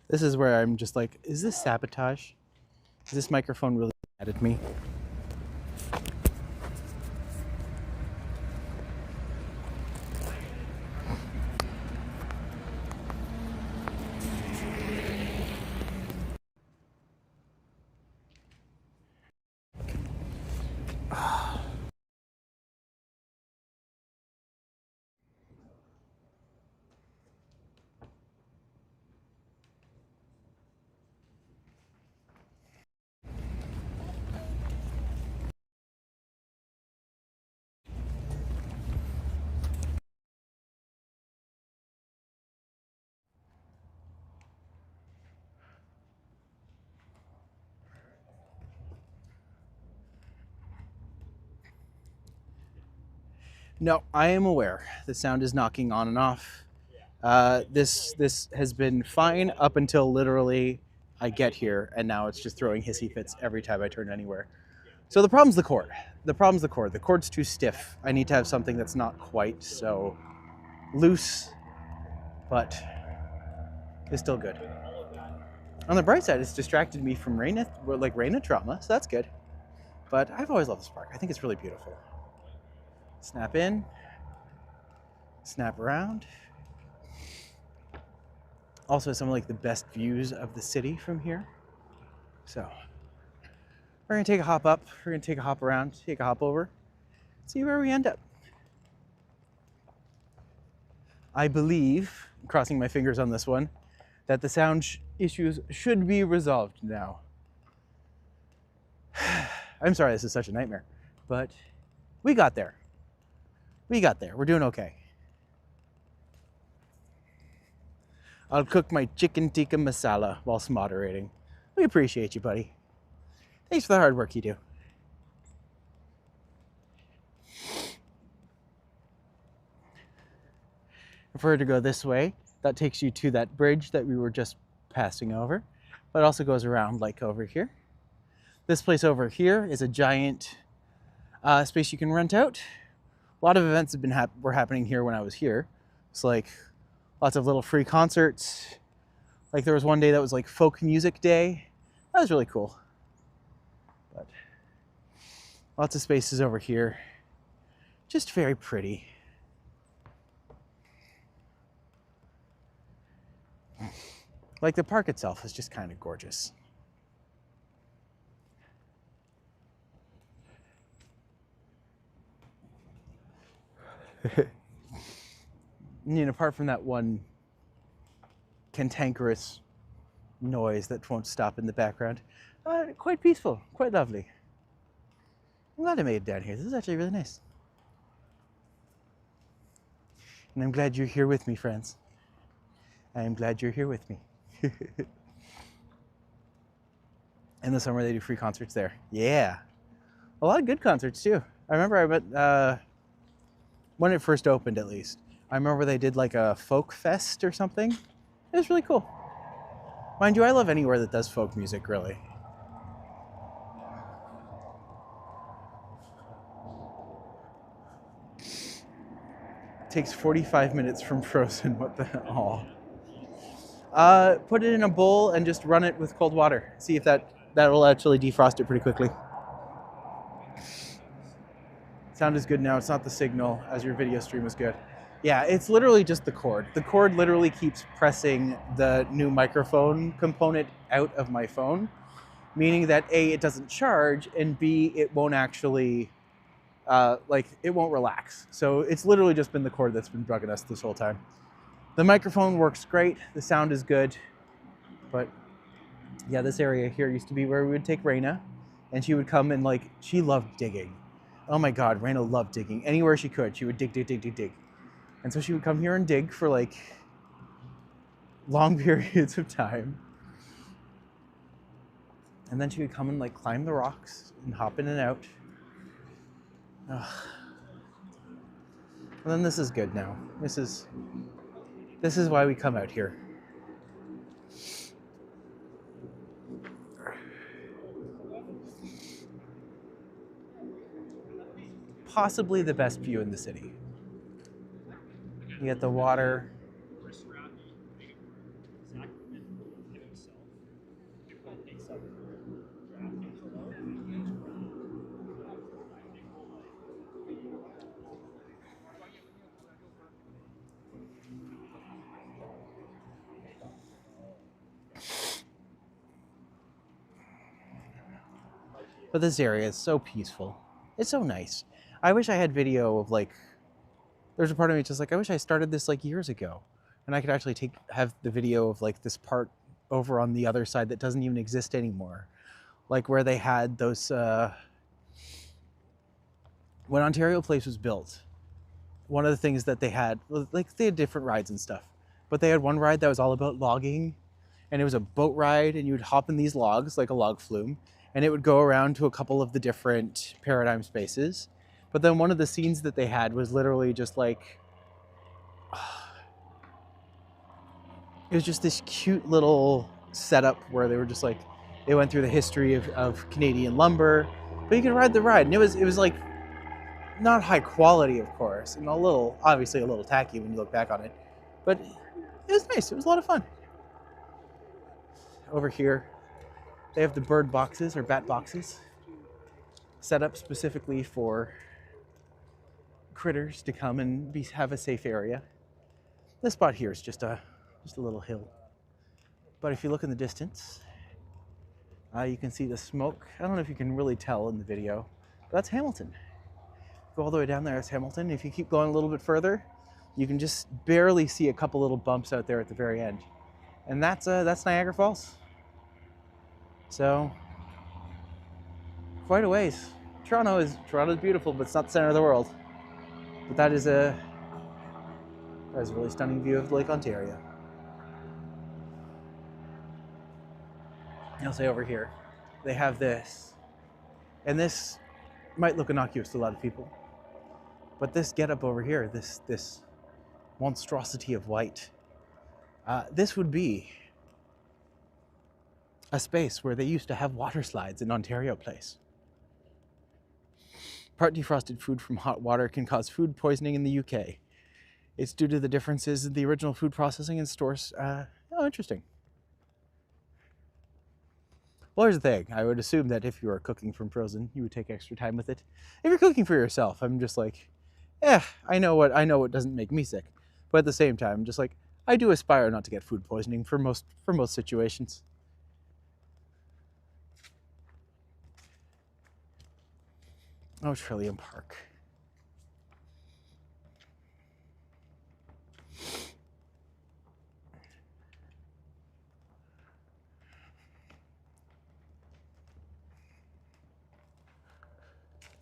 This is where I'm just like, is this sabotage? Is this microphone really mad at me? No, I am aware. The sound is knocking on and off. This has been fine up until literally I get here, and now it's just throwing hissy fits every time I turn anywhere. So the problem's the cord. The cord's too stiff. I need to have something that's not quite so loose, but it's still good. On the bright side, it's distracted me from rain trauma, so that's good. But I've always loved this park. I think it's really beautiful. Snap in, snap around. Also some of like the best views of the city from here. So we're gonna take a hop up, we're gonna take a hop around, take a hop over, see where we end up. I believe, crossing my fingers on this one, that the sound issues should be resolved now. I'm sorry this is such a nightmare, but we got there. We got there. We're doing okay. I'll cook my chicken tikka masala whilst moderating. We appreciate you, buddy. Thanks for the hard work you do. If we were to go this way, that takes you to that bridge that we were just passing over, but it also goes around like over here. This place over here is a giant space you can rent out. A lot of events were happening here when I was here. It's like lots of little free concerts. Like there was one day that was like folk music day. That was really cool. But lots of spaces over here. Just very pretty. Like the park itself is just kind of gorgeous. And apart from that one cantankerous noise that won't stop in the background, quite peaceful, quite lovely. I'm glad I made it down here. This is actually really nice. And I'm glad you're here with me, friends. I am glad you're here with me. In the summer, they do free concerts there. Yeah. A lot of good concerts, too. I remember I went, when it first opened, at least. I remember they did like a folk fest or something. It was really cool. Mind you, I love anywhere that does folk music, really. It takes 45 minutes from Frozen. What the hell? Put it in a bowl and just run it with cold water. See if that'll actually defrost it pretty quickly. Sound is good now. It's not the signal, as your video stream was good. Yeah, it's literally just the cord. The cord literally keeps pressing the new microphone component out of my phone, meaning that A, it doesn't charge, and B, it won't actually, it won't relax. So it's literally just been the cord that's been bugging us this whole time. The microphone works great. The sound is good. But yeah, this area here used to be where we would take Raina, and she would come and she loved digging. Oh my God, Raina loved digging. Anywhere she could, she would dig, dig, dig, dig, dig. And so she would come here and dig for long periods of time. And then she would come and climb the rocks and hop in and out. Ugh. And then this is good now. This is why we come out here. Possibly the best view in the city. You get the water. But this area is so peaceful. It's so nice. I wish I had video of there's a part of me just I wish I started this years ago, and I could actually have the video of this part over on the other side that doesn't even exist anymore. Where they had those, when Ontario Place was built, one of the things that they had, they had different rides and stuff, but they had one ride that was all about logging, and it was a boat ride, and you would hop in these logs, like a log flume, and it would go around to a couple of the different paradigm spaces. But then one of the scenes that they had was literally just it was just this cute little setup where they were just they went through the history of Canadian lumber, but you could ride the ride, and it was not high quality, of course, and obviously a little tacky when you look back on it, but it was nice. It was a lot of fun. Over here, they have the bird boxes or bat boxes set up specifically for critters to come and have a safe area. This spot here is just a little hill, but if you look in the distance, you can see the smoke. I don't know if you can really tell in the video, but that's Hamilton. Go all the way down there, that's Hamilton. If you keep going a little bit further, you can just barely see a couple little bumps out there at the very end, and that's Niagara Falls. So quite a ways. Toronto is beautiful, but it's not the center of the world. But that is a really stunning view of Lake Ontario. I'll say over here, they have this, and this might look innocuous to a lot of people, but this getup over here, this monstrosity of white, this would be a space where they used to have water slides in Ontario Place. Part defrosted food from hot water can cause food poisoning in the UK. It's due to the differences in the original food processing and stores. Oh, interesting. Well, here's the thing. I would assume that if you are cooking from frozen, you would take extra time with it. If you're cooking for yourself, I'm just I know what doesn't make me sick. But at the same time, I'm just I do aspire not to get food poisoning for most situations. Oh, Trillium Park.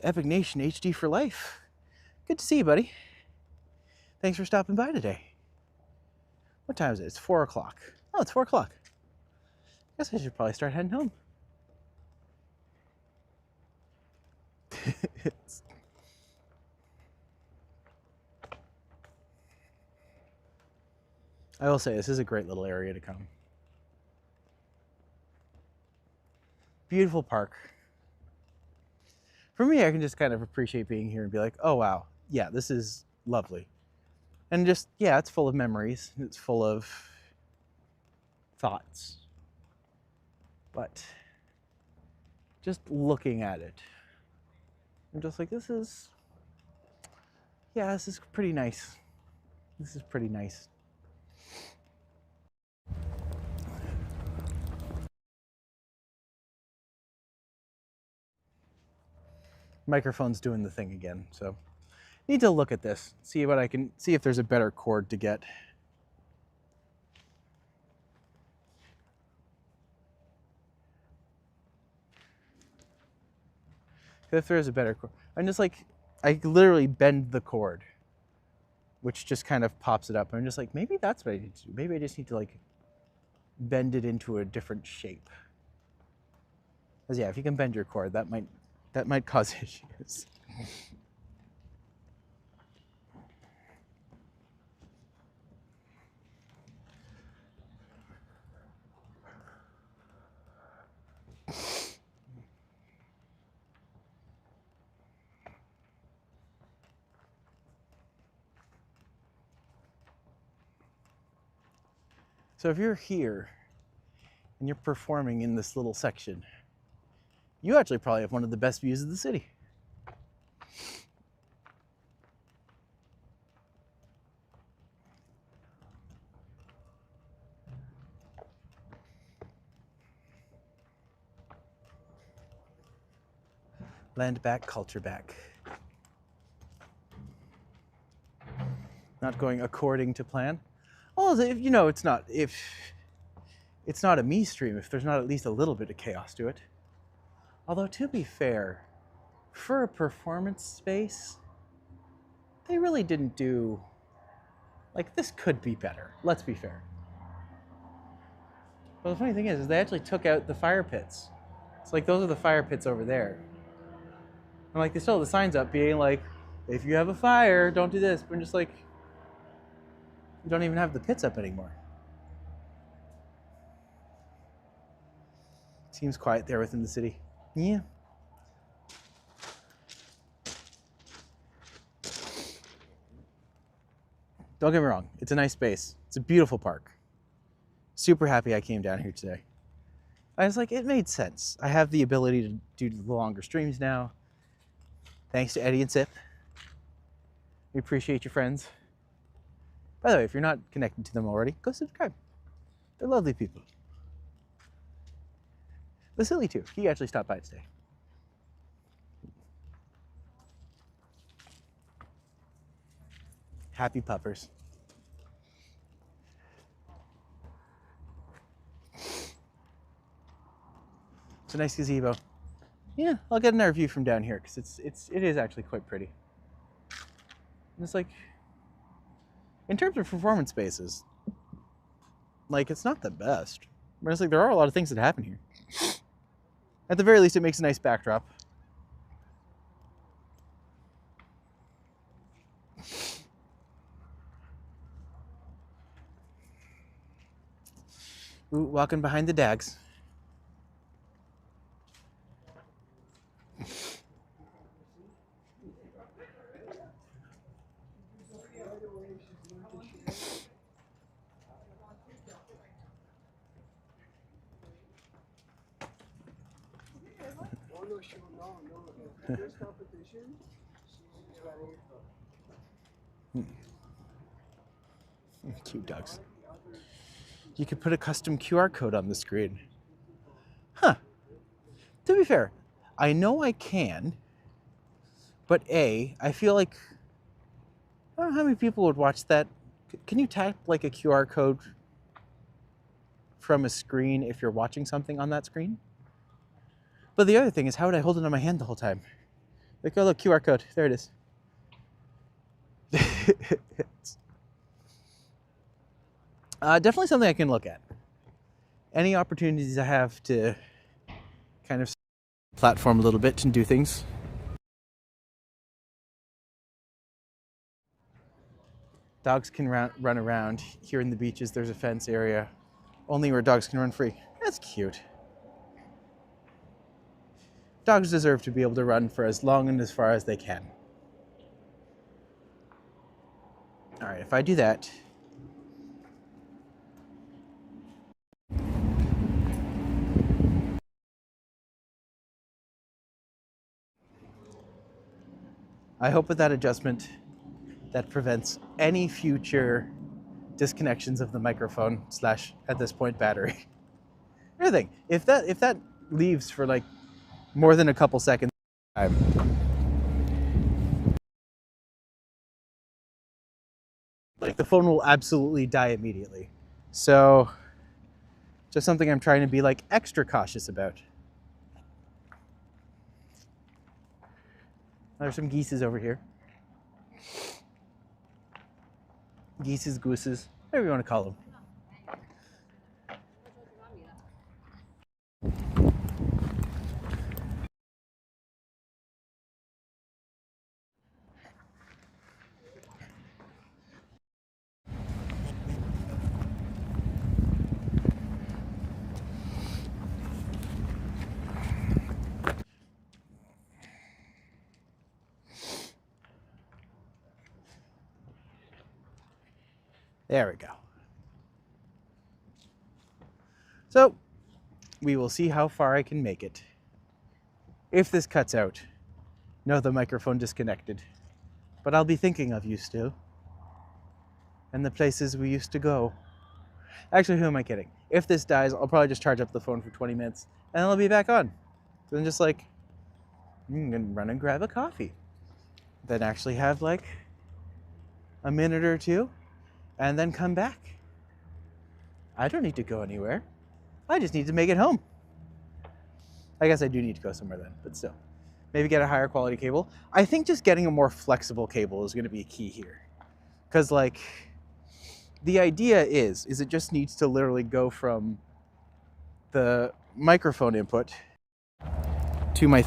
Epic Nation HD for life. Good to see you, buddy. Thanks for stopping by today. What time is it? It's 4 o'clock. Oh, it's 4 o'clock. Guess I should probably start heading home. I will say, this is a great little area to come. Beautiful park. For me, I can just kind of appreciate being here and be oh wow, yeah, this is lovely. And just, yeah, it's full of memories. It's full of thoughts. But just looking at it, I'm just this is Yeah, this is pretty nice. This is pretty nice. Microphone's doing the thing again, so need to look at this, see what I can see if there's a better cord to get. If there is a better cord, I'm just like, I literally bend the cord, which just kind of pops it up. I'm just like, maybe that's what I need to do. Maybe I just need to like bend it into a different shape. Because yeah, if you can bend your cord, that might cause issues. So if you're here and you're performing in this little section, you actually probably have one of the best views of the city. Land back, culture back. Not going according to plan. Well, if you know, it's not a me stream if there's not at least a little bit of chaos to it. Although to be fair, for a performance space, they really didn't do, like, this could be better. Let's be fair. But the funny thing is they actually took out the fire pits. It's like, those are the fire pits over there. And like, they still have the signs up being like, if you have a fire, don't do this. But I'm just like, you don't even have the pits up anymore. Seems quiet there within the city. Yeah. Don't get me wrong, it's a nice space. It's a beautiful park. Super happy I came down here today. I was like, it made sense. I have the ability to do the longer streams now. Thanks to Eddie and Sip. We appreciate your friends. By the way, if you're not connected to them already, go subscribe. They're lovely people. Vasily too, he actually stopped by today. Happy puppers. It's a nice gazebo. Yeah, I'll get another view from down here because it is actually quite pretty. And it's like, in terms of performance spaces, like, it's not the best. But it's like, there are a lot of things that happen here. At the very least, it makes a nice backdrop. Ooh, walking behind the dags. Cute dogs. You could put a custom QR code on the screen. Huh. To be fair, I know I can, but A, I feel like, I don't know how many people would watch that. Can you tap like a QR code from a screen if you're watching something on that screen? But the other thing is, how would I hold it on my hand the whole time? Like, oh look, QR code, there it is. Definitely something I can look at. Any opportunities I have to kind of platform a little bit and do things. Dogs can run around. Here in the beaches, there's a fence area, only where dogs can run free. That's cute. Dogs deserve to be able to run for as long and as far as they can. All right, if I do that, I hope with that adjustment, that prevents any future disconnections of the microphone slash, at this point, battery. Everything. If that leaves for like more than a couple seconds, like the phone will absolutely die immediately. So just something I'm trying to be like extra cautious about. There's some geeses over here. Geeses, gooses, whatever you want to call them. There we go. So we will see how far I can make it. If this cuts out, no, the microphone disconnected. But I'll be thinking of you still. And the places we used to go. Actually, who am I kidding? If this dies, I'll probably just charge up the phone for 20 minutes and I'll be back on. Then just like, I'm gonna run and grab a coffee. Then actually have like a minute or two and then come back. I don't need to go anywhere. I just need to make it home. I guess I do need to go somewhere then, but still. Maybe get a higher quality cable. I think just getting a more flexible cable is gonna be a key here. Because like, the idea is it just needs to literally go from the microphone input to my...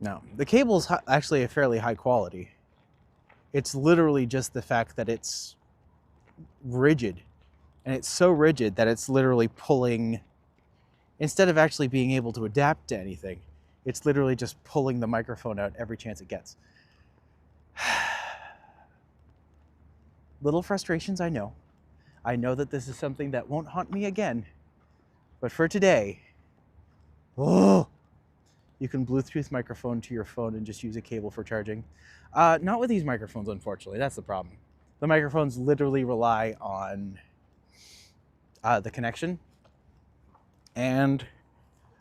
No, the cable's actually a fairly high quality. It's literally just the fact that it's rigid. And it's so rigid that it's literally pulling, instead of actually being able to adapt to anything, it's literally just pulling the microphone out every chance it gets. Little frustrations, I know. I know that this is something that won't haunt me again. But for today, oh, you can Bluetooth microphone to your phone and just use a cable for charging. Not with these microphones, unfortunately. That's the problem. The microphones literally rely on the connection. And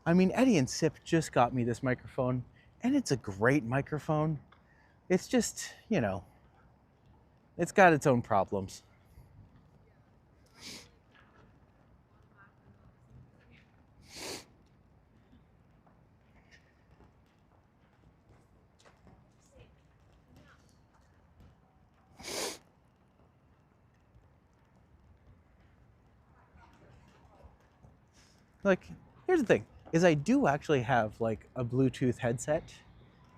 I mean, Eddie and Sip just got me this microphone, and it's a great microphone. It's just, you know, it's got its own problems. Like, here's the thing, is I do actually have like a Bluetooth headset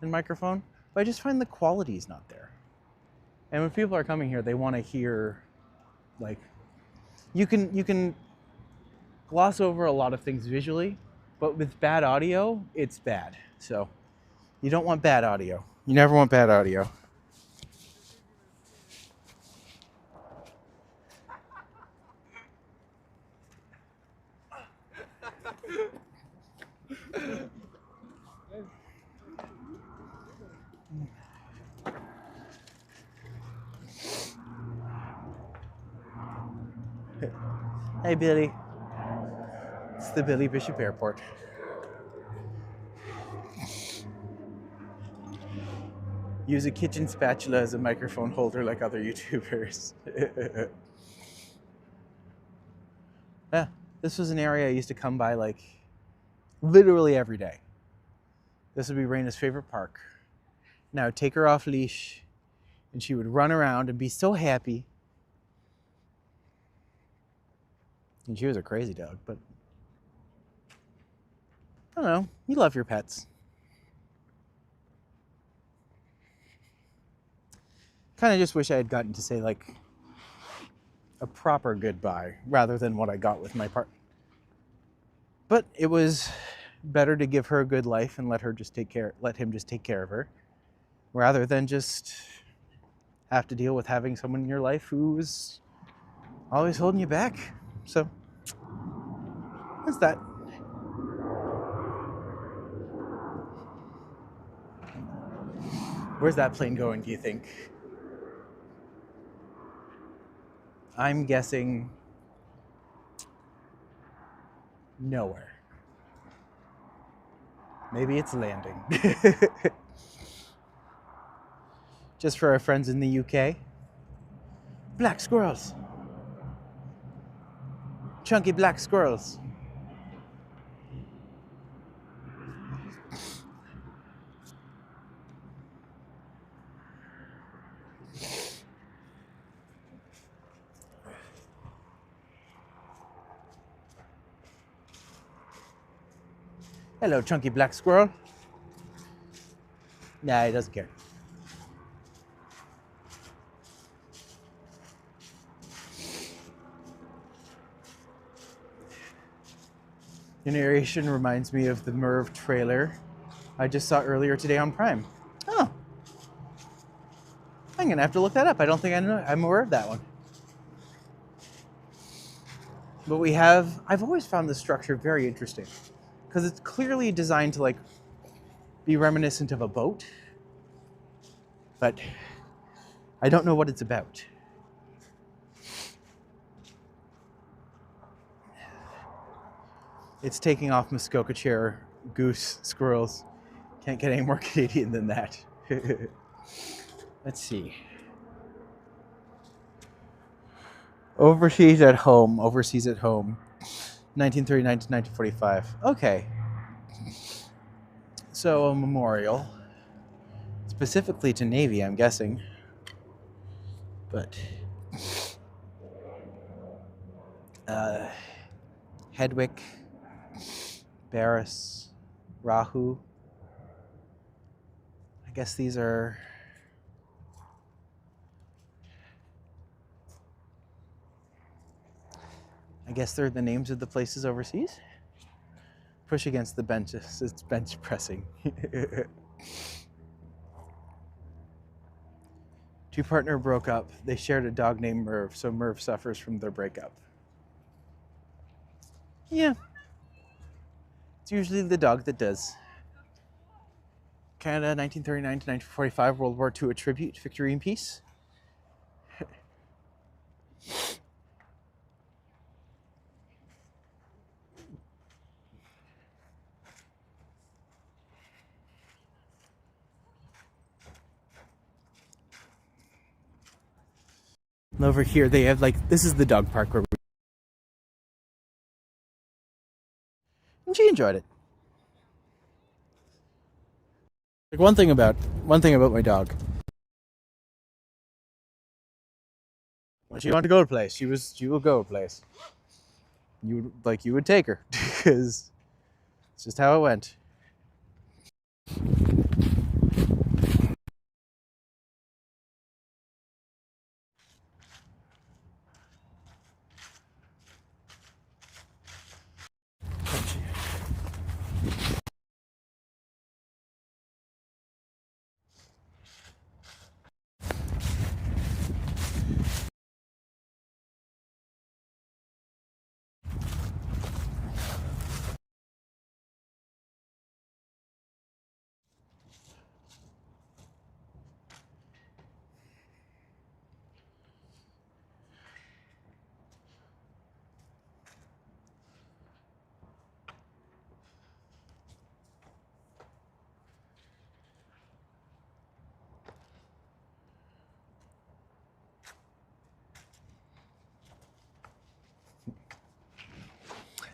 and microphone, but I just find the quality is not there. And when people are coming here, they want to hear, like, you can gloss over a lot of things visually, but with bad audio, it's bad. So you don't want bad audio. You never want bad audio. Hey, Billy. It's the Billy Bishop Airport. Use a kitchen spatula as a microphone holder like other YouTubers. Yeah, this was an area I used to come by like literally every day. This would be Raina's favorite park. Now take her off leash and she would run around and be so happy. And she was a crazy dog, but I don't know, you love your pets. Kind of just wish I had gotten to say like a proper goodbye rather than what I got with my part. But it was better to give her a good life and let him just take care of her. rather than just have to deal with having someone in your life who's always holding you back. So that's that. Where's that plane going, do you think? I'm guessing nowhere. Maybe it's landing. Just for our friends in the UK. Black squirrels. Chunky black squirrels. Hello, chunky black squirrel. Nah, he doesn't care. The narration reminds me of the Merv trailer I just saw earlier today on Prime. Oh. I'm gonna have to look that up. I don't think I'm aware of that one. But I've always found the structure very interesting because it's clearly designed to like be reminiscent of a boat, but I don't know what it's about. It's taking off Muskoka chair, goose, squirrels. Can't get any more Canadian than that. Let's see. Overseas at home, 1939 to 1945. Okay. So a memorial, specifically to Navy, I'm guessing. But Hedwick, Barris, Rahu. I guess these are they're the names of the places overseas. Push against the benches. It's bench pressing. Two-partner broke up. They shared a dog named Merv, so Merv suffers from their breakup. Yeah. It's usually the dog that does. Canada, 1939 to 1945, World War II, a tribute, victory and peace. And over here, they have this is the dog park where and she enjoyed it. One thing about my dog. When she wanted to go to a place, she will go to a place. You would take her because it's just how it went.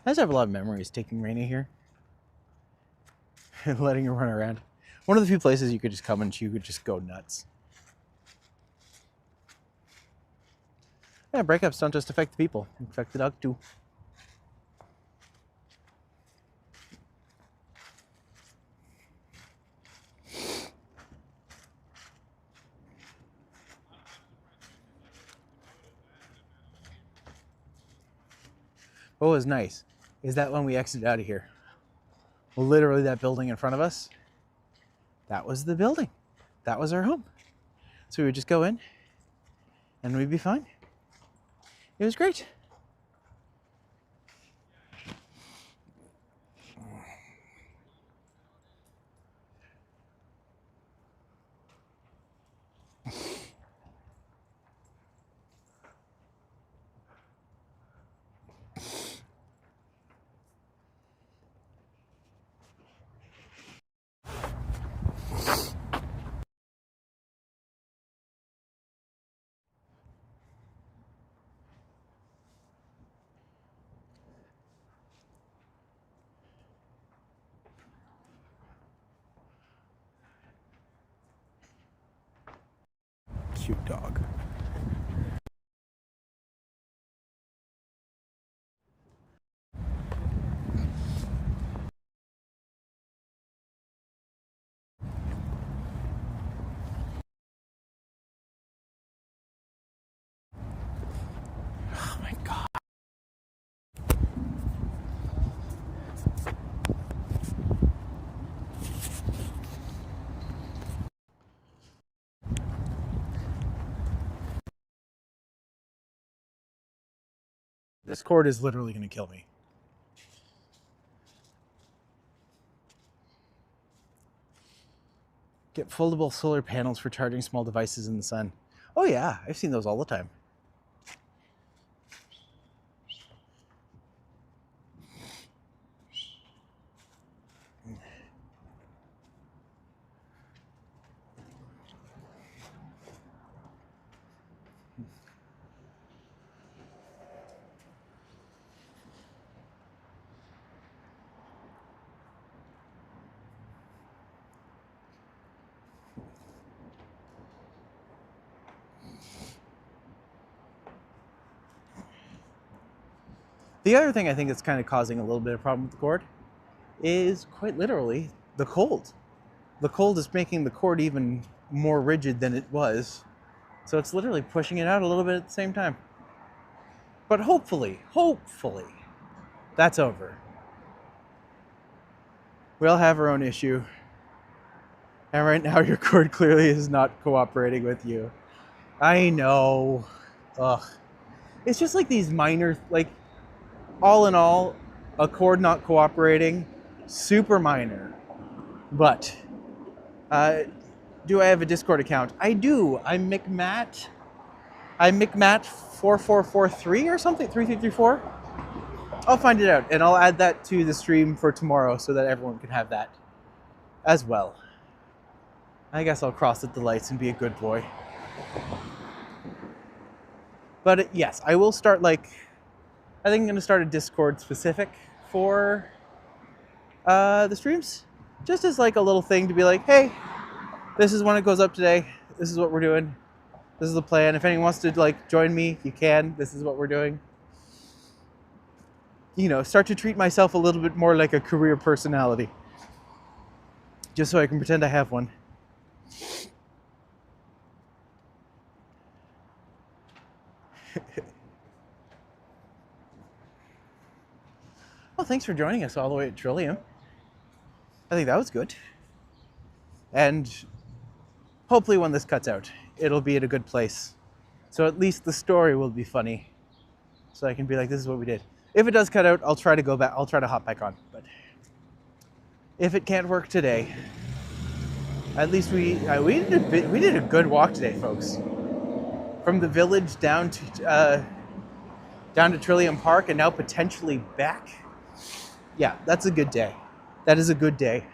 I just have a lot of memories taking Raina here and letting her run around. One of the few places you could just come and she would just go nuts. Yeah, breakups don't just affect the people, they affect the dog too. What was nice is that when we exited out of here, literally that building in front of us, that was the building. that was our home. So we would just go in and we'd be fine. It was great. Cute dog. Oh my God. This cord is literally going to kill me. Get foldable solar panels for charging small devices in the sun. Oh yeah, I've seen those all the time. The other thing I think that's kind of causing a little bit of problem with the cord is quite literally the cold. The cold is making the cord even more rigid than it was. So it's literally pushing it out a little bit at the same time. But hopefully, that's over. We all have our own issue. And right now your cord clearly is not cooperating with you. I know. Ugh. It's just like these minor, like, all in all, a cord not cooperating, super minor. But, do I have a Discord account? I do. I'm McMatt. I'm McMatt4443 or something, 3334. I'll find it out, and I'll add that to the stream for tomorrow so that everyone can have that as well. I guess I'll cross at the lights and be a good boy. But yes, I will start, like, I think I'm going to start a Discord specific for the streams. Just as like a little thing to be like, hey, this is when it goes up today. This is what we're doing. This is the plan. If anyone wants to like join me, you can. This is what we're doing. You know, start to treat myself a little bit more like a career personality. Just so I can pretend I have one. Well, thanks for joining us all the way at Trillium. I think that was good. And hopefully when this cuts out, it'll be at a good place. So at least the story will be funny. So I can be like, this is what we did. If it does cut out, I'll try to go back. I'll try to hop back on. But if it can't work today, at least we did a good walk today, folks. From the village down to Trillium Park and now potentially back. Yeah, that's a good day. That is a good day.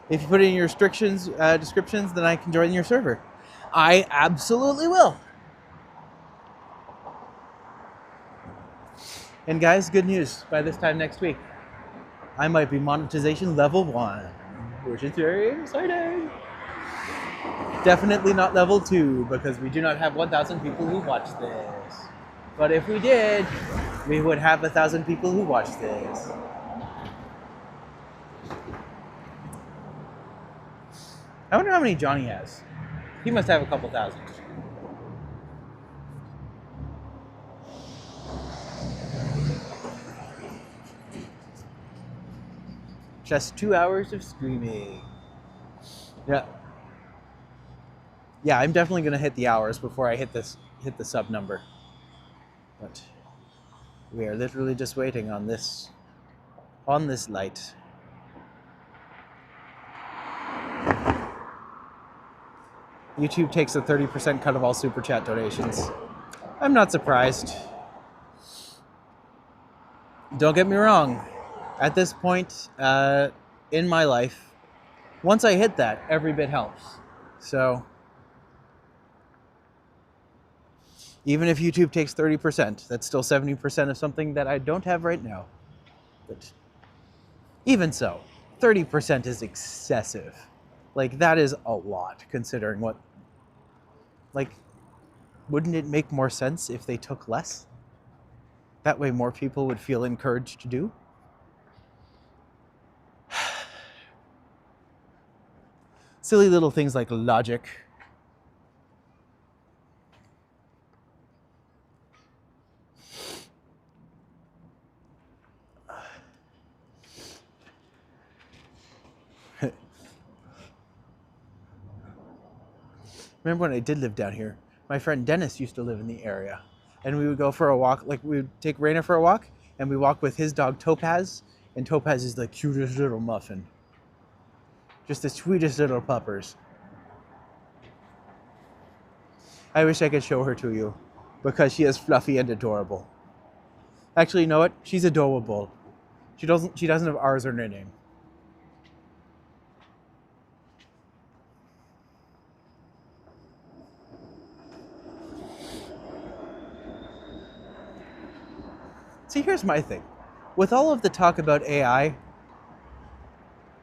If you put it in your descriptions, then I can join your server. I absolutely will. And guys, good news. By this time next week, I might be monetization level 1, which is very exciting. Definitely not level 2 because we do not have 1,000 people who watch this. But if we did, we would have 1,000 people who watch this. I wonder how many Johnny has. He must have a couple thousand. Just 2 hours of streaming. Yeah. Yeah, I'm definitely gonna hit the hours before I hit the sub number. But we are literally just waiting on this light. YouTube takes a 30% cut of all super chat donations. I'm not surprised. Don't get me wrong. At this point in my life, once I hit that, every bit helps. So even if YouTube takes 30%, that's still 70% of something that I don't have right now. But even so, 30% is excessive. Like, that is a lot, considering what... Like, wouldn't it make more sense if they took less? That way more people would feel encouraged to do? Silly little things like logic. Remember when I did live down here? My friend Dennis used to live in the area. And we would go for a walk, like we would take Raina for a walk, and we walk with his dog Topaz, and Topaz is the cutest little muffin. Just the sweetest little puppers. I wish I could show her to you, because she is fluffy and adorable. Actually, you know what? She's adorable. She doesn't have R's in her name. See, here's my thing. With all of the talk about AI,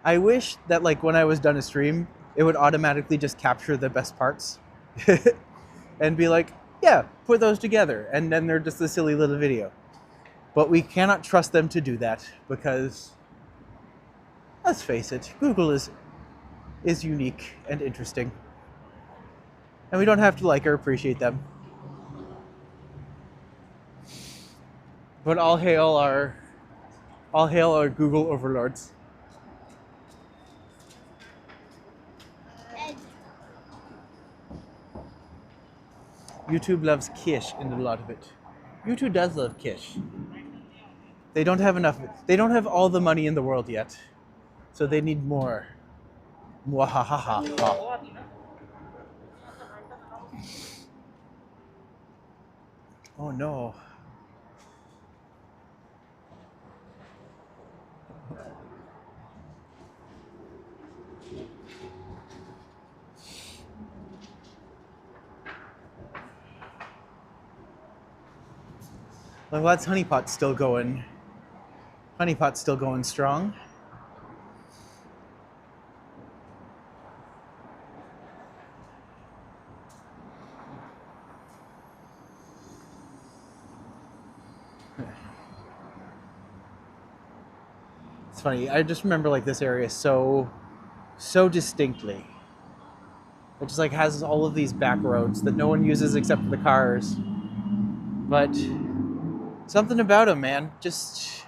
I wish that, like, when I was done a stream, it would automatically just capture the best parts and be like, yeah, put those together, and then they're just a silly little video. But we cannot trust them to do that because, let's face it, Google is unique and interesting. And we don't have to like or appreciate them. But all hail our Google overlords. YouTube loves Kish in a lot of it. YouTube does love Kish. They don't have enough. They don't have all the money in the world yet, so they need more. Mwahahaha. Oh no. I'm glad Honeypot's still going. Honeypot's still going strong. It's funny. I just remember like this area so distinctly. It just like has all of these back roads that no one uses except for the cars. But something about them, man. Just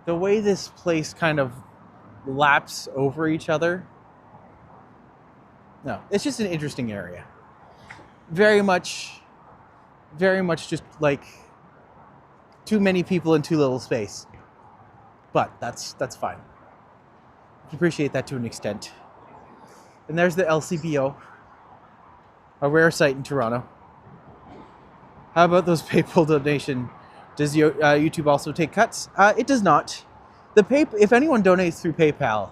the way this place kind of laps over each other. No, it's just an interesting area. Very much just like too many people in too little space. But that's fine. I appreciate that to an extent. And there's the LCBO, a rare sight in Toronto. How about those PayPal donation? Does YouTube also take cuts? It does not. If anyone donates through PayPal,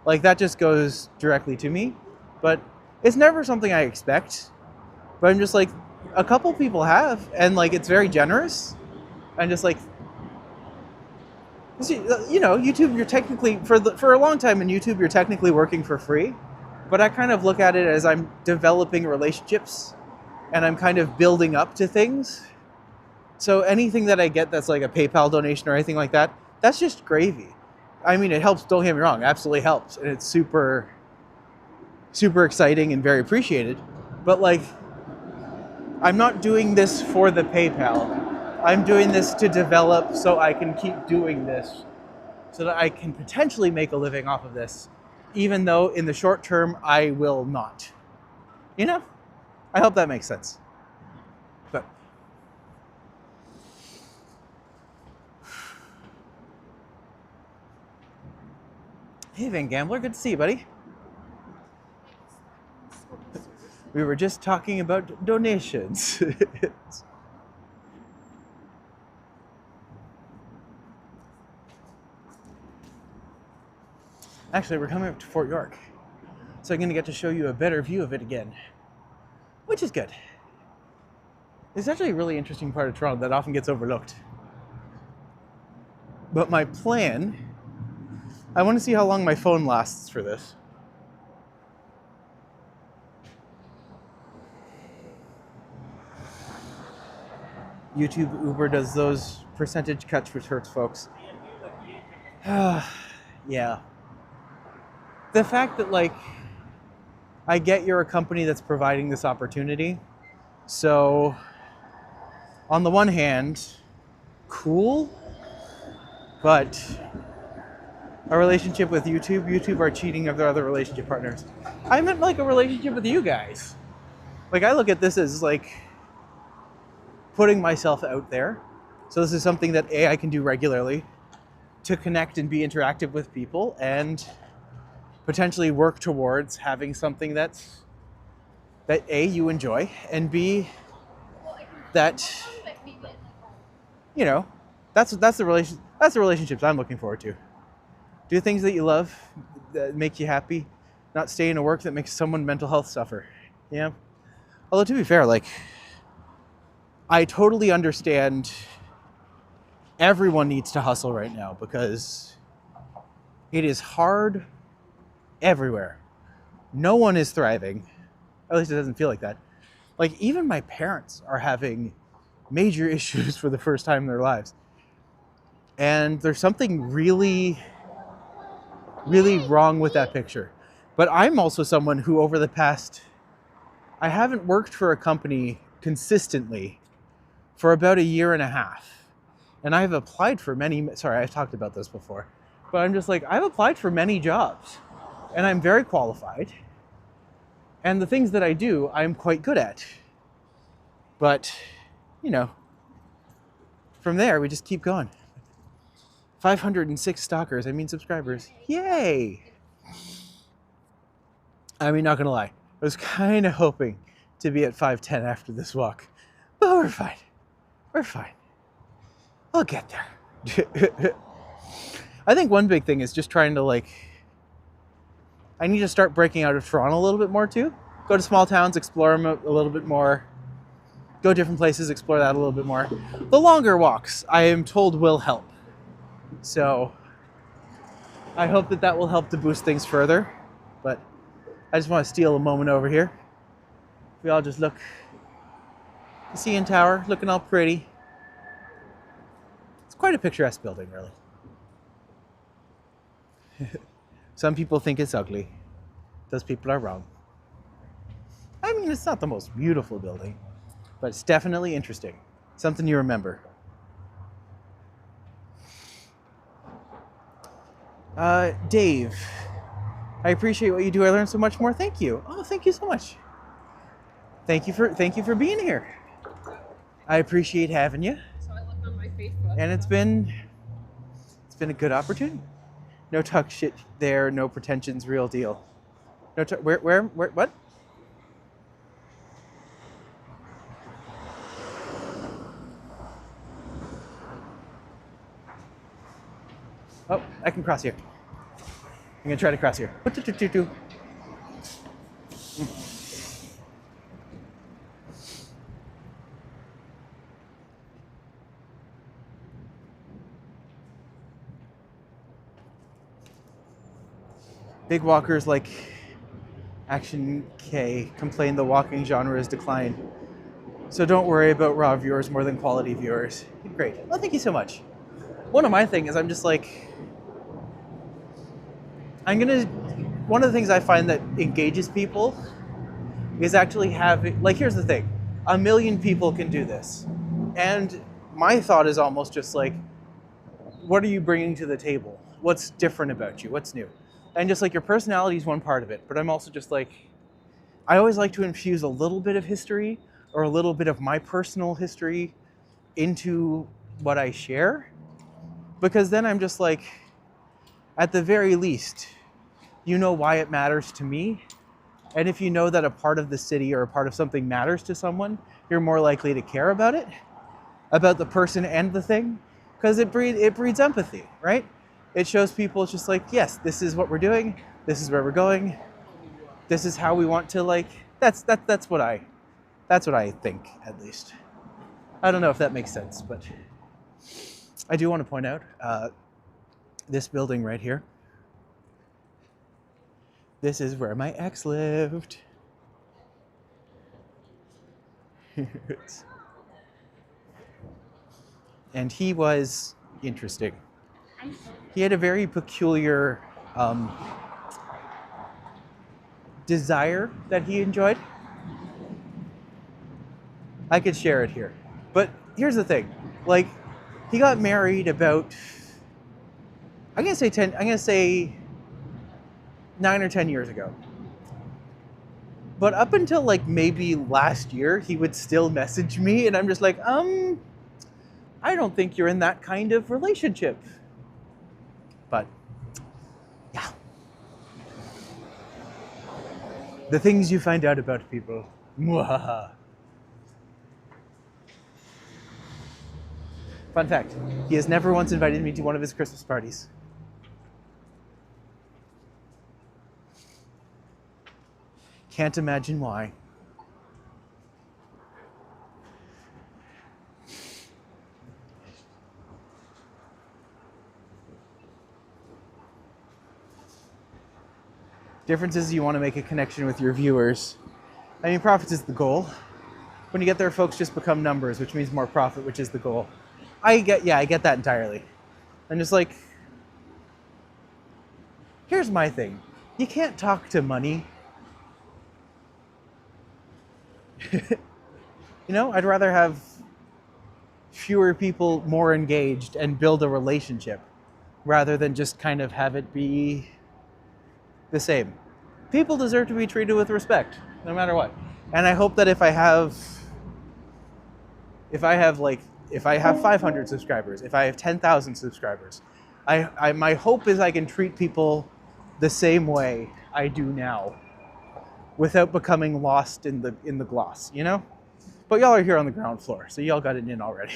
like that just goes directly to me. But it's never something I expect. But I'm just like, a couple people have, and like it's very generous. I'm just like, you know, YouTube. You're technically for a long time in YouTube, you're technically working for free. but I kind of look at it as I'm developing relationships and I'm kind of building up to things. So anything that I get that's like a PayPal donation or anything like that, that's just gravy. I mean, it helps, don't get me wrong, it absolutely helps. And it's super, super exciting and very appreciated. But like, I'm not doing this for the PayPal. I'm doing this to develop so I can keep doing this, so that I can potentially make a living off of this, even though in the short term, I will not. You know? I hope that makes sense. But hey, Van Gambler, good to see you, buddy. We were just talking about donations. Actually, we're coming up to Fort York, so I'm going to get to show you a better view of it again, which is good. It's actually a really interesting part of Toronto that often gets overlooked. But my plan, I want to see how long my phone lasts for this. YouTube Uber does those percentage cuts which hurts folks. Yeah. The fact that like, I get you're a company that's providing this opportunity. So on the one hand, cool, but a relationship with YouTube are cheating of their other relationship partners. I meant like a relationship with you guys. Like I look at this as like putting myself out there. So this is something that I can do regularly to connect and be interactive with people and potentially work towards having something that A, you enjoy, and B, that, you know, that's the relationships I'm looking forward to. Do things that you love, that make you happy, not stay in a work that makes someone mental health suffer. Yeah. Although to be fair, like, I totally understand everyone needs to hustle right now because it is hard everywhere. No one is thriving. At least it doesn't feel like that. Like, even my parents are having major issues for the first time in their lives. And there's something really, really wrong with that picture. But I'm also someone who over the past, I haven't worked for a company consistently for about 1.5 years. And I've applied for many, sorry, I've talked about this before, but I'm just like, I've applied for many jobs and I'm very qualified. And the things that I do, I'm quite good at. But, you know, from there, we just keep going. 506 stalkers, I mean subscribers. Yay! I mean, not gonna lie, I was kind of hoping to be at 510 after this walk. But we're fine. We're fine. We'll get there. I think one big thing is just trying to like, I need to start breaking out of Toronto a little bit more too. Go to small towns, explore them a little bit more. Go different places, explore that a little bit more. The longer walks, I am told, will help. So I hope that that will help to boost things further. But I just want to steal a moment over here. We all just look, the CN Tower, looking all pretty. It's quite a picturesque building, really. Some people think it's ugly. Those people are wrong. I mean, it's not the most beautiful building, but it's definitely interesting. Something you remember. Dave, I appreciate what you do. I learned so much more. Thank you. Oh, thank you so much. Thank you for being here. I appreciate having you. So I looked on my Facebook. And it's been a good opportunity. No talk shit there, no pretensions, real deal. No where what? Oh, I can cross here. I'm gonna try to cross here. Big walkers like Action K complained the walking genre is declined. So don't worry about raw viewers more than quality viewers. Great. Well, thank you so much. One of my things is I'm just like, one of the things I find that engages people is actually having, like, here's the thing. 1,000,000 people can do this. And my thought is almost just like, what are you bringing to the table? What's different about you? What's new? And just like your personality is one part of it, but I'm also just like, I always like to infuse a little bit of history or a little bit of my personal history into what I share, because then I'm just like, at the very least, you know why it matters to me. And if you know that a part of the city or a part of something matters to someone, you're more likely to care about it, about the person and the thing, because it breeds empathy, right? It shows people it's just like, yes, this is what we're doing, this is where we're going, this is how we want to, like, that's what I think, at least. I don't know if that makes sense, but I do want to point out this building right here. This is where my ex lived. And he was interesting. He had a very peculiar desire that he enjoyed. I could share it here. But here's the thing. Like, he got married about, I'm gonna say 9 or 10 years ago. But up until like maybe last year, he would still message me and I'm just like, I don't think you're in that kind of relationship. But yeah. The things you find out about people. Mwahaha. Fun fact, he has never once invited me to one of his Christmas parties. Can't imagine why. Difference is you want to make a connection with your viewers. I mean, profits is the goal. When you get there, folks just become numbers, which means more profit, which is the goal. I get that entirely. I'm just like, here's my thing. You can't talk to money. You know, I'd rather have fewer people more engaged and build a relationship rather than just kind of have it be the same. People deserve to be treated with respect, no matter what. And I hope that if I have 500 subscribers, if I have 10,000 subscribers, my hope is I can treat people the same way I do now, without becoming lost in the gloss, you know? But y'all are here on the ground floor, so y'all got it in already.